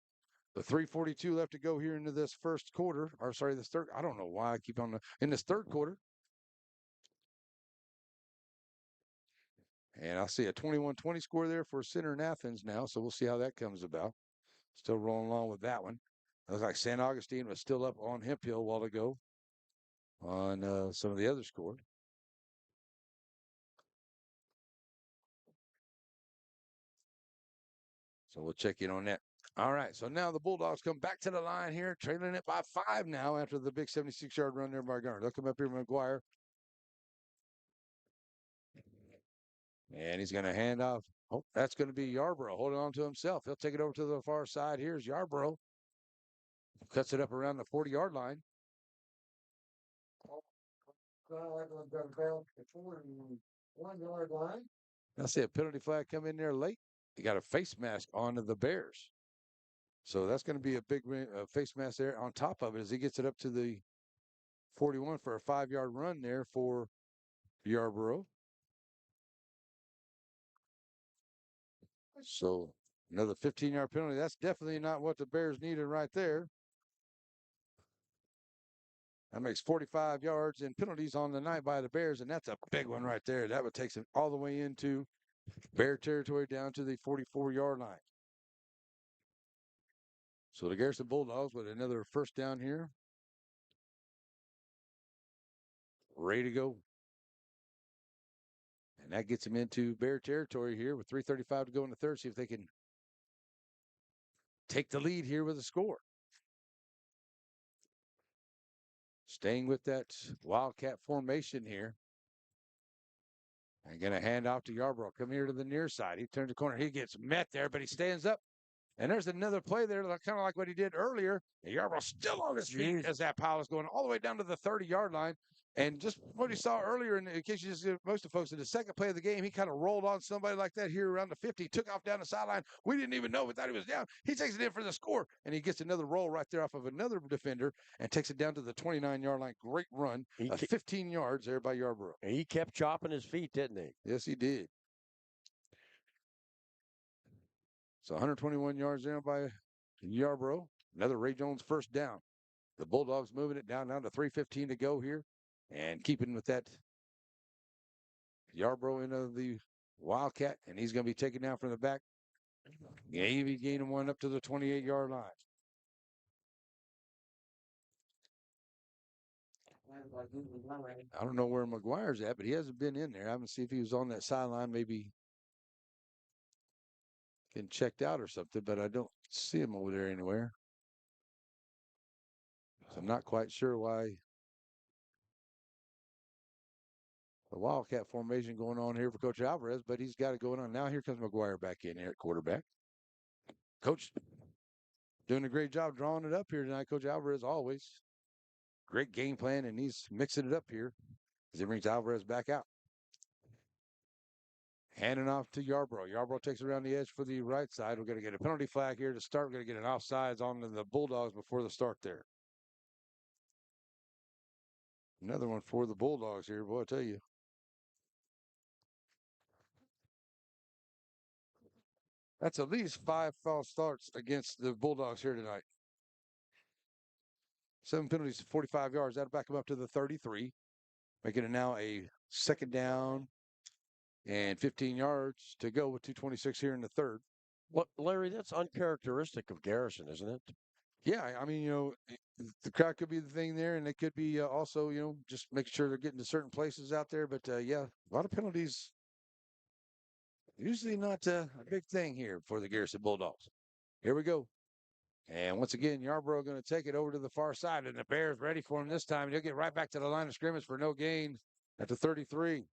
The 3:42 left to go here into this first quarter. Or, sorry, this third. I don't know why I keep on. In this third quarter. And I'll see a 21-20 score there for Center in Athens now. So we'll see how that comes about. Still rolling along with that one. Looks like St. Augustine was still up on Hemphill a while ago on some of the other scores. So we'll check in on that. All right, so now the Bulldogs come back to the line here, trailing it by 5 now after the big 76-yard run there by Garner. They'll come up here with McGuire. And he's going to hand off. Oh, that's going to be Yarborough holding on to himself. He'll take it over to the far side. Here's Yarborough. Cuts it up around the 40-yard line. I see a penalty flag come in there late. He got a face mask onto the Bears. So that's going to be a big face mask there on top of it as he gets it up to the 41 for a 5-yard run there for Yarborough. So another 15-yard penalty. That's definitely not what the Bears needed right there. That makes 45 yards and penalties on the night by the Bears, and that's a big one right there. That would take them all the way into Bear territory down to the 44-yard line. So the Garrison Bulldogs with another first down here. Ready to go. And that gets them into Bear territory here with 3:35 to go in the third. See if they can take the lead here with a score. Staying with that Wildcat formation here. And going to hand off to Yarborough. Come here to the near side. He turns the corner. He gets met there, but he stands up. And there's another play there, kind of like what he did earlier. Yarbrough still on his feet as that pile is going all the way down to the 30-yard line. And just what he saw earlier, in case you just most of folks, in the second play of the game, he kind of rolled on somebody like that here around the 50, took off down the sideline. We didn't even know. We thought he was down. He takes it in for the score, and he gets another roll right there off of another defender and takes it down to the 29-yard line. Great run, 15 yards there by Yarbrough. He kept chopping his feet, didn't he? Yes, he did. So 121 yards there by Yarbrough. Another Ray Jones first down. The Bulldogs moving it down to 3:15 to go here. And keeping with that, Yarbrough into the Wildcat, and he's going to be taken down from the back. Maybe gaining one up to the 28-yard line. I don't know where McGuire's at, but he hasn't been in there. I haven't seen if he was on that sideline, maybe getting checked out or something, but I don't see him over there anywhere. So I'm not quite sure why the Wildcat formation going on here for Coach Alvarez, but he's got it going on. Now here comes McGuire back in here at quarterback. Coach doing a great job drawing it up here tonight. Coach Alvarez always. Great game plan, and he's mixing it up here as he brings Alvarez back out. Handing off to Yarbrough. Yarbrough takes it around the edge for the right side. We're going to get a penalty flag here to start. We're going to get an offsides on the Bulldogs before the start there. Another one for the Bulldogs here, boy, I tell you. That's at least 5 false starts against the Bulldogs here tonight. 7 penalties, 45 yards. That'll back them up to the 33. Making it now a second down and 15 yards to go with 2:26 here in the third. What, Larry, that's uncharacteristic of Garrison, isn't it? Yeah, I mean, the crowd could be the thing there, and it could be also, just make sure they're getting to certain places out there. But, yeah, a lot of penalties. Usually not a big thing here for the Garrison Bulldogs. Here we go. And once again, Yarbrough going to take it over to the far side, and the Bears ready for him this time. He'll get right back to the line of scrimmage for no gain at the 33.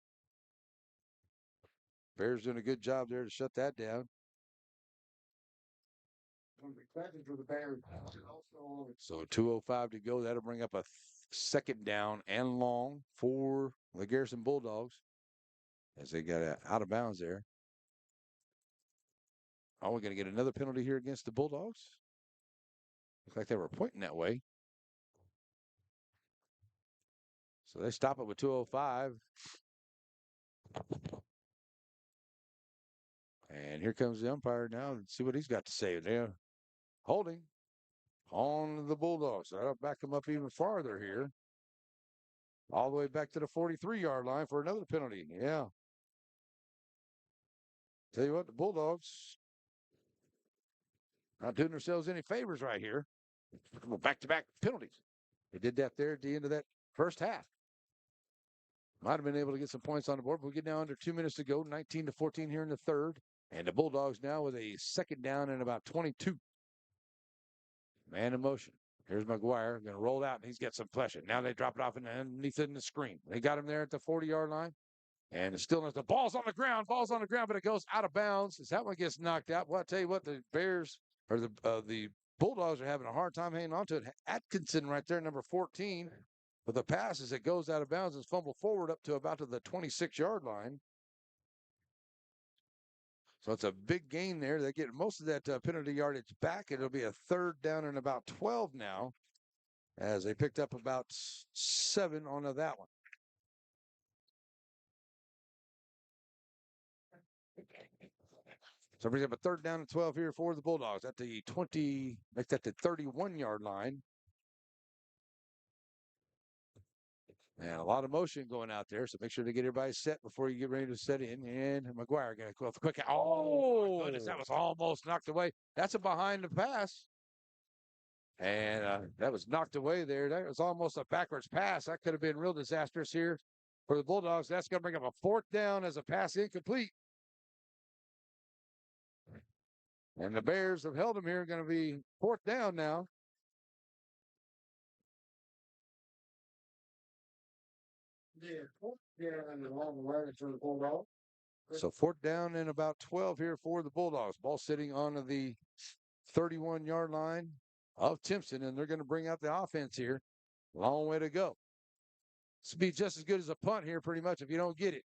Bears doing a good job there to shut that down. So 2:05 to go. That'll bring up a second down and long for the Garrison Bulldogs as they got out of bounds there. Oh, we're going to get another penalty here against the Bulldogs. Looks like they were pointing that way. So they stop it with 2:05. And here comes the umpire now. Let's see what he's got to say. They're holding on the Bulldogs. That'll back them up even farther here. All the way back to the 43-yard line for another penalty. Yeah. Tell you what, the Bulldogs not doing themselves any favors right here. Back-to-back penalties. They did that there at the end of that first half. Might have been able to get some points on the board, but we get now under 2 minutes to go, 19-14 here in the third. And the Bulldogs now with a second down and about 22. Man in motion. Here's McGuire going to roll out, and he's got some pressure. Now they drop it off underneath in the screen. They got him there at the 40-yard line. And it's still the ball's on the ground, but it goes out of bounds. As that one gets knocked out, well, I tell you what, the Bears or the Bulldogs are having a hard time hanging on to it. Atkinson right there, number 14, with the pass as it goes out of bounds and fumble forward up to about to the 26-yard line. So it's a big gain there. They get most of that penalty yardage back. It'll be a third down and about 12 now as they picked up about 7 on that one. So brings up a third down and 12 here for the Bulldogs at the 20, make that the 31-yard line. And a lot of motion going out there, so make sure to get everybody set before you get ready to set in. And McGuire going to go off quick. Oh, goodness, that was almost knocked away. That's a behind the pass. And that was knocked away there. That was almost a backwards pass. That could have been real disastrous here for the Bulldogs. That's going to bring up a fourth down as a pass incomplete. And the Bears have held them here. Going to be fourth down now. So fourth down and about 12 here for the Bulldogs. Ball sitting on the 31-yard line of Timpson, and they're going to bring out the offense here. Long way to go. This will be just as good as a punt here, pretty much, if you don't get it.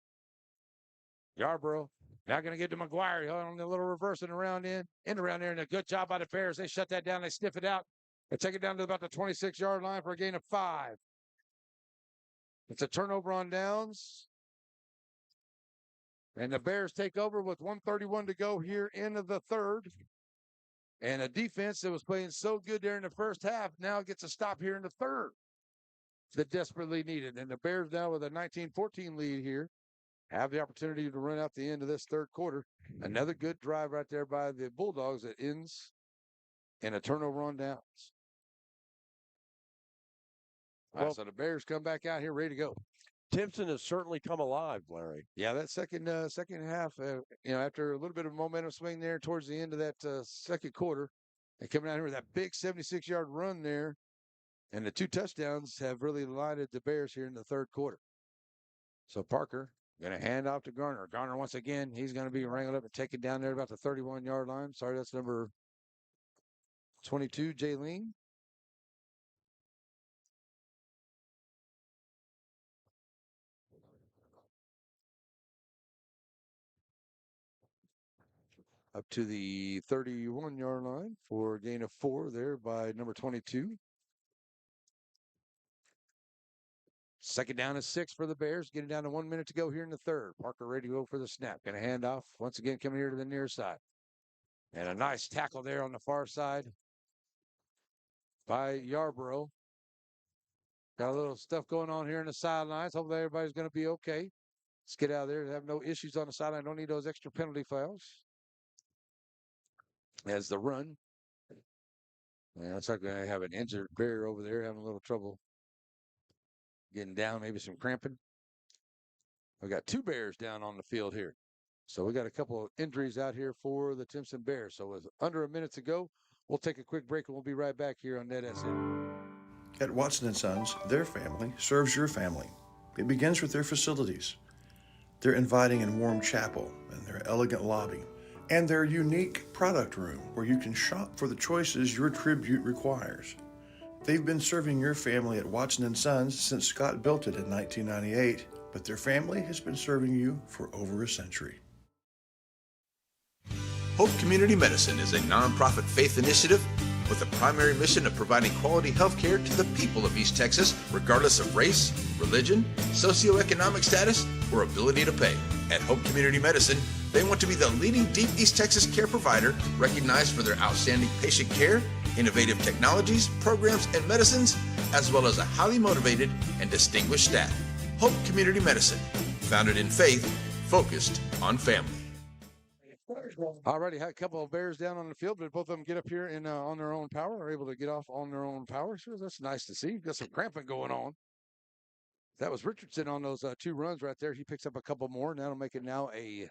Yarborough now going to get to McGuire on the little reverse and around around there, and a good job by the Bears. They shut that down. They sniff it out. They take it down to about the 26-yard line for a gain of 5. It's a turnover on downs. And the Bears take over with 1:31 to go here into the third. And a defense that was playing so good there in the first half now gets a stop here in the third that desperately needed. And the Bears now with a 19-14 lead here have the opportunity to run out the end of this third quarter. Another good drive right there by the Bulldogs that ends in a turnover on downs. Well, so the Bears come back out here ready to go. Timpson has certainly come alive, Larry. Yeah, that second half, after a little bit of momentum swing there towards the end of that second quarter, and coming out here with that big 76-yard run there, and the 2 touchdowns have really lighted the Bears here in the third quarter. So Parker going to hand off to Garner. Garner once again, he's going to be wrangled up and taken down there about the 31-yard line. Sorry, that's number 22, Jaylene. Up to the 31-yard line for a gain of 4 there by number 22. Second down is 6 for the Bears. Getting down to 1 minute to go here in the third. Parker ready to go for the snap. Going to hand off once again, coming here to the near side. And a nice tackle there on the far side by Yarborough. Got a little stuff going on here in the sidelines. Hopefully everybody's going to be okay. Let's get out of there and have no issues on the sideline. Don't need those extra penalty fouls. As the run. Yeah, it's like I have an injured Bear over there having a little trouble getting down, maybe some cramping. We got 2 Bears down on the field here. So we got a couple of injuries out here for the Timpson Bears. So with under a minute to go, we'll take a quick break and we'll be right back here on NetSN. At Watson & Sons, their family serves your family. It begins with their facilities, their inviting and warm chapel, and their elegant lobby, and their unique product room where you can shop for the choices your tribute requires. They've been serving your family at Watson & Sons since Scott built it in 1998, but their family has been serving you for over a century. Hope Community Medicine is a nonprofit faith initiative with the primary mission of providing quality health care to the people of East Texas, regardless of race, religion, socioeconomic status, or ability to pay. At Hope Community Medicine, they want to be the leading deep East Texas care provider recognized for their outstanding patient care, innovative technologies, programs, and medicines, as well as a highly motivated and distinguished staff. Hope Community Medicine, founded in faith, focused on family. Already had a couple of Bears down on the field, but both of them get up here and on their own power, are able to get off on their own power. Sure, that's nice to see. Got some cramping going on. That was Richardson on those 2 runs right there. He picks up a couple more. That'll make it now a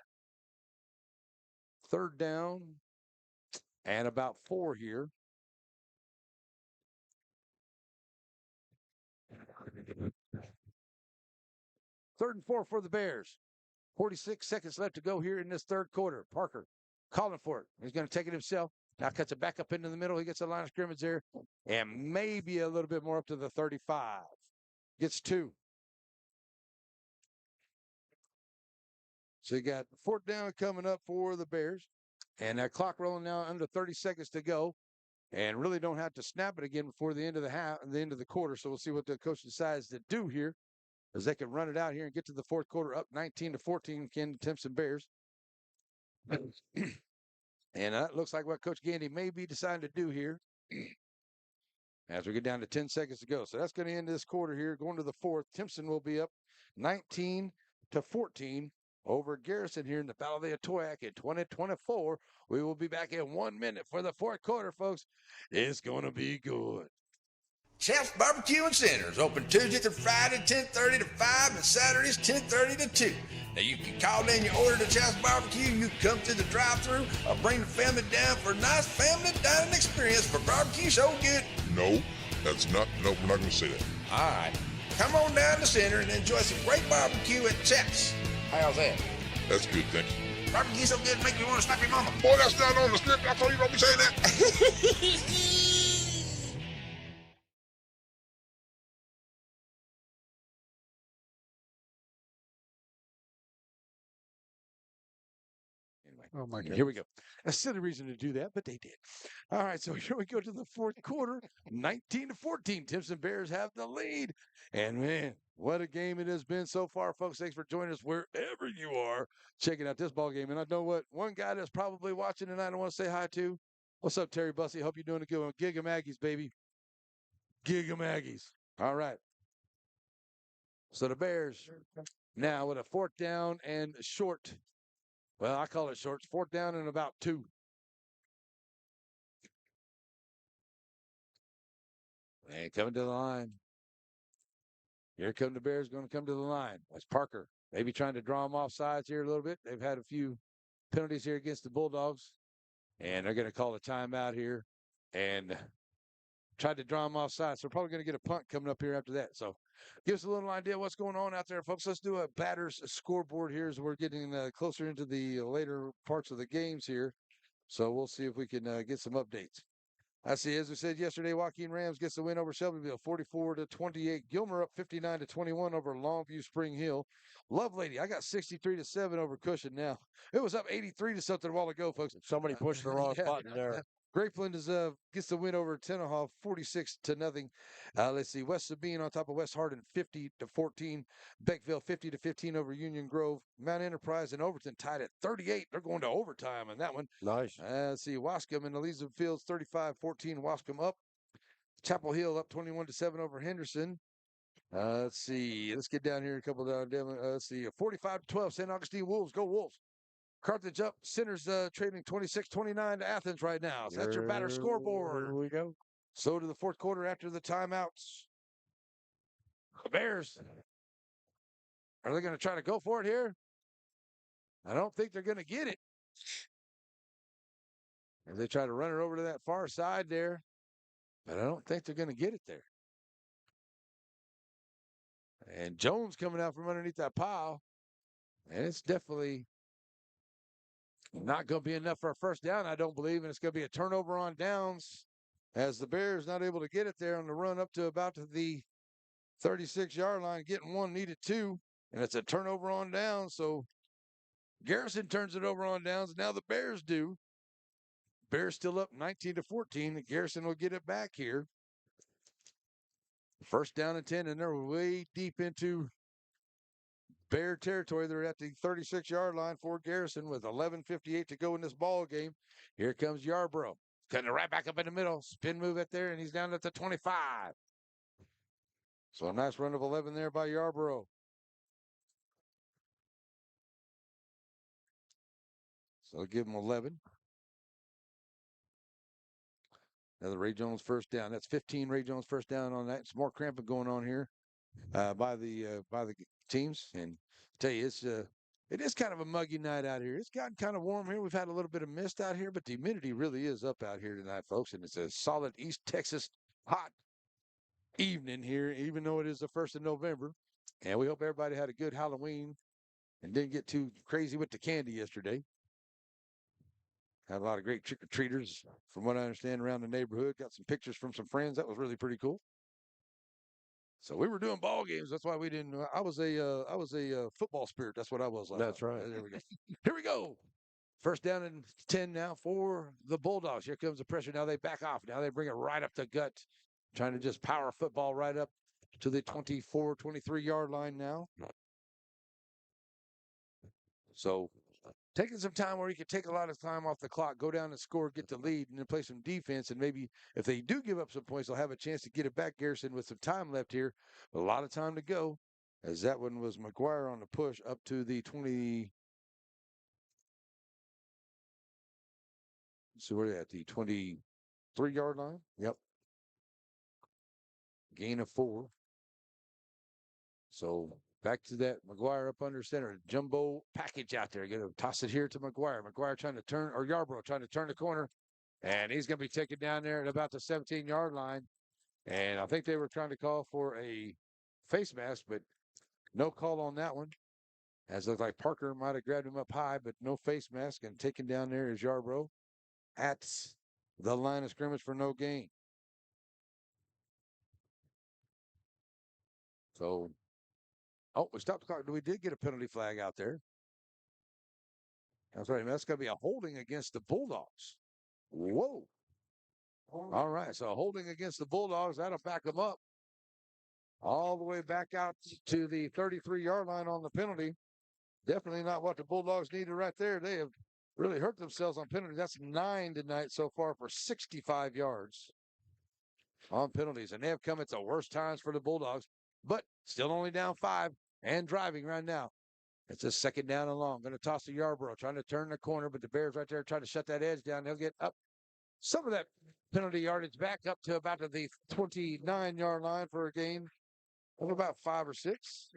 third down and about 4 here. Third and 4 for the Bears. 46 seconds left to go here in this third quarter. Parker calling for it. He's going to take it himself. Now cuts it back up into the middle. He gets a line of scrimmage there and maybe a little bit more up to the 35. Gets 2. So you got 4th down coming up for the Bears. And that clock rolling now under 30 seconds to go. And really don't have to snap it again before the end of the end of the quarter. So we'll see what the coach decides to do here, as they can run it out here and get to the fourth quarter up 19-14. Ken Timpson Bears. And that looks like what Coach Gandy may be deciding to do here as we get down to 10 seconds to go. So that's going to end this quarter here. Going to the fourth, Timpson will be up 19-14 over Garrison here in the Battle of the Atoyac in 2024. We will be back in 1 minute for the fourth quarter, folks. It's going to be good. Chef's Barbecue and Centers, open Tuesday through Friday, 10:30 to 5, and Saturdays, 10:30 to 2. Now, you can call in your order to Chef's Barbecue. You can come through the drive-thru or bring the family down for a nice family dining experience for barbecue so good. No, we're not going to say that. All right. Come on down to the center and enjoy some great barbecue at Chef's. How's that? That's good, thanks. Barbecue so good, make you want to slap your mama. Boy, that's not on the script. I told you don't be saying that. Oh, my God. Here we go. A silly reason to do that, but they did. All right, so here we go to the fourth quarter. 19-14. Timpson Bears have the lead. And, man, what a game it has been so far, folks. Thanks for joining us wherever you are checking out this ball game. And I know what? One guy that's probably watching tonight I want to say hi to. What's up, Terry Bussey? Hope you're doing a good one. Giga Maggies, baby. Giga Maggies. All right. So the Bears now with a 4th down and short. Well, I call it short. 4th down and about 2. And coming to the line. Here come the Bears going to come to the line. That's Parker. Maybe trying to draw them off sides here a little bit. They've had a few penalties here against the Bulldogs. And they're going to call a timeout here. And tried to draw them off sides. So we're probably going to get a punt coming up here after that. So give us a little idea of what's going on out there, folks. Let's do a batter's scoreboard here as we're getting closer into the later parts of the games here. So we'll see if we can get some updates. I see, as we said yesterday, Joaquin Rams gets the win over Shelbyville, 44-28. Gilmer up 59-21 over Longview Spring Hill. Lovelady, I got 63-7 over Cushion now. It was up 83 to something a while ago, folks. Somebody pushed the wrong button there. Grapeland gets the win over Tenaha 46-0. Let's see, West Sabine on top of West Hardin 50-14. Beckville 50-15 over Union Grove. Mount Enterprise and Overton tied at 38. They're going to overtime on that one. Nice. Let's see, Wascom and Elizabeth Fields 35-14. Wascom up. Chapel Hill up 21-7 over Henderson. Let's see, let's get down here a couple down. Let's see, 45-12. St. Augustine Wolves. Go Wolves. Carthage up. Sinners trailing 26-29 to Athens right now. So that's your batter scoreboard. Here we go. So to the fourth quarter after the timeouts. The Bears. Are they going to try to go for it here? I don't think they're going to get it. As they try to run it over to that far side there. But I don't think they're going to get it there. And Jones coming out from underneath that pile. And it's definitely not going to be enough for a first down, I don't believe. And it's going to be a turnover on downs as the Bears not able to get it there on the run up to about to the 36-yard line. Getting one, needed 2. And it's a turnover on downs. So Garrison turns it over on downs. Now the Bears do. Bears still up 19-14. Garrison will get it back here. First down and 10, and they're way deep into Bear territory. They're at the 36-yard line for Garrison with 11:58 to go in this ball game. Here comes Yarbrough. Cutting it right back up in the middle. Spin move at there, and he's down at the 25. So a nice run of 11 there by Yarbrough. So give him 11. Another Ray Jones first down. That's 15 Ray Jones first down on that. It's more cramping going on here by the teams. And I tell you, it is kind of a muggy night out here. It's gotten kind of warm here. We've had a little bit of mist out here, but the humidity really is up out here tonight, folks. And it's a solid East Texas hot evening here, even though it is the 1st of November. And we hope everybody had a good Halloween and didn't get too crazy with the candy yesterday. Had a lot of great trick-or-treaters, from what I understand, around the neighborhood. Got some pictures from some friends. That was really pretty cool. So we were doing ball games. That's why we didn't. I was a football spirit. That's what I was. That's right. There we go. Here we go. First down and 10 now for the Bulldogs. Here comes the pressure. Now they back off. Now they bring it right up the gut, trying to just power football right up to the 24, 23-yard line now. So taking some time where he could take a lot of time off the clock, go down and score, get the lead, and then play some defense. And maybe if they do give up some points, they'll have a chance to get it back, Garrison, with some time left here. A lot of time to go, as that one was McGuire on the push up to the 20. So we're at the 23-yard line. Yep. Gain of 4. So back to that McGuire up under center. Jumbo package out there. Going to toss it here to McGuire. McGuire trying to turn, or Yarbrough trying to turn the corner. And he's going to be taken down there at about the 17-yard line. And I think they were trying to call for a face mask, but no call on that one. As it looked like Parker might have grabbed him up high, but no face mask, and taken down there is Yarbrough at the line of scrimmage for no gain. So, we stopped the clock. We did get a penalty flag out there. That's right. That's going to be a holding against the Bulldogs. Whoa. All right. So, holding against the Bulldogs, that'll back them up all the way back out to the 33-yard line on the penalty. Definitely not what the Bulldogs needed right there. They have really hurt themselves on penalties. That's 9 tonight so far for 65 yards on penalties. And they have come at the worst times for the Bulldogs, but still only down 5 and driving right now. It's a second down and long. Going to toss to Yarbrough, trying to turn the corner, but the Bears right there trying to shut that edge down. They'll get up some of that penalty yardage back up to about the 29-yard line for a gain of about 5 or 6.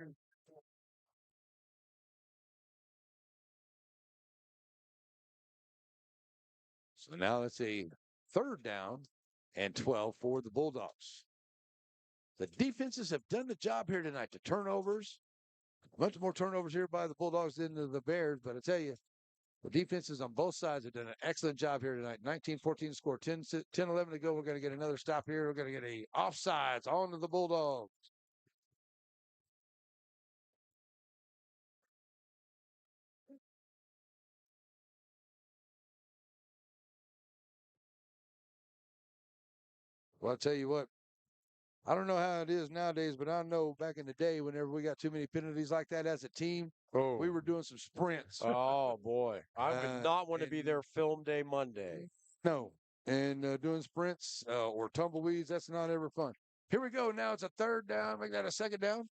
So now it's a third down and 12 for the Bulldogs. The defenses have done the job here tonight. The turnovers, much more turnovers here by the Bulldogs than the Bears. But I tell you, the defenses on both sides have done an excellent job here tonight. 19-14 score, 10-11 to go. We're going to get another stop here. We're going to get a offsides on to the Bulldogs. Well, I'll tell you what, I don't know how it is nowadays, but I know back in the day, whenever we got too many penalties like that as a team, we were doing some sprints. Oh, boy. I would not want to be there film day Monday. No. And doing sprints or tumbleweeds, that's not ever fun. Here we go. Now it's a third down. Make that a second down.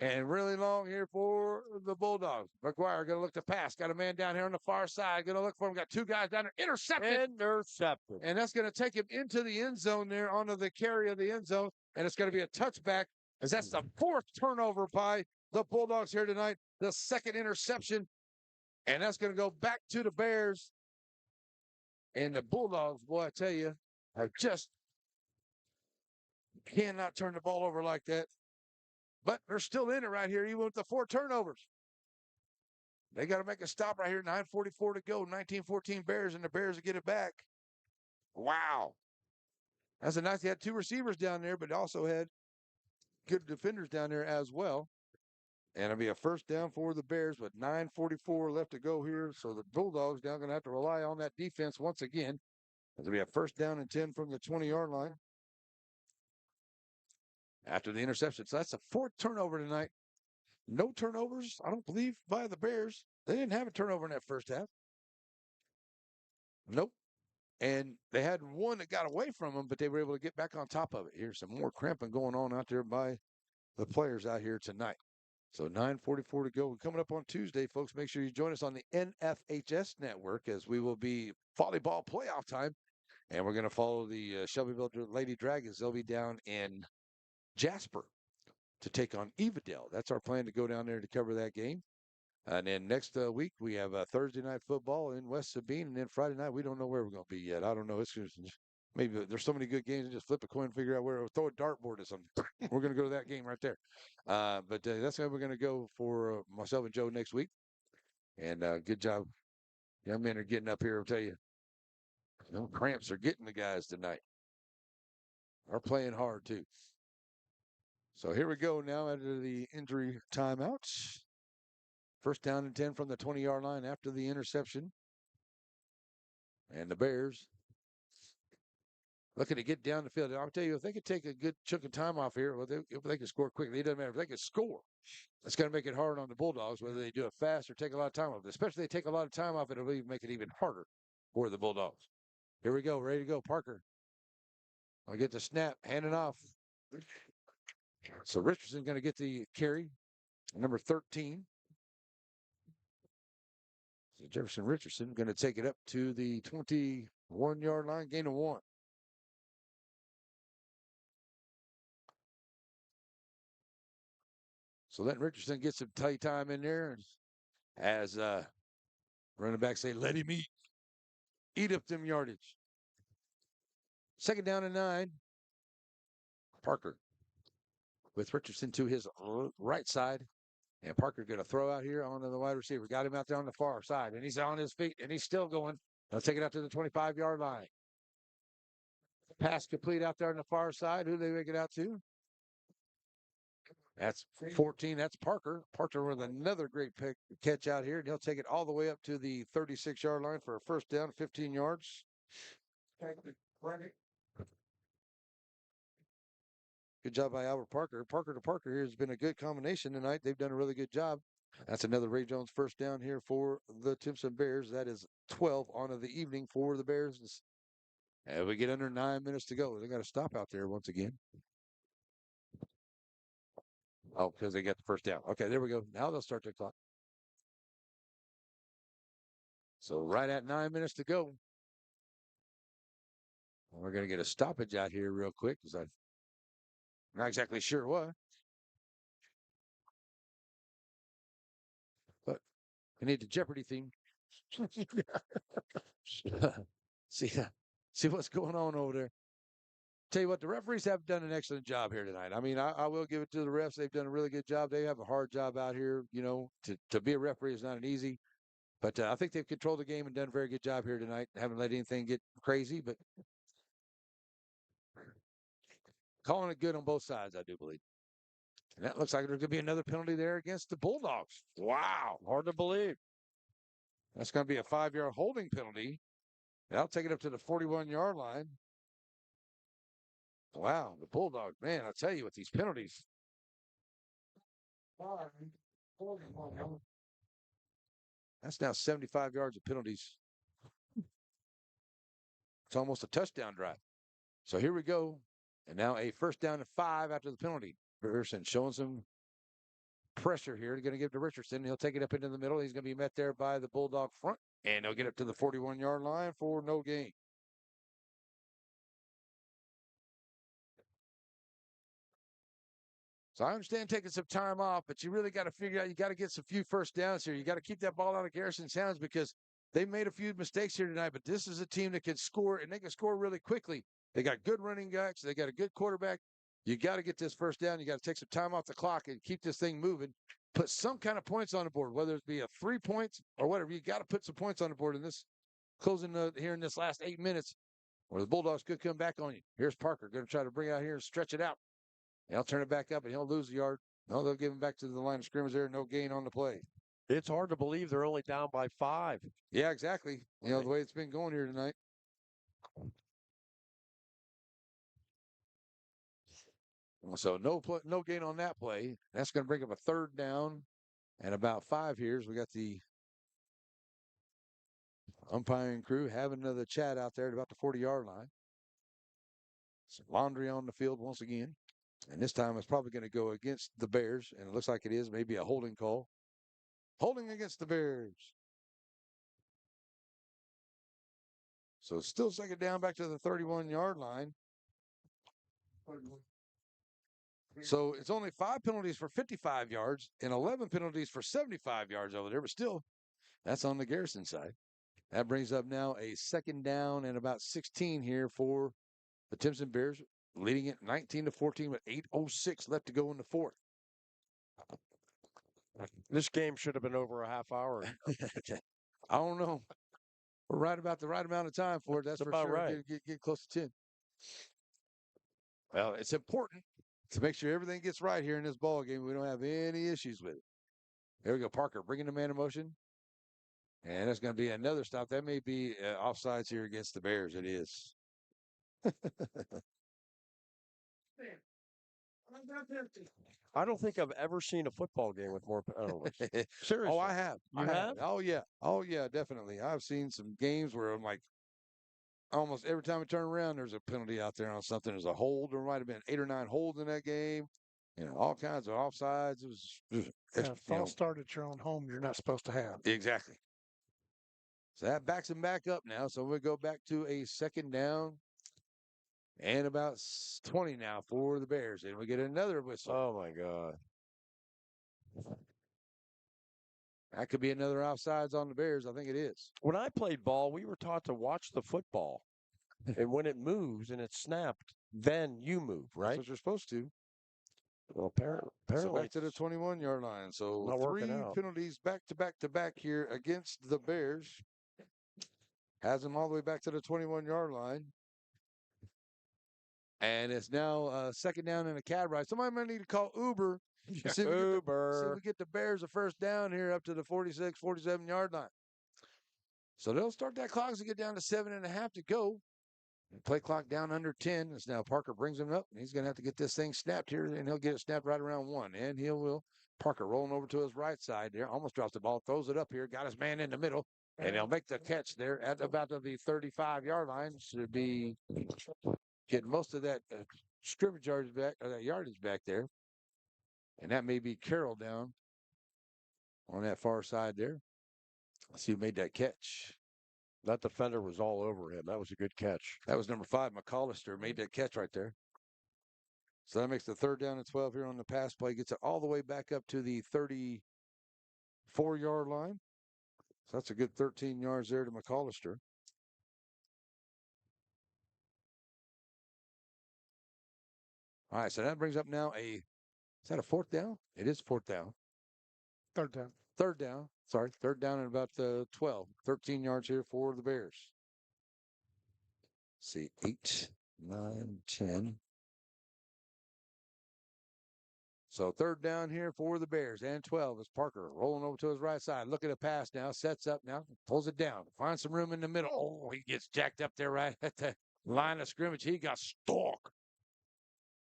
And really long here for the Bulldogs. McGuire going to look to pass. Got a man down here on the far side. Going to look for him. Got 2 guys down there. Intercepted. And that's going to take him into the end zone there, onto the carry of the end zone. And it's going to be a touchback, as that's the 4th turnover by the Bulldogs here tonight. The 2nd interception. And that's going to go back to the Bears. And the Bulldogs, boy, I tell you, are just cannot turn the ball over like that. But they're still in it right here, even with the 4 turnovers. They got to make a stop right here. 9:44 to go. 19-14 Bears, and the Bears will get it back. Wow. That's a nice. They had 2 receivers down there, but also had good defenders down there as well. And it'll be a first down for the Bears, with 9:44 left to go here. So the Bulldogs now going to have to rely on that defense once again. It'll be a first down and 10 from the 20-yard line after the interception. So that's the 4th turnover tonight. No turnovers, I don't believe, by the Bears. They didn't have a turnover in that first half. Nope. And they had one that got away from them, but they were able to get back on top of it. Here's some more cramping going on out there by the players out here tonight. So 9:44 to go. Coming up on Tuesday, folks, make sure you join us on the NFHS network, as we will be volleyball playoff time. And we're going to follow the Shelbyville Lady Dragons. They'll be down in Jasper to take on Evadale. That's our plan, to go down there to cover that game. And then next week, we have Thursday night football in West Sabine. And then Friday night, we don't know where we're going to be yet. I don't know. It's just, maybe there's so many good games, and just flip a coin and figure out where, or throw a dartboard at something. We're going to go to that game right there. But that's where we're going to go for myself and Joe next week. And good job. Young men are getting up here, I'll tell you. Cramps are getting the guys tonight. Are playing hard, too. So here we go now after the injury timeouts. First down and 10 from the 20-yard line after the interception. And the Bears looking to get down the field. I'll tell you, if they could take a good chunk of time off here, well, if they can score quickly, it doesn't matter. If they can score, it's going to make it hard on the Bulldogs, whether they do it fast or take a lot of time off. Especially if they take a lot of time off, it'll make it even harder for the Bulldogs. Here we go. Ready to go. Parker. I'll get the snap. Hand it off. So Richardson going to get the carry. Number 13. So Jefferson Richardson going to take it up to the 21-yard line, gain of 1. So letting Richardson get some tight time in there, as running back say, let him eat up them yardage. Second down and 9. Parker with Richardson to his right side. And Parker's going to throw out here onto the wide receiver. Got him out there on the far side, and he's on his feet, and he's still going. They'll take it out to the 25-yard line. Pass complete out there on the far side. Who do they make it out to? That's 14. That's Parker. Parker with another great catch out here, and he'll take it all the way up to the 36-yard line for a first down, 15 yards. Good job by Albert Parker. Parker to Parker here has been a good combination tonight. They've done a really good job. That's another Ray Jones first down here for the Timpson Bears. That is 12 on of the evening for the Bears. And we get under 9 minutes to go. They got to stop out there once again. Oh, because they got the first down. Okay, there we go. Now they'll start the clock. So right at 9 minutes to go. We're going to get a stoppage out here real quick because I'm not exactly sure what. But we need the Jeopardy theme. See what's going on over there. Tell you what, the referees have done an excellent job here tonight. I mean, I will give it to the refs. They've done a really good job. They have a hard job out here. You know, to be a referee is not an easy. But I think they've controlled the game and done a very good job here tonight. Haven't let anything get crazy, but calling it good on both sides, I do believe. And that looks like there's going to be another penalty there against the Bulldogs. Wow. Hard to believe. That's going to be a 5-yard holding penalty. And I'll take it up to the 41-yard line. Wow, the Bulldogs, man, I'll tell you with these penalties. That's now 75 yards of penalties. It's almost a touchdown drive. So here we go. And now a first down and 5 after the penalty. Garrison showing some pressure here. They're going to give it to Richardson. He'll take it up into the middle. He's going to be met there by the Bulldog front. And he'll get up to the 41-yard line for no gain. So I understand taking some time off, but you really got to figure out, you got to get some few first downs here. You got to keep that ball out of Garrison's hands because they made a few mistakes here tonight, but this is a team that can score, and they can score really quickly. They got good running backs. They got a good quarterback. You got to get this first down. You got to take some time off the clock and keep this thing moving. Put some kind of points on the board, whether it be a 3 points or whatever. You got to put some points on the board in this closing here in this last 8 minutes, or the Bulldogs could come back on you. Here's Parker going to try to bring it out here and stretch it out. He'll turn it back up, and he'll lose the yard. No, they'll give him back to the line of scrimmage there. No gain on the play. It's hard to believe they're only down by 5. Yeah, exactly. You know, the way it's been going here tonight. So no gain on that play. That's going to bring up a third down and about 5 here. We got the umpiring crew having another chat out there at about the 40-yard line. Some laundry on the field once again. And this time it's probably going to go against the Bears. And it looks like it is maybe a holding call. Holding against the Bears. So still second down back to the 31-yard line. So it's only 5 penalties for 55 yards and 11 penalties for 75 yards over there. But still, that's on the Garrison side. That brings up now a second down and about 16 here for the Timpson Bears, leading it 19-14 with 8:06 left to go in the fourth. This game should have been over a half hour. I don't know. We're right about the right amount of time for it. That's for sure. Right. Get close to 10. Well, it's important to make sure everything gets right here in this ball game. We don't have any issues with it. There we go. Parker bringing the man in motion. And that's going to be another stop. That may be offsides here against the Bears. It is. I don't think I've ever seen a football game with more penalties. Seriously. Oh, I have. You have? Oh, yeah. Oh, yeah, definitely. I've seen some games where I'm like, almost every time I turn around, there's a penalty out there on something. There's a hold. There might have been 8 or 9 holds in that game. You know, all kinds of offsides. It was false start at your own home you're not supposed to have. Exactly. So that backs him back up now. So we go back to a second down and about 20 now for the Bears. And we get another whistle. Oh, my God. That could be another offsides on the Bears. I think it is. When I played ball, we were taught to watch the football. And when it moves and it's snapped, then you move, right? That's what you're supposed to. Well, So apparently back to the 21-yard line. So not working 3 out. penalties back to back to back here against the Bears. Has them all the way back to the 21-yard line. And it's now second down in a cab ride. Somebody might need to call Uber. See if we get the Bears a first down here up to the 46, 47-yard line. So they'll start that clock as they get down to 7.5 to go. Play clock down under 10. As now Parker brings him up. And he's going to have to get this thing snapped here, and he'll get it snapped right around 1. And he will. Parker rolling over to his right side there. Almost drops the ball. Throws it up here. Got his man in the middle. And he'll make the catch there at about the 35-yard line. Should be getting most of that scrimmage yardage back, or that yardage back there. And that may be Carroll down on that far side there. Let's see who made that catch. That defender was all over him. That was a good catch. That was number 5, McAllister, made that catch right there. So that makes the 3rd down and 12 here on the pass play. Gets it all the way back up to the 34-yard line. So that's a good 13 yards there to McAllister. All right, so that brings up now is that a 4th down? It is 4th down. 3rd down. 3rd down. Sorry, 3rd down and about 12. 13 yards here for the Bears. Let's see, 8, 9, 10. So 3rd down here for the Bears and 12 is Parker rolling over to his right side. Look at the pass now, sets up now, pulls it down, finds some room in the middle. Oh, he gets jacked up there right at the line of scrimmage. He got stalked.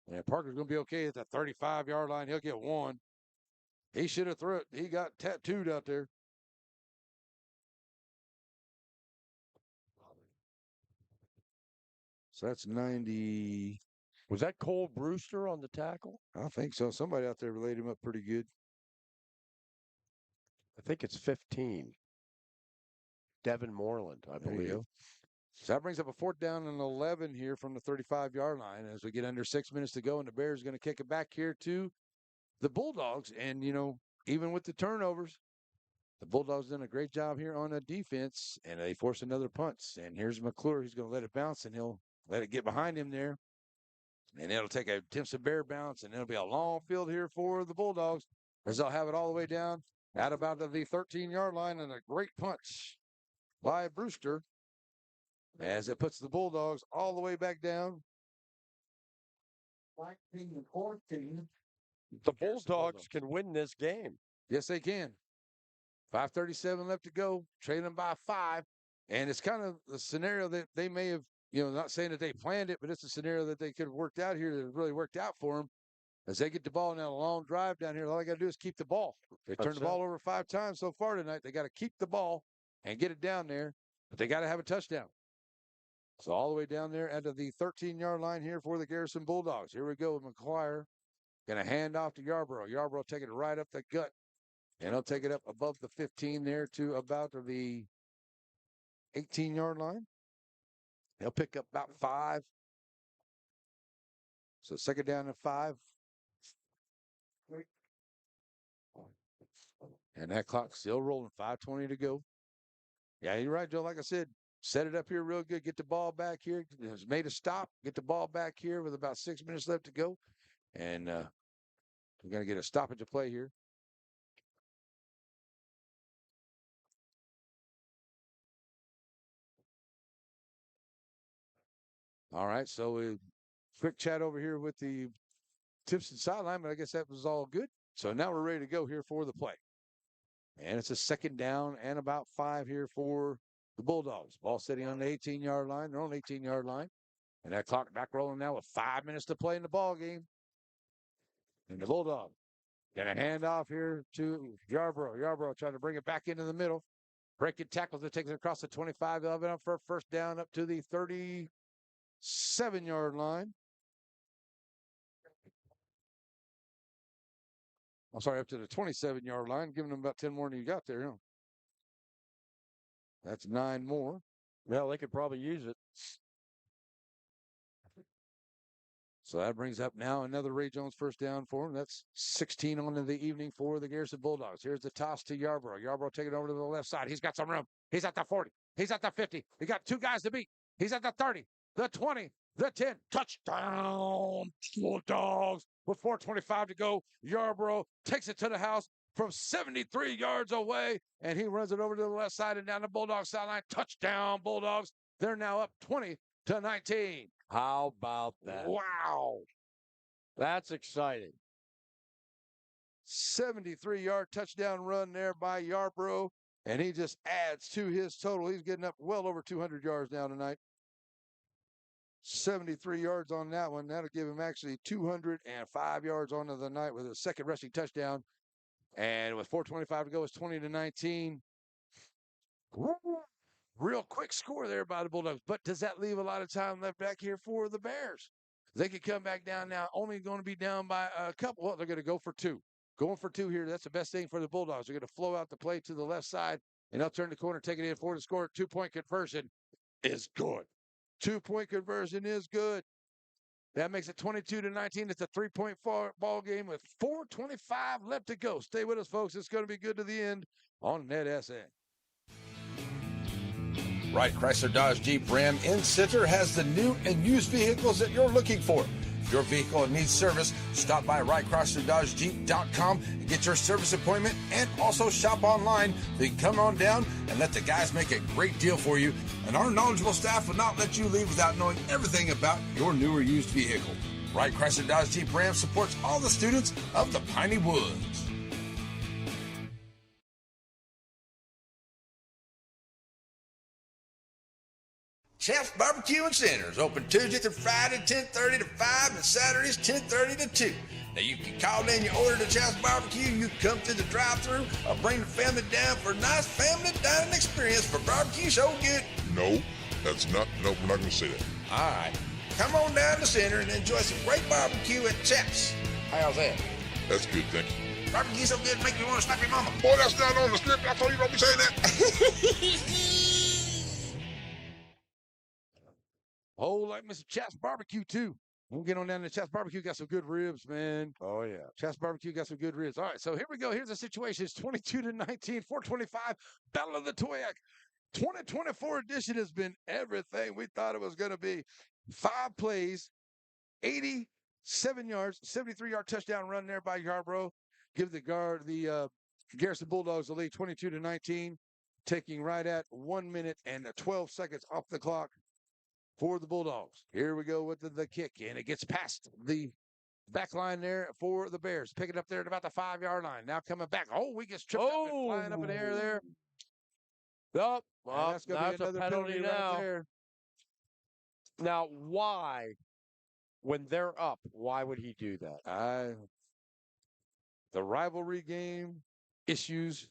And Parker's going to be okay at the 35-yard line. He'll get 1. He should have threw it. He got tattooed out there. So that's 90. Was that Cole Brewster on the tackle? I think so. Somebody out there laid him up pretty good. I think it's 15. Devin Moreland, I believe. So that brings up a 4th down and 11 here from the 35-yard line as we get under 6 minutes to go, and the Bears are going to kick it back here to the Bulldogs. And, even with the turnovers, the Bulldogs done a great job here on the defense, and they force another punt. And here's McClure. He's going to let it bounce, and he'll let it get behind him there. And it'll take a Timpson Bear bounce, and it'll be a long field here for the Bulldogs as they'll have it all the way down at about the 13-yard line, and a great punch by Brewster as it puts the Bulldogs all the way back down. 14. The Bulldogs can win this game. Yes, they can. 5:37 left to go, trailing by 5. And it's kind of the scenario that they may have, not saying that they planned it, but it's a scenario that they could have worked out here that really worked out for them. As they get the ball now, a long drive down here, all they got to do is keep the ball. They turned the ball over 5 times so far tonight. They got to keep the ball and get it down there, but they got to have a touchdown. So all the way down there at the 13-yard line here for the Garrison Bulldogs. Here we go with McGuire. Going to hand off to Yarborough. Yarborough taking it right up the gut. And he'll take it up above the 15 there to about the 18-yard line. He'll pick up about 5. So 2nd down and 5. And that clock's still rolling. 5:20 to go. Yeah, you're right, Joe. Like I said, set it up here real good. Get the ball back here. It's made a stop. Get the ball back here with about 6 minutes left to go. And we're going to get a stoppage of play here. All right, so a quick chat over here with the Timpson sideline, but I guess that was all good. So now we're ready to go here for the play. And it's a 2nd down and about 5 here for the Bulldogs. Ball sitting on the 18-yard line. They're on the 18-yard line. And that clock back rolling now with 5 minutes to play in the ball game. And the Bulldogs going to hand off here to Yarborough. Yarborough trying to bring it back into the middle. Breaking tackles. It takes it across the 25. They'll have it up for a 1st down up to the 37-yard line. I'm sorry, up to the 27-yard line, giving them about 10 more than you got there. Huh? That's 9 more. Well, they could probably use it. So that brings up now another Ray Jones 1st down for him. That's 16 on in the evening for the Garrison Bulldogs. Here's the toss to Yarborough. Yarborough taking it over to the left side. He's got some room. He's at the 40. He's at the 50. He got 2 guys to beat. He's at the 30, the 20, the 10. Touchdown, Bulldogs. with 4:25 to go. Yarborough takes it to the house from 73 yards away, and he runs it over to the left side and down the Bulldogs sideline. Touchdown, Bulldogs. They're now up 20-19. How about that? Wow. That's exciting. 73-yard touchdown run there by Yarborough, and he just adds to his total. He's getting up well over 200 yards now tonight. 73 yards on that one. That'll give him actually 205 yards on the night with a second rushing touchdown. And with 4:25 to go, it's 20-19. Real quick score there by the Bulldogs. But does that leave a lot of time left back here for the Bears? They could come back down now, only going to be down by a couple. Well, they're going to go for two. Going for two here, that's the best thing for the Bulldogs. They're going to flow out the play to the left side, and they'll turn the corner, take it in for the score. 2-point conversion is good. 2-point conversion is good. That makes it 22-19. It's a 3-point ball game with 4:25 left to go. Stay with us, folks. It's going to be good to the end on NetSN. Wright Chrysler Dodge Jeep Ram in Center has the new and used vehicles that you're looking for. If your vehicle needs service, stop by WrightChryslerDodgeJeep.com and get your service appointment, and also shop online. So you can come on down and let the guys make a great deal for you. And our knowledgeable staff will not let you leave without knowing everything about your new or used vehicle. Wright Chrysler Dodge Jeep Ram supports all the students of the Piney Woods. Chef's Barbecue and Center is open Tuesday through Friday, 10:30 to 5, and Saturdays, 10:30 to 2. Now, you can call in your order to Chef's Barbecue. You can come through the drive-thru or bring the family down for a nice family dining experience for barbecue so good. No, we're not going to say that. All right. Come on down to the center and enjoy some great barbecue at Chef's. How's that? That's good, thank you. Barbecue so good, make you want to slap your mama. Boy, that's not on the script. I told you don't be saying that. Oh, like Mr. Chaps Barbecue, too. We'll get on down to Chaps Barbecue. Got some good ribs, man. Oh, yeah. Chaps Barbecue got some good ribs. All right, so here we go. Here's the situation. It's 22-19, 4:25. Battle of the Toyac. 2024 edition has been everything we thought it was going to be. 5 plays, 87 yards, 73-yard touchdown run there by Yarborough. Give the Garrison Bulldogs the lead, 22-19, taking right at 1 minute and 12 seconds off the clock for the Bulldogs. Here we go with the kick, and it gets past the back line there for the Bears. Pick it up there at about the 5-yard line. Now coming back. Oh, we get tripped up and flying up in the air there. Well, that's going to be another penalty now. right there. Now, why, when they're up, why would he do that? The rivalry game issues.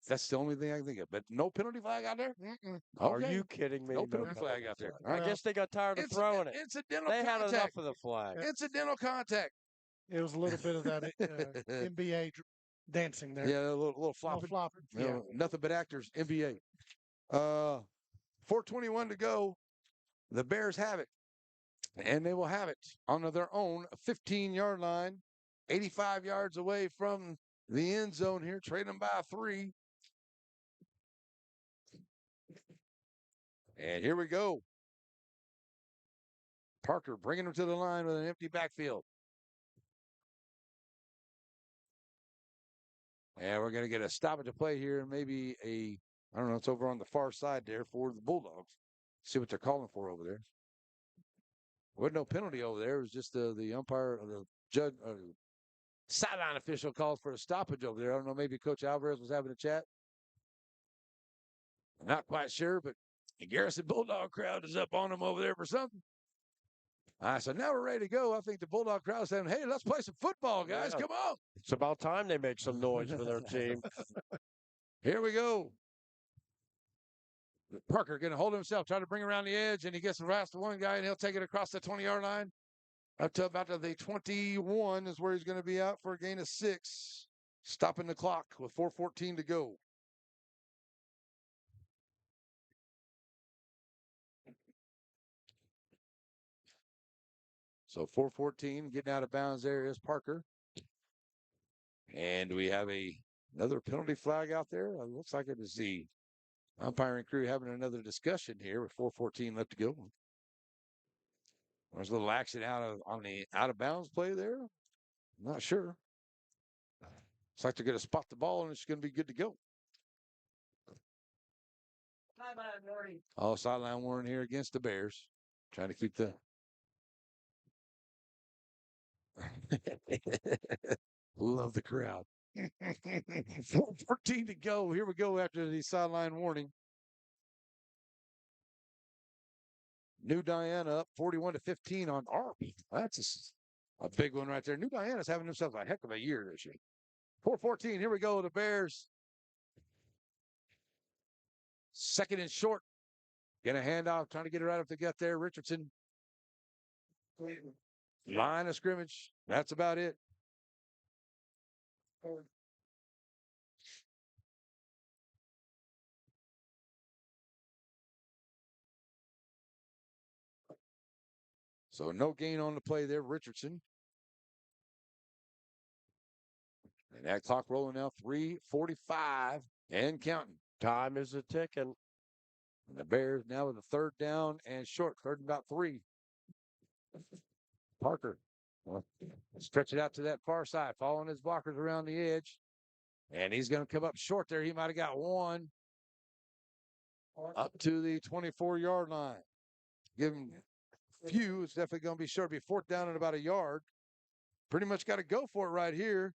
That's the only thing I can think of. But no penalty flag out there? Okay. Are you kidding me? No penalty flag out there. I guess they got tired of throwing it. Incidental They contact. had enough of the flag. Incidental contact. It was a little bit of that NBA dancing there. Yeah, a little flopping. Yeah. Nothing but actors, NBA. 4:21 to go. The Bears have it. And they will have it on their own 15-yard line, 85 yards away from the end zone here, trailing by 3. And here we go. Parker bringing him to the line with an empty backfield. And we're going to get a stoppage of play here, and maybe I don't know, it's over on the far side there for the Bulldogs. See what they're calling for over there. There wasn't no penalty over there. It was just the umpire, the judge, sideline official calls for a stoppage over there. I don't know, maybe Coach Alvarez was having a chat. I'm not quite sure, but the Garrison Bulldog crowd is up on them over there for something. All right, so now we're ready to go. I think the Bulldog crowd is saying, hey, let's play some football, guys. Yeah. Come on. It's about time they make some noise for their team. Here we go. Parker going to hold himself, try to bring around the edge, and he gets past the one guy, and he'll take it across the 20-yard line. Up to about the 21 is where he's going to be out for a gain of 6. Stopping the clock with 4:14 to go. So 4:14, getting out of bounds there is Parker. And we have another penalty flag out there. It looks like it is the umpiring crew having another discussion here with 4:14 left to go. There's a little action on the out of bounds play there. Not sure. Looks like they're going to spot the ball, and it's going to be good to go. Oh, sideline warning here against the Bears. Trying to keep the love the crowd. 4:14 to go. Here we go after the sideline warning. New Diana up 41-15 on Arby. That's a big one right there. New Diana's having themselves a heck of a year this year. 4:14. Here we go. The Bears. Second and short. Get a handoff. Trying to get it right up the gut there. Richardson. Line of scrimmage. That's about it. So no gain on the play there, Richardson. And that clock rolling now, 3:45 and counting. Time is a ticking. And the Bears now with a third down and short, third and about 3. Parker stretch it out to that far side, following his blockers around the edge. And he's going to come up short there. He might have got one up to the 24-yard line. Give him a few. It's definitely going to be short. Be 4th down and about a yard. Pretty much got to go for it right here.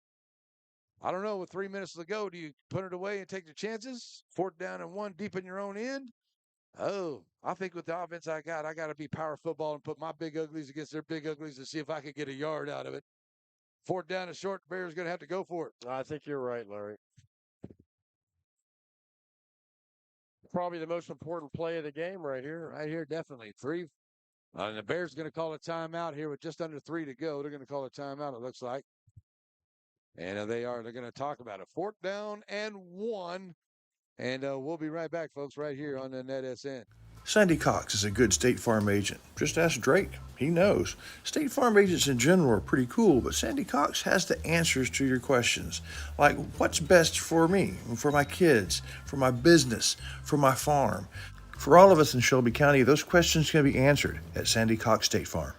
I don't know. With 3 minutes to go, do you put it away and take the chances? 4th down and 1 deep in your own end? Oh, I think with the offense I got to be power football and put my big uglies against their big uglies and see if I can get a yard out of it. 4th down and short, the Bears going to have to go for it. I think you're right, Larry. Probably the most important play of the game right here. Right here, definitely. 3. And the Bears going to call a timeout here with just under 3 to go. They're going to call a timeout, it looks like. And they are. They're going to talk about it. 4th down and 1. And we'll be right back, folks, right here on the NetSN. Sandy Cox is a good State Farm agent. Just ask Drake. He knows. State Farm agents in general are pretty cool, but Sandy Cox has the answers to your questions. Like, what's best for me, for my kids, for my business, for my farm? For all of us in Shelby County, those questions can be answered at Sandy Cox State Farm.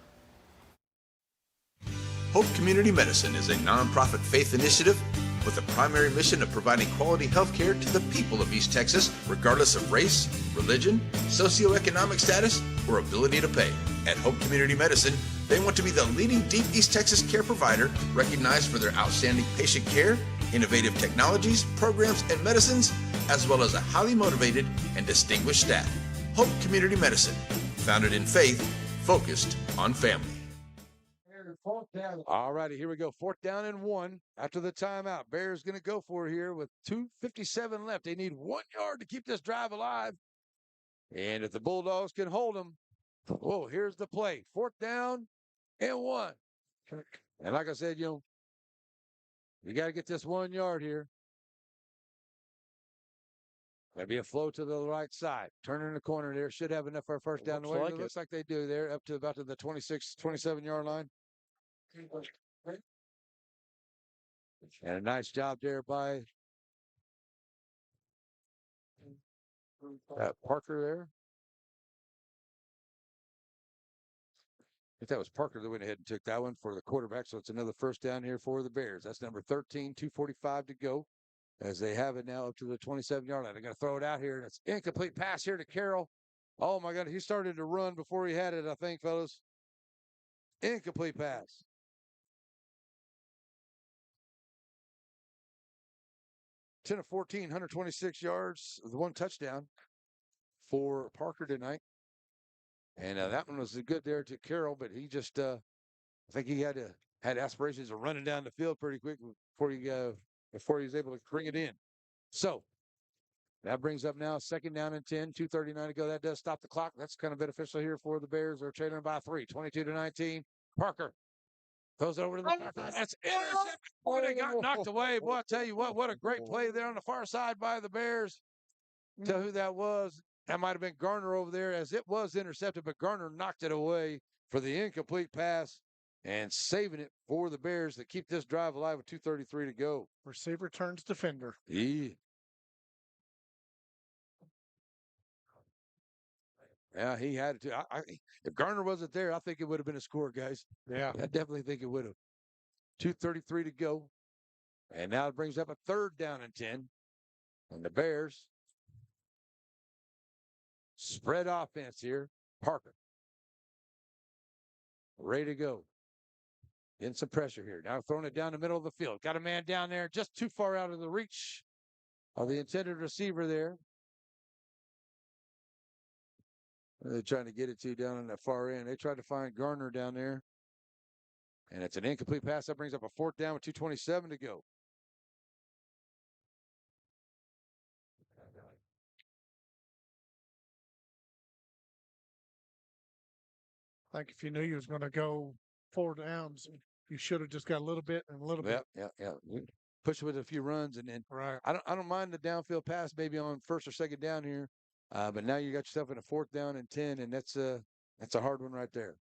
Hope Community Medicine is a nonprofit faith initiative with a primary mission of providing quality health care to the people of East Texas, regardless of race, religion, socioeconomic status, or ability to pay. At Hope Community Medicine, they want to be the leading deep East Texas care provider, recognized for their outstanding patient care, innovative technologies, programs, and medicines, as well as a highly motivated and distinguished staff. Hope Community Medicine, founded in faith, focused on family. All righty, here we go. 4th down and 1 after the timeout. Bears going to go for it here with 2:57 left. They need 1 yard to keep this drive alive. And if the Bulldogs can hold them, oh, here's the play. 4th down and 1. And like I said, you got to get this 1 yard here. Maybe a flow to the right side. Turning the corner there. Should have enough for a first down. It looks like they do there, up to about to the 26, 27-yard line. And a nice job there by Parker there. I think that was Parker that went ahead and took that one for the quarterback. So it's another first down here for the Bears. That's number 13, 2:45 to go. As they have it now up to the 27-yard line. They're going to throw it out here. And it's incomplete pass here to Carroll. Oh, my God. He started to run before he had it, I think, fellas. Incomplete pass. Ten of 14, 126 yards, the 1 touchdown for Parker tonight. And that one was good there to Carroll, but he just, I think he had aspirations of running down the field pretty quick before he was able to bring it in. So that brings up now 2nd down and 10, 2:39 to go. That does stop the clock. That's kind of beneficial here for the Bears. They're trailing by 3, 22-19. Parker throws it over to the back. That's intercepted. Boy, they got knocked away. Boy, I tell you what a great play there on the far side by the Bears. Tell who that was. That might have been Garner over there, as it was intercepted, but Garner knocked it away for the incomplete pass and saving it for the Bears to keep this drive alive with 2:33 to go. Receiver turns defender. Yeah, he had it too. If Garner wasn't there, I think it would have been a score, guys. Yeah. I definitely think it would have. 2:33 to go. And now it brings up a 3rd down and 10. And the Bears spread offense here. Parker. Ready to go. In some pressure here. Now throwing it down the middle of the field. Got a man down there just too far out of the reach of the intended receiver there. They're trying to get it to down in the far end. They tried to find Garner down there. And it's an incomplete pass. That brings up a 4th down with 2:27 to go. I think if you knew you was going to go 4 downs, you should have just got a little bit and a little bit. Yeah. Push with a few runs, and then Right. I don't mind the downfield pass maybe on 1st or 2nd down here, but now you got yourself in a 4th down and 10, and that's a hard one right there.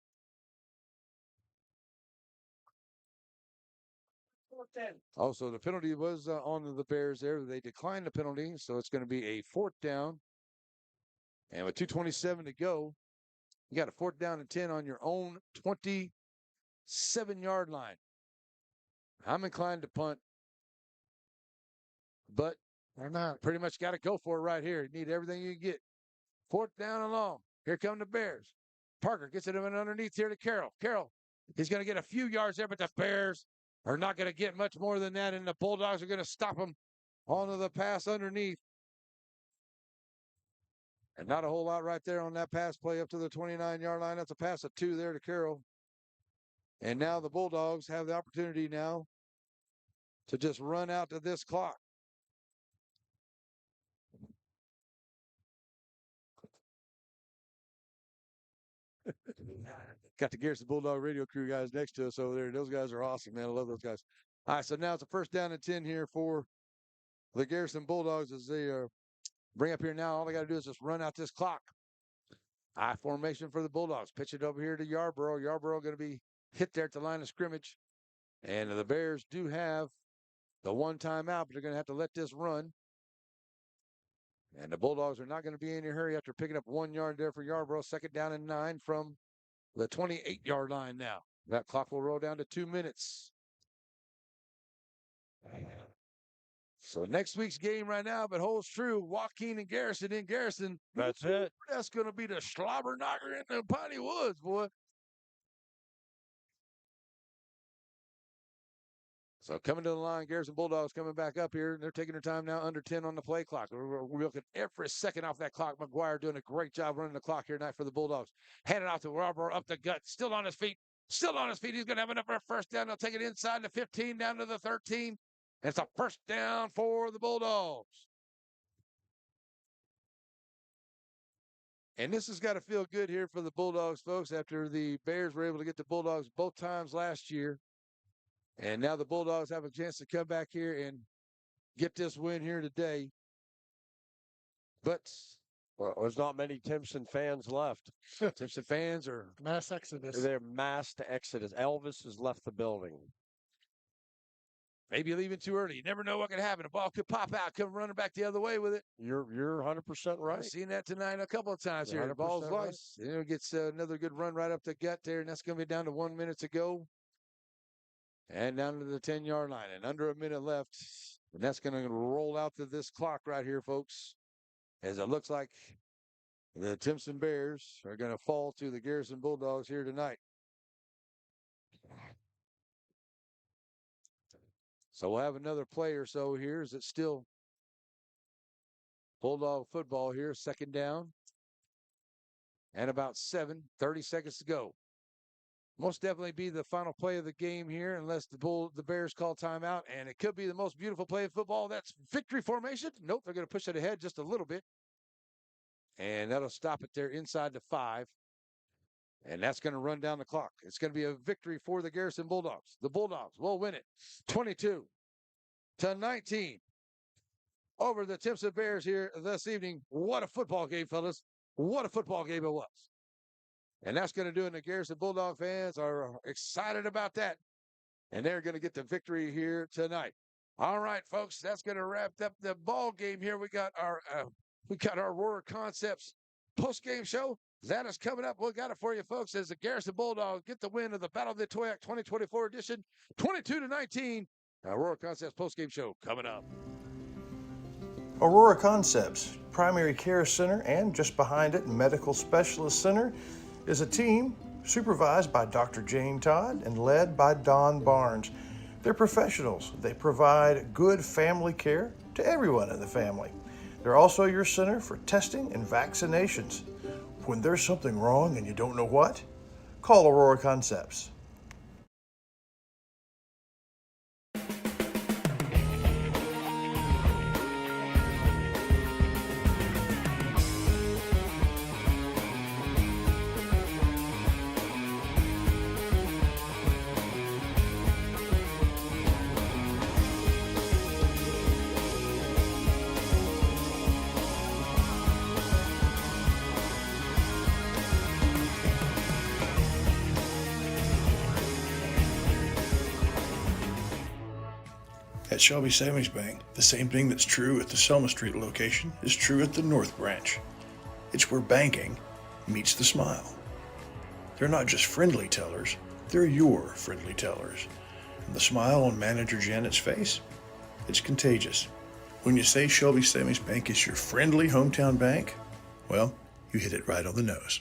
Also, the penalty was on the Bears there. They declined the penalty, so it's going to be a 4th down, and with 2:27 to go, you got a 4th down and 10 on your own 27-yard line. I'm inclined to punt, but They're not. pretty much got to go for it right here. You need everything you can get. 4th down and long. Here come the Bears. Parker gets it underneath here to Carroll. Carroll, he's going to get a few yards there, but the Bears are not going to get much more than that, and the Bulldogs are going to stop them onto the pass underneath. And not a whole lot right there on that pass play up to the 29-yard line. That's a pass of 2 there to Carroll. And now the Bulldogs have the opportunity now to just run out to this clock. Got the Garrison Bulldog radio crew guys next to us over there. Those guys are awesome, man. I love those guys. All right, so now it's a 1st down and 10 here for the Garrison Bulldogs as they bring up here now. All they got to do is just run out this clock. I formation for the Bulldogs. Pitch it over here to Yarborough. Yarborough going to be hit there at the line of scrimmage. And the Bears do have the 1 timeout, but they're going to have to let this run. And the Bulldogs are not going to be in a hurry after picking up 1 yard there for Yarborough. 2nd down and 9 from the 28-yard line now. That clock will roll down to 2 minutes. So next week's game right now, if it holds true, Joaquin and Garrison in Garrison. That's it. That's going to be the slobber knocker in the Piney Woods, boy. So coming to the line, Garrison Bulldogs coming back up here. They're taking their time now, under 10 on the play clock. We're looking every second off that clock. McGuire doing a great job running the clock here tonight for the Bulldogs. Handing off to Yarborough up the gut, still on his feet. Still on his feet. He's going to have enough for a 1st down. They'll take it inside the 15, down to the 13. It's a 1st down for the Bulldogs. And this has got to feel good here for the Bulldogs, folks, after the Bears were able to get the Bulldogs both times last year. And now the Bulldogs have a chance to come back here and get this win here today. But well, there's not many Timpson fans left. Timpson fans are mass exodus. They're mass exodus. Elvis has left the building. Maybe leaving too early. You never know what can happen. A ball could pop out, come running back the other way with it. You're 100% right. I've seen that tonight a couple of times You're here. The ball's 100% lost. right. You know, gets another good run right up the gut there, and that's going to be down to 1 minute to go. And down to the 10-yard line, and under a minute left. And that's going to roll out to this clock right here, folks, as it looks like the Timpson Bears are going to fall to the Garrison Bulldogs here tonight. So we'll have another play or so here. Is it still Bulldog football here? 2nd down. And about 30 seconds to go. Most definitely be the final play of the game here, unless the Bears call timeout. And it could be the most beautiful play of football. That's victory formation. Nope, they're going to push it ahead just a little bit. And that'll stop it there inside the 5. And that's going to run down the clock. It's going to be a victory for the Garrison Bulldogs. The Bulldogs will win it 22-19 over the Timpson Bears here this evening. What a football game, fellas. What a football game it was. And that's going to do it. And the Garrison Bulldog fans are excited about that. And they're going to get the victory here tonight. All right, folks, that's going to wrap up the ball game here. We got our Aurora Concepts post-game show. That is coming up. We got it for you, folks, as the Garrison Bulldogs get the win of the Battle of the Toyac 2024 edition, 22-19. Aurora Concepts postgame show coming up. Aurora Concepts, Primary Care Center, and just behind it, Medical Specialist Center, is a team supervised by Dr. Jane Todd and led by Don Barnes. They're professionals. They provide good family care to everyone in the family. They're also your center for testing and vaccinations. When there's something wrong and you don't know what, call Aurora Concepts. At Shelby Savings Bank, the same thing that's true at the Selma Street location is true at the North Branch. It's where banking meets the smile. They're not just friendly tellers, they're your friendly tellers. And the smile on Manager Janet's face, it's contagious. When you say Shelby Savings Bank is your friendly hometown bank, well, you hit it right on the nose.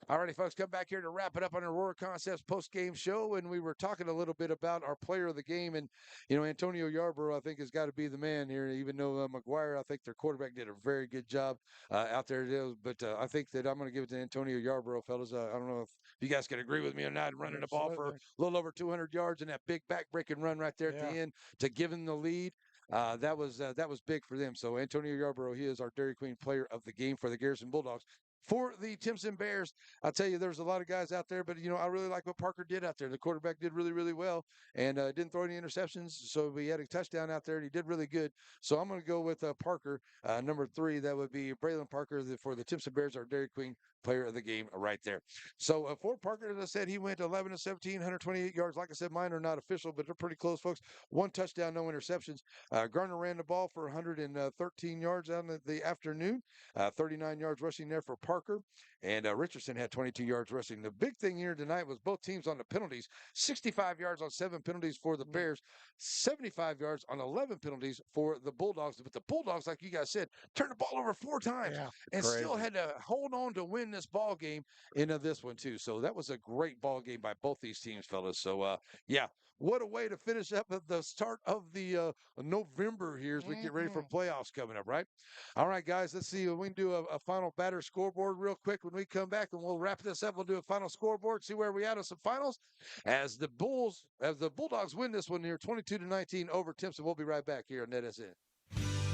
All righty, folks, come back here to wrap it up on our Aurora Concepts post-game show, and we were talking a little bit about our player of the game, and, Antonio Yarborough, I think, has got to be the man here, even though McGuire, I think their quarterback did a very good job out there, but I think that I'm going to give it to Antonio Yarborough, fellas. I don't know if you guys can agree with me or not, running the ball for a little over 200 yards and that big back-breaking run right there at the end to give him the lead. That was big for them. So Antonio Yarborough, he is our Dairy Queen player of the game for the Garrison Bulldogs. For the Timpson Bears, I'll tell you, there's a lot of guys out there, but, I really like what Parker did out there. The quarterback did really, really well and didn't throw any interceptions, so we had a touchdown out there, and he did really good. So I'm going to go with Parker, number 3. That would be Braylon Parker for the Timpson Bears, our Dairy Queen player of the game right there. So for Parker, as I said, he went 11-17, 128 yards. Like I said, mine are not official, but they're pretty close, folks. 1 touchdown, no interceptions. Garner ran the ball for 113 yards out in the afternoon, 39 yards rushing there for Parker, and Richardson had 22 yards rushing. The big thing here tonight was both teams on the penalties, 65 yards on 7 penalties for the Bears, 75 yards on 11 penalties for the Bulldogs. But the Bulldogs, like you guys said, turned the ball over 4 times and still had to hold on to win this ball game in this one too. So that was a great ball game by both these teams, fellas. So what a way to finish up at the start of the November here as we get ready for playoffs coming up, right? All right, guys, let's see if we can do a final batter scoreboard real quick when we come back, and we'll wrap this up. We'll do a final scoreboard, see where we at on some finals as the Bulldogs win this one here 22-19 over Timpson. We'll be right back here on NetSN.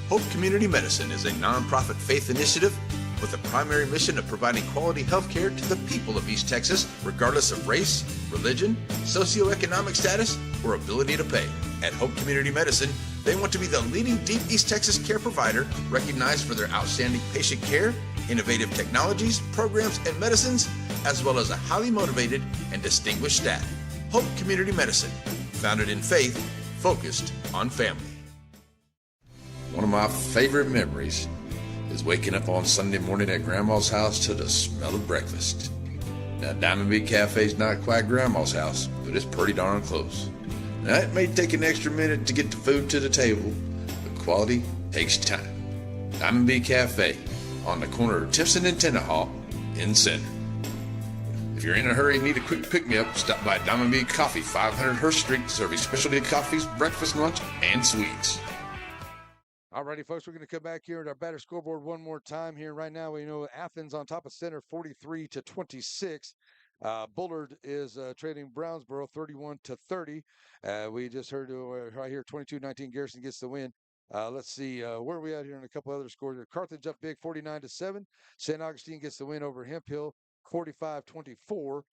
Hope Community Medicine is a nonprofit faith initiative with the primary mission of providing quality health care to the people of East Texas, regardless of race, religion, socioeconomic status, or ability to pay. At Hope Community Medicine, they want to be the leading deep East Texas care provider recognized for their outstanding patient care, innovative technologies, programs, and medicines, as well as a highly motivated and distinguished staff. Hope Community Medicine, founded in faith, focused on family. One of my favorite memories is waking up on Sunday morning at Grandma's house to the smell of breakfast. Now, Diamond Bee Cafe's not quite Grandma's house, but it's pretty darn close. Now, it may take an extra minute to get the food to the table, but quality takes time. Diamond Bee Cafe on the corner of Timpson and Tennehaw in Center. If you're in a hurry and need a quick pick-me-up, stop by Diamond Bee Coffee, 500 Hurst Street, serving specialty coffees, breakfast, lunch, and sweets. All righty, folks, we're going to come back here at our batter scoreboard one more time here. Right now, we know Athens on top of Center 43-26. Bullard is trading Brownsboro 31-30. We just heard right here 22-19. Garrison gets the win. Let's see where are we at here in a couple other scores. Carthage up big 49-7. St. Augustine gets the win over Hemphill 45-24.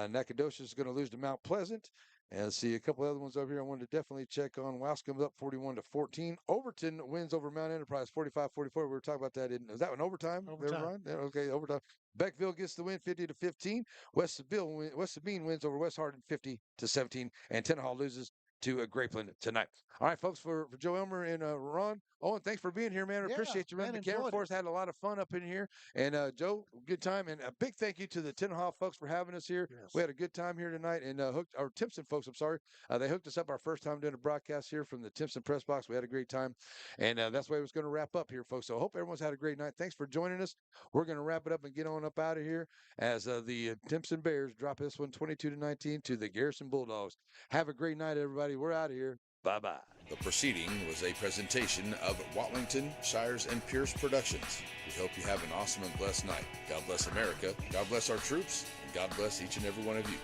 Nacogdoches is going to lose to Mount Pleasant. And see a couple other ones over here I wanted to definitely check on. Wascom's up 41-14. Overton wins over Mount Enterprise 45-44. We were talking about that. Is that an overtime? Overtime. Yeah, okay, overtime. Beckville gets the win 50-15. West Sabine wins over West Hardin 50-17. And Tennehaw loses to Grapeland tonight. All right, folks, for Joe Elmer and Ron, Owen, thanks for being here, man. I appreciate you running the camera for us. Had a lot of fun up in here. And Joe, good time. And a big thank you to the Tenhoff folks for having us here. Yes. We had a good time here tonight. And Timpson folks, I'm sorry, they hooked us up our first time doing a broadcast here from the Timpson press box. We had a great time. And that's the way it was going to wrap up here, folks. So I hope everyone's had a great night. Thanks for joining us. We're going to wrap it up and get on up out of here as the Timpson Bears drop this one 22-19 to the Garrison Bulldogs. Have a great night, everybody. We're out of here. Bye-bye. The proceeding was a presentation of Watlington, Shires, and Pierce Productions. We hope you have an awesome and blessed night. God bless America, God bless our troops, and God bless each and every one of you.